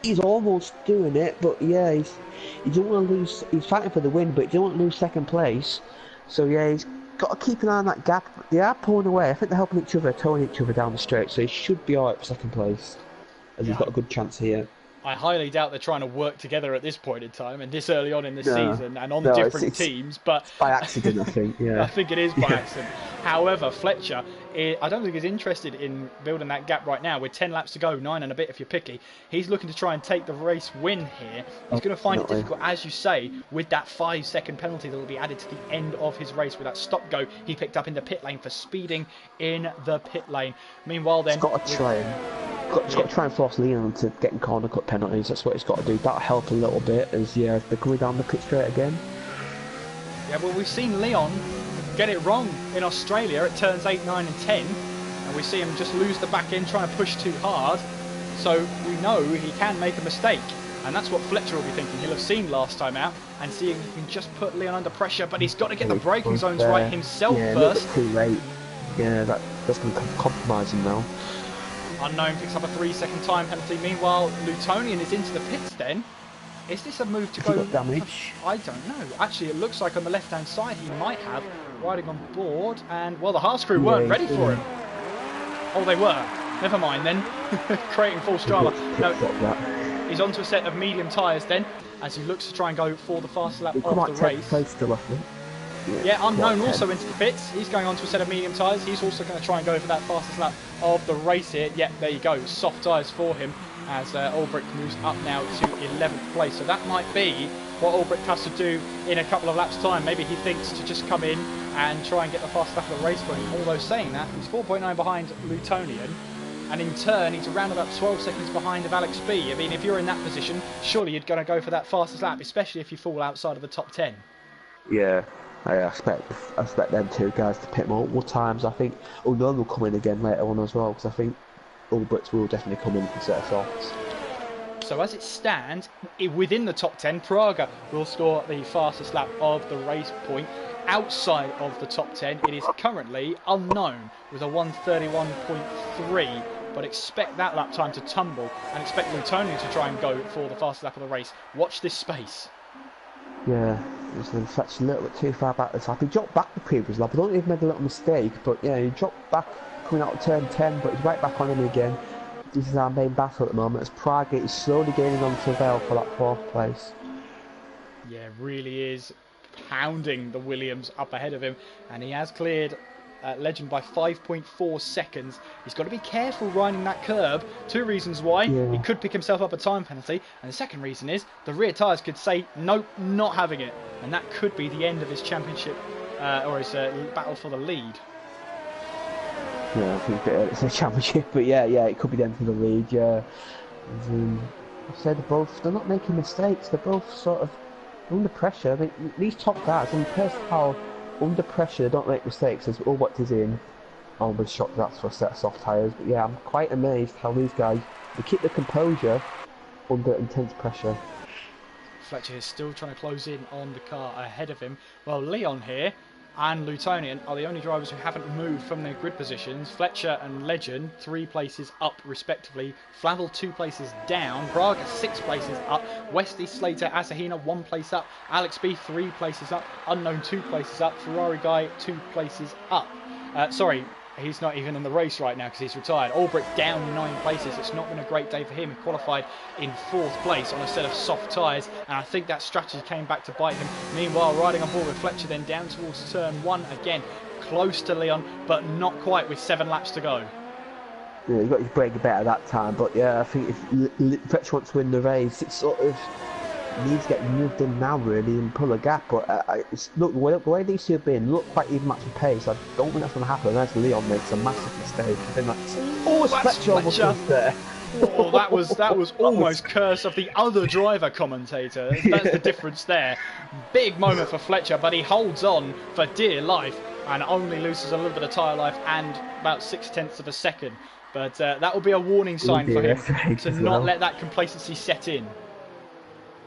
he's almost doing it. But yeah, he don't want to lose. He's fighting for the win, but he don't want to lose 2nd place. So yeah, he's got to keep an eye on that gap. They are pulling away. I think they're helping each other, towing each other down the straight. So he should be alright for 2nd place, as he's got a good chance here. I highly doubt they're trying to work together at this point in time and this early on in the season and on different teams. But by accident, I think. Yeah, I think it is by accident. However, Fletcher, I don't think he's interested in building that gap right now. With 10 laps to go, 9 and a bit if you're picky. He's looking to try and take the race win here. He's going to find it difficult, as you say, with that 5-second penalty that will be added to the end of his race with that stop-go he picked up in the pit lane for speeding in the pit lane. Meanwhile, then... He's got to try and try and force Leon to getting corner cut penalties. That's what he's got to do. That'll help a little bit as they're coming down the pit straight again. Yeah, well, we've seen Leon get it wrong in Australia at turns 8, 9 and 10, and we see him just lose the back end trying to push too hard. So we know he can make a mistake, and that's what Fletcher will be thinking. He'll have seen last time out and seeing if he can just put Leon under pressure, but he's got to get the braking zones right himself first. Too late. Yeah, that's going to compromise him now. Unknown picks up a 3-second time penalty. Meanwhile, Lutonian is into the pits then. Is this a move to go... damage? I don't know. Actually, it looks like on the left-hand side he might have riding on board. And, well, the Haas crew weren't ready for him. Oh, they were. Never mind then. Creating false drama. No, he's onto a set of medium tyres then as he looks to try and go for the fast lap of the race. Still, I think. Yeah, Unknown also into the pits. He's going on to a set of medium tyres. He's also going to try and go for that fastest lap of the race here. Yeah, there you go. Soft tyres for him as Albrecht moves up now to 11th place. So that might be what Albrecht has to do in a couple of laps' time. Maybe he thinks to just come in and try and get the fastest lap of the race going. Although saying that, he's 4.9 behind Lutonian. and in turn he's around about 12 seconds behind of Alex B. I mean, if you're in that position, surely you're going to go for that fastest lap, especially if you fall outside of the top 10. Yeah, I expect them two guys to pit multiple times. I think Unknown will come in again later on as well, because I think Ulbricht will definitely come in and set us off. So as it stands, within the top 10, Praga will score the fastest lap of the race point. Outside of the top 10, it is currently Unknown with a 1:31.3, but expect that lap time to tumble and expect Lutonian to try and go for the fastest lap of the race. Watch this space. Yeah, he's in fact a little bit too far back this lap. He dropped back the previous lap. I don't think he made a little mistake, but yeah, he dropped back coming out of turn 10, but he's right back on him again. This is our main battle at the moment as Praga is slowly gaining on Travail for that 4th place. Yeah, really is pounding the Williams up ahead of him, and he has cleared Legend by 5.4 seconds. He's got to be careful riding that curb. 2 reasons why. He could pick himself up a time penalty, and the second reason is the rear tyres could say nope, not having it, and that could be the end of his championship or his battle for the lead. Yeah, I think it's a championship, but yeah, it could be the end for the lead. Yeah, I said they're not making mistakes. They're both sort of under pressure. I mean, these top guys, I'm impressed how under pressure they don't make mistakes. As what is in, I'll be shocked that's for a set of soft tyres. But yeah, I'm quite amazed how these guys they keep their composure under intense pressure. Fletcher is still trying to close in on the car ahead of him. Well, Leon here and Lutonian are the only drivers who haven't moved from their grid positions. Fletcher and Legend 3 places up respectively. Flavel 2 places down. Braga 6 places up. Westy, Slater, Asahina 1 place up. Alex B 3 places up. Unknown 2 places up. Ferrari Guy 2 places up. Sorry, he's not even in the race right now because he's retired. Ulbricht down 9 places. It's not been a great day for him. He qualified in 4th place on a set of soft tyres, and I think that strategy came back to bite him. Meanwhile, riding on board with Fletcher then down towards turn 1 again, close to Leon, but not quite with 7 laps to go. Yeah, he got his brake better that time, but yeah, I think if Fletcher wants to win the race, it's sort of needs to get moved in now really and pull a gap, but look, the way these two have been, look quite even match of pace. I don't think that's going to happen unless Leon makes a massive mistake. I think that's Fletcher almost there. Oh, that was almost curse of the other driver commentator. That's the difference there. Big moment for Fletcher, but he holds on for dear life and only loses a little bit of tyre life and about 0.6 of a second. But that will be a warning sign for him to not let that complacency set in.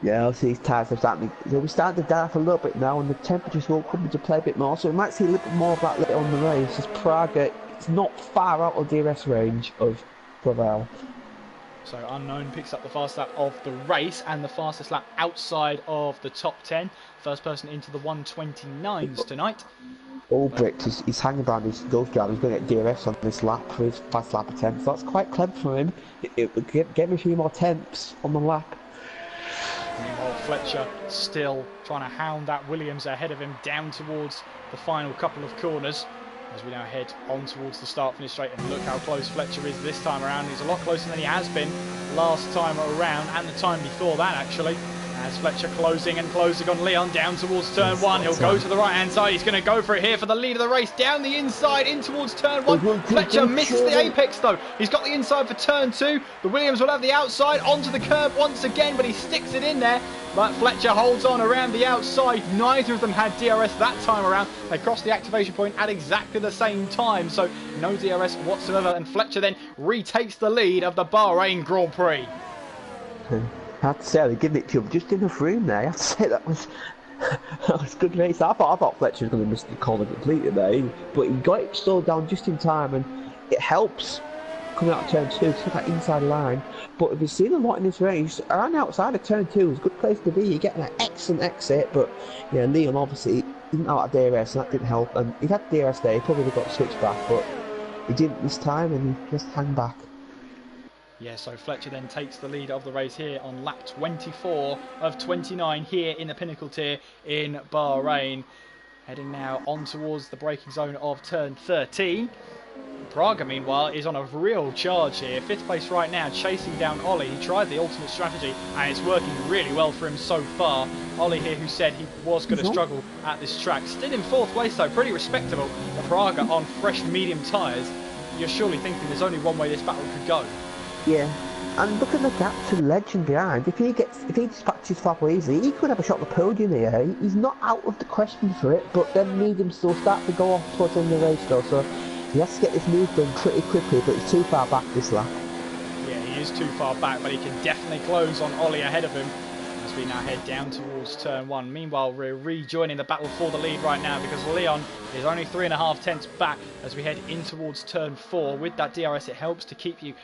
Yeah, I'll see his tyres are starting to die off a little bit now, and the temperatures will come into play a bit more, so we might see a little bit more of that later on the race, as Praga, it's not far out of DRS range of Praval. So Unknown picks up the fastest lap of the race and the fastest lap outside of the top 10. First person into the 129s tonight. Ulbricht, he's hanging around those guys, he's going to get DRS on this lap for his fast lap attempt, so that's quite clever for him. It would get him a few more attempts on the lap. Meanwhile, Fletcher still trying to hound that Williams ahead of him down towards the final couple of corners as we now head on towards the start finish straight. And look how close Fletcher is this time around. He's a lot closer than he has been last time around and the time before that actually. As Fletcher closing and closing on Leon down towards turn 1. He'll go to the right hand side. He's going to go for it here for the lead of the race. Down the inside in towards turn 1. Fletcher misses the apex though. He's got the inside for turn 2. The Williams will have the outside onto the curb once again, but he sticks it in there. But Fletcher holds on around the outside. Neither of them had DRS that time around. They crossed the activation point at exactly the same time. So no DRS whatsoever. And Fletcher then retakes the lead of the Bahrain Grand Prix. I have to say, they giving it to him just enough room there. I have to say that was a good race. I thought Fletcher was going to miss the corner completely there, but he got it slowed down just in time, and it helps coming out of turn 2 to get that inside line. But if you've seen a lot in this race, around the outside of turn 2 is a good place to be. You're getting an excellent exit, but yeah, Leon obviously didn't have that DRS, and that didn't help. And he had DRS there, he probably would have got switched back, but he didn't this time, and he just hung back. Yeah, so Fletcher then takes the lead of the race here on lap 24 of 29 here in the Pinnacle Tier in Bahrain. Heading now on towards the braking zone of turn 13. Praga, meanwhile, is on a real charge here. 5th place right now, chasing down Ollie. He tried the ultimate strategy, and it's working really well for him so far. Ollie here, who said he was going to struggle at this track. Still in 4th place, though, pretty respectable. The Praga on fresh medium tyres. you're surely thinking there's only one way this battle could go. Yeah. And look at the gap to Legend behind. If he dispatches Flavel easily, he could have a shot at the podium here. He's not out of the question for it, but then Medium's still start to go off towards the end of the race though, so he has to get this move done pretty quickly, but he's too far back this lap. Yeah, he is too far back, but he can definitely close on Ollie ahead of him as we now head down towards turn 1. Meanwhile, we're rejoining the battle for the lead right now because Leon is only 3.5 tenths back as we head in towards turn 4. With that DRS, it helps to keep you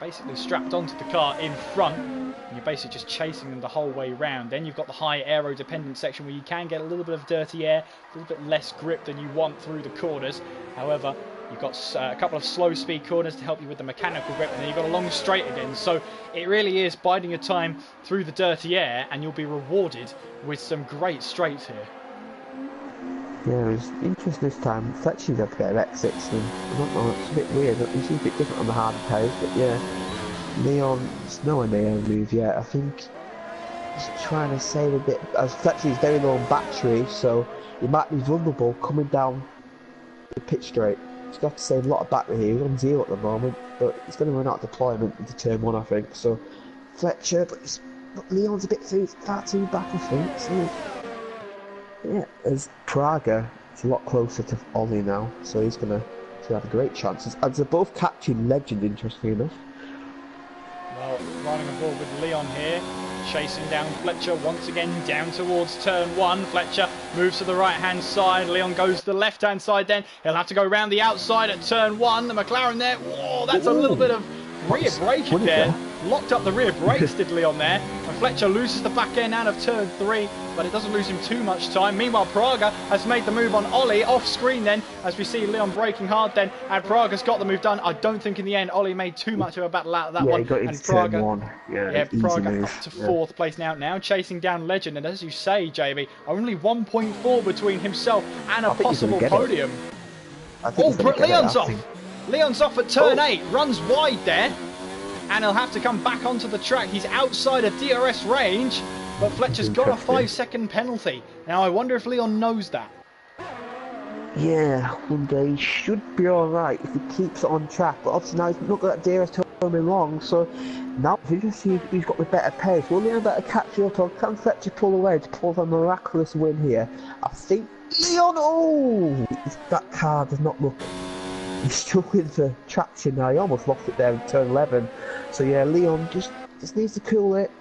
basically strapped onto the car in front, and you're basically just chasing them the whole way round. Then you've got the high aero dependent section where you can get a little bit of dirty air, a little bit less grip than you want through the corners. However, you've got a couple of slow speed corners to help you with the mechanical grip, and then you've got a long straight again. So it really is biding your time through the dirty air, and you'll be rewarded with some great straights here. Yeah, it was interesting this time. Fletcher's had to get an X6, and I don't know, it's a bit weird. It seems a bit different on the harder tyres, but yeah. Leon, it's nowhere near a move yet. I think he's trying to save a bit, as Fletcher's very low on battery, so he might be vulnerable coming down the pit straight. He's got to save a lot of battery here. He's on 0 at the moment, but he's going to run out of deployment into turn 1, I think. So Fletcher, but Leon's a bit far too back, I think. So yeah, as Praga, it's a lot closer to Ollie now, so he's going to have a great chance. As they're both catching Legend, interestingly enough. Well, riding aboard with Leon here, chasing down Fletcher once again down towards turn 1. Fletcher moves to the right hand side, Leon goes to the left hand side, then he'll have to go round the outside at turn 1. The McLaren there, whoa, that's a little bit of rear braking there. Locked up the rear brakes, did Leon there. And Fletcher loses the back end out of turn 3, but it doesn't lose him too much time. Meanwhile, Praga has made the move on Ollie off screen then, as we see Leon braking hard then, and Praga's got the move done. I don't think in the end Ollie made too much of a battle out of that one. He got into Praga, turn 1. Yeah, Praga move. up to 4th place now chasing down Legend, and as you say, JB, only 1.4 between himself and a possible podium. Leon's off! Leon's off at turn 8, runs wide there, and he'll have to come back onto the track. He's outside of DRS range, but Fletcher's got a 5-second penalty. Now I wonder if Leon knows that. Yeah, one day he should be alright if he keeps it on track, but obviously now he's not got that DRS coming along, so now if you just see who's got the better pace, will Leon better catch up, or can Fletcher pull away to pull a miraculous win here? I think Leon, that car does not look, he's struggling for traction now. He almost lost it there in turn 11. So yeah, Leon just needs to cool it.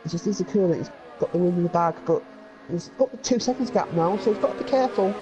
He just needs to cool it. He's got the win in the bag, but he's got the 2 seconds gap now, so he's got to be careful.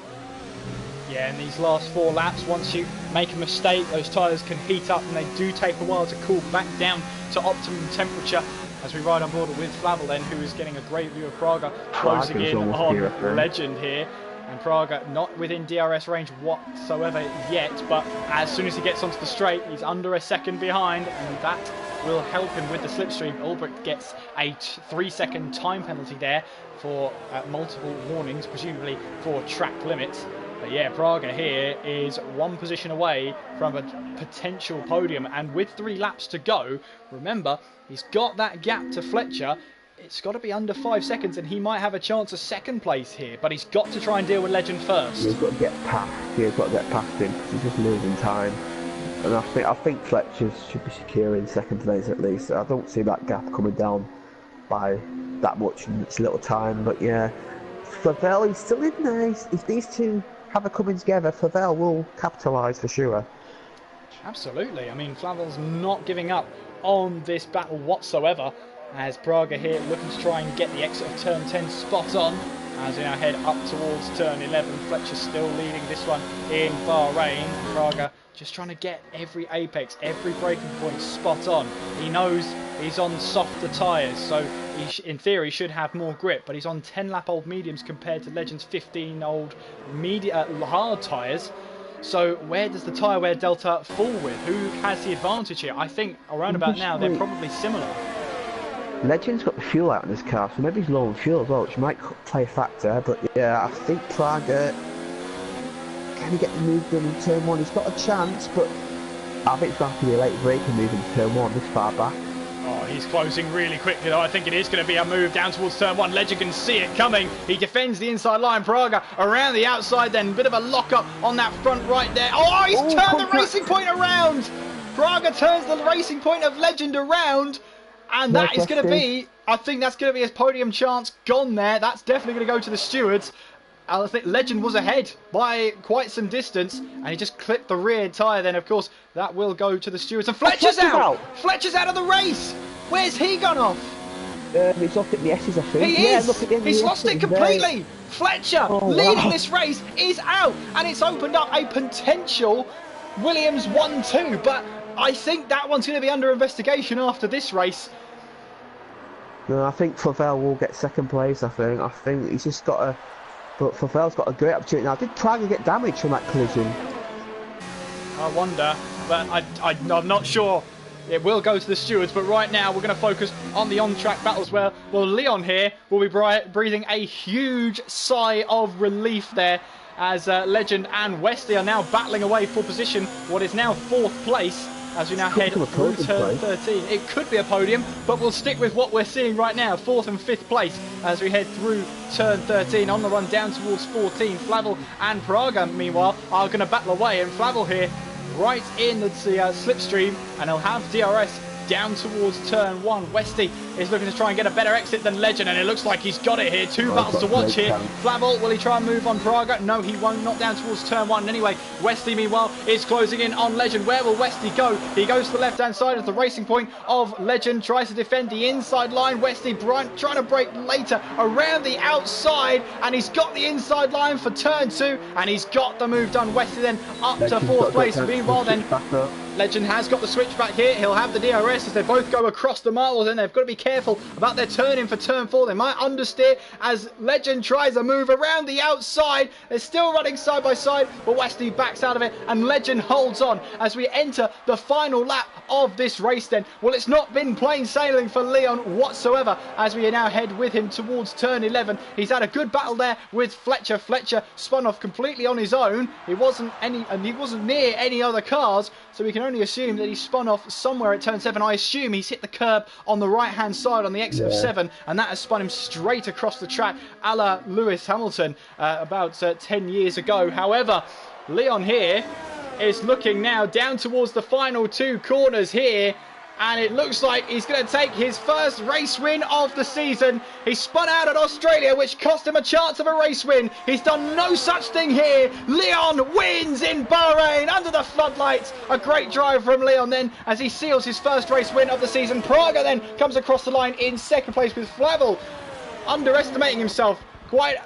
Yeah, in these last 4 laps, once you make a mistake, those tyres can heat up, and they do take a while to cool back down to optimum temperature. As we ride on board with Flavel then, who is getting a great view of Praga closing in on Legend here. And Praga not within DRS range whatsoever yet, but as soon as he gets onto the straight, he's under a second behind, and that will help him with the slipstream. Ulbrich gets a 3-second time penalty there for multiple warnings, presumably for track limits. But yeah, Praga here is 1 position away from a potential podium, and with 3 laps to go, remember, he's got that gap to Fletcher. It's got to be under 5 seconds, and he might have a chance of 2nd place here, but he's got to try and deal with Legend first. He's got to get past. Yeah, he's got to get past him because he's just losing time. And I think Fletcher should be secure in 2nd place at least. I don't see that gap coming down by that much in its little time. But yeah, Flavel, he's still in there. If these two have a coming together, Flavel will capitalise for sure. Absolutely. I mean, Flavel's not giving up on this battle whatsoever, as Praga here looking to try and get the exit of turn 10 spot on. As we now head up towards turn 11, Fletcher still leading this one in Bahrain. Praga just trying to get every apex, every braking point spot on. He knows he's on softer tyres, so he in theory should have more grip, but he's on 10 lap old mediums compared to Legend's 15 old hard tyres. So where does the tyre wear delta fall with? Who has the advantage here? I think around about now they're probably similar. Legend's got the fuel out in his car, so maybe he's low on fuel as well, which might play a factor. But yeah, I think Praga, can he get the move done in turn 1? He's got a chance, but I think it's going to have to be a late braking move in turn 1 this far back. Oh, he's closing really quickly though. I think it is going to be a move down towards turn 1. Legend can see it coming. He defends the inside line. Praga around the outside then. Bit of a lock-up on that front right there. Oh, he's turned the racing point around. Praga turns the racing point of Legend around. And that is going to be, I think that's going to be his podium chance gone there. That's definitely going to go to the stewards. I think Legend was ahead by quite some distance, and he just clipped the rear tyre. Then, of course, that will go to the stewards. And Fletcher's out! Fletcher's out of the race! Where's he gone off? He's lost at the S's, I think. He is! He's lost it completely! Fletcher, leading this race, is out! And it's opened up a potential Williams 1-2, but I think that one's going to be under investigation after this race. No, I think Favel will get second place, I think he's just got a... But Favel's got a great opportunity now. Did Praga get damaged from that collision? I wonder, but I'm not sure. It will go to the stewards, but right now we're going to focus on the on-track battles where, well, Leon here will be breathing a huge sigh of relief there as Legend and Westy are now battling away for position, what is now 4th place. As we now head through turn 13. It could be a podium, but we'll stick with what we're seeing right now. 4th and 5th place as we head through turn 13. On the run down towards 14. Flavel and Praga, meanwhile, are going to battle away. And Flavel here, right in the slipstream. And he'll have DRS down towards turn 1. Westy is looking to try and get a better exit than Legend, and it looks like he's got it here. 2 battles to watch here. Flavel, will he try and move on Praga? No, he won't. Not down towards turn 1. Anyway, Westy, meanwhile, is closing in on Legend. Where will Westy go? He goes to the left-hand side of the racing point of Legend. Tries to defend the inside line. Westy trying to break later around the outside, and he's got the inside line for turn 2, and he's got the move done. Westy then up to 4th place. Meanwhile, then Legend has got the switch back here. He'll have the DRS as they both go across the marbles, and they've got to be careful about their turning for turn 4. They might understeer as Legend tries a move around the outside. They're still running side by side, but Westy backs out of it, and Legend holds on as we enter the final lap of this race then. Well, it's not been plain sailing for Leon whatsoever as we now head with him towards turn 11. He's had a good battle there with Fletcher. Fletcher spun off completely on his own. He wasn't near any other cars, so we can only assume that he spun off somewhere at turn 7. I assume he's hit the curb on the right hand side on the exit of 7, and that has spun him straight across the track a la Lewis Hamilton about 10 years ago. However, Leon here is looking now down towards the final 2 corners here, and it looks like he's going to take his first race win of the season. He spun out at Australia, which cost him a chance of a race win. He's done no such thing here. Leon wins in Bahrain under the floodlights. A great drive from Leon then as he seals his first race win of the season. Praga then comes across the line in 2nd place with Flavel underestimating himself quite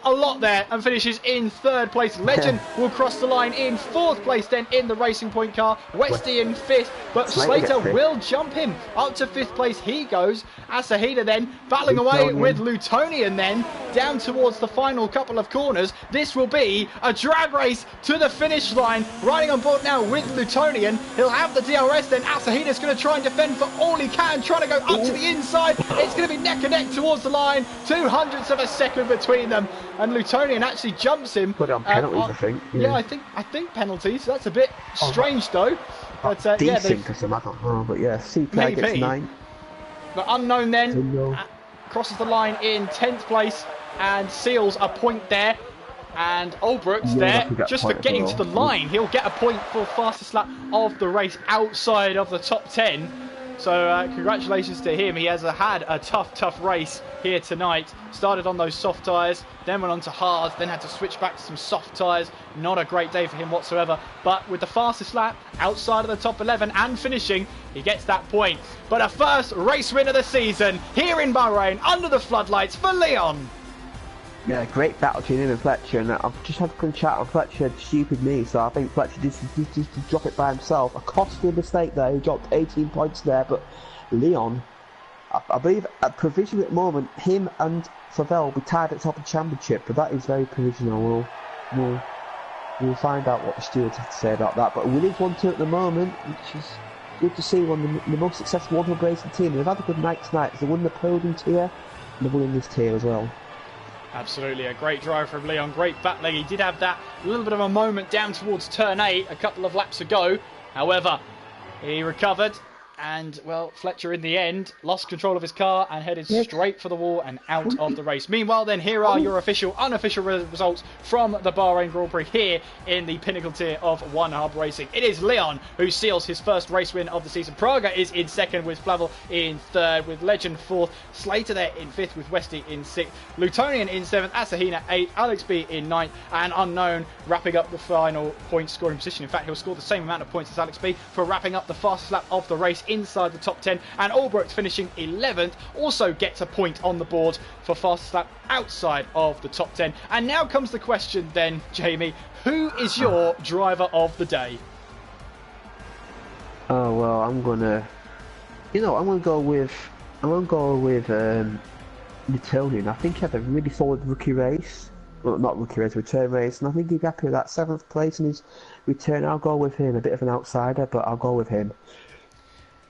a lot there and finishes in 3rd place. Legend will cross the line in 4th place then in the Racing Point car. Westy in 5th, but Slater will jump him up to 5th place. He goes. Asahida then battling away with Lutonian then down towards the final couple of corners. This will be a drag race to the finish line. Riding on board now with Lutonian. He'll have the DRS then. Asahida's going to try and defend for all he can, trying to go up to the inside. It's going to be neck and neck towards the line. 200ths of a second between them, and Lutonian actually jumps him. Put it on penalties, I think. Yeah, I think penalties. That's a bit strange though. But decent for some, I don't know. But yeah, CPI gets 9. But Unknown then crosses the line in 10th place and seals a point there. And Olbrooks there, just for getting to the line, he'll get a point for fastest lap of the race outside of the top 10. So congratulations to him. He has had a tough race here tonight. Started on those soft tyres, then went on to hards, then had to switch back to some soft tyres. Not a great day for him whatsoever. But with the fastest lap outside of the top 11 and finishing, he gets that point. But a first race win of the season here in Bahrain under the floodlights for Leon. Yeah, great battle between him and Fletcher, and I've just had a good chat on Fletcher had stupid knee, so I think Fletcher just drop it by himself. A costly mistake there, he dropped 18 points there, but Leon, I believe at provisional at the moment, him and Favel will be tied at top of the championship, but that is very provisional. We'll find out what the stewards have to say about that, but Williams 1-2 at the moment, which is good to see. One of the most successful one-hub racing team. They've had a good night tonight, they won the Podium Tier, and they've won in this tier as well. Absolutely, a great drive from Leon, great battling. He did have that little bit of a moment down towards turn 8 a couple of laps ago. However, he recovered And, well, Fletcher in the end lost control of his car and headed straight for the wall and out of the race. Meanwhile, then, here are your unofficial results from the Bahrain Grand Prix here in the Pinnacle Tier of One Hub Racing. It is Leon who seals his first race win of the season. Praga is in second with Flavel in third, with Legend fourth, Slater there in fifth with Westy in sixth, Lutonian in seventh, Asahina eighth, Alex B in ninth, and Unknown wrapping up the final point scoring position. In fact, he'll score the same amount of points as Alex B for wrapping up the fastest lap of the race inside the top 10, and Albrecht finishing 11th also gets a point on the board for fastest lap outside of the top 10. And now comes the question then, Jamie, who is your driver of the day? Oh well, I'm gonna go with Newtonian. I think he had a really solid rookie race. Well, not rookie race, return race, and I think he'd be happy with that 7th place in his return. I'll go with him. A bit of an outsider, but I'll go with him.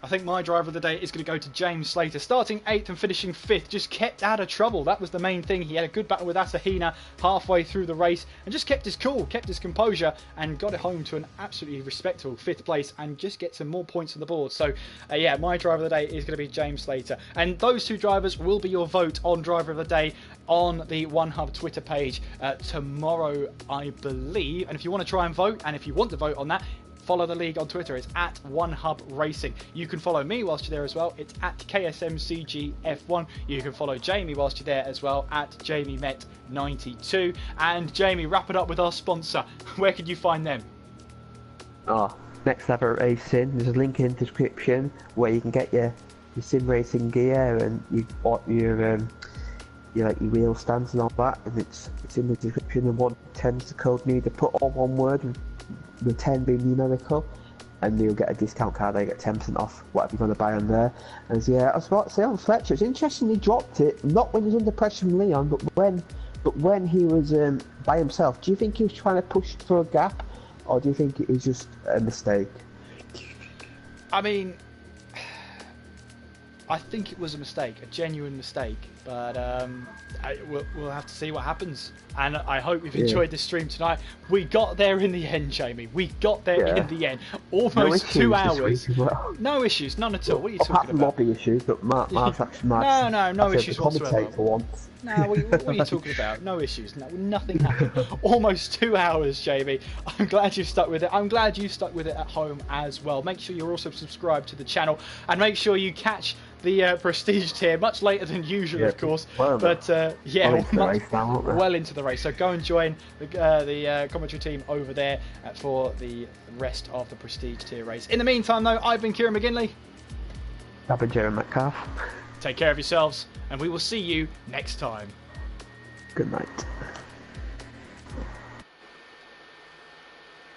I think my driver of the day is going to go to James Slater. Starting 8th and finishing 5th, just kept out of trouble. That was the main thing. He had a good battle with Asahina halfway through the race and just kept his cool, kept his composure, and got it home to an absolutely respectable 5th place and just get some more points on the board. So, yeah, my driver of the day is going to be James Slater. And those two drivers will be your vote on driver of the day on the One Hub Twitter page tomorrow, I believe. And if you want to try and vote, and if you want to vote on that, follow the league on Twitter. It's at One Hub Racing. You can follow me whilst you're there as well. It's at KSMCGF1. You can follow Jamie whilst you're there as well at JamieMet92. And Jamie, wrap it up with our sponsor. Where can you find them? Next Level Racing. There's a link in the description where you can get your sim racing gear and your wheel stands and all that. And it's in the description. And 110's the code needed. Put all one word. And the 10 being numerical, and you'll get a discount card. They get 10% off whatever you're going to buy on there. And yeah, I was about to say on Fletcher, it's interesting he dropped it, not when he was under pressure from Leon, but when he was by himself. Do you think he was trying to push for a gap, or do you think it was just a mistake? I mean, I think it was a mistake, a genuine mistake, but we'll have to see what happens. And I hope you've enjoyed this stream tonight. We got there in the end, Jamie. We got there in the end. Almost 2 hours. Well. No issues, none at all. What are you talking about? Lobby issues, but Mark's actually no issues whatsoever. For once. No, what are you talking about? No issues. No, nothing happened. Almost 2 hours, Jamie. I'm glad you stuck with it. I'm glad you stuck with it at home as well. Make sure you're also subscribed to the channel, and make sure you catch the Prestige tier much later than usual, of course. Well into the race. So go and join the commentary team over there for the rest of the Prestige tier race. In the meantime, though, I've been Kieran McGinley. I've been Jeremy Metcalf. Take care of yourselves, and we will see you next time. Good night.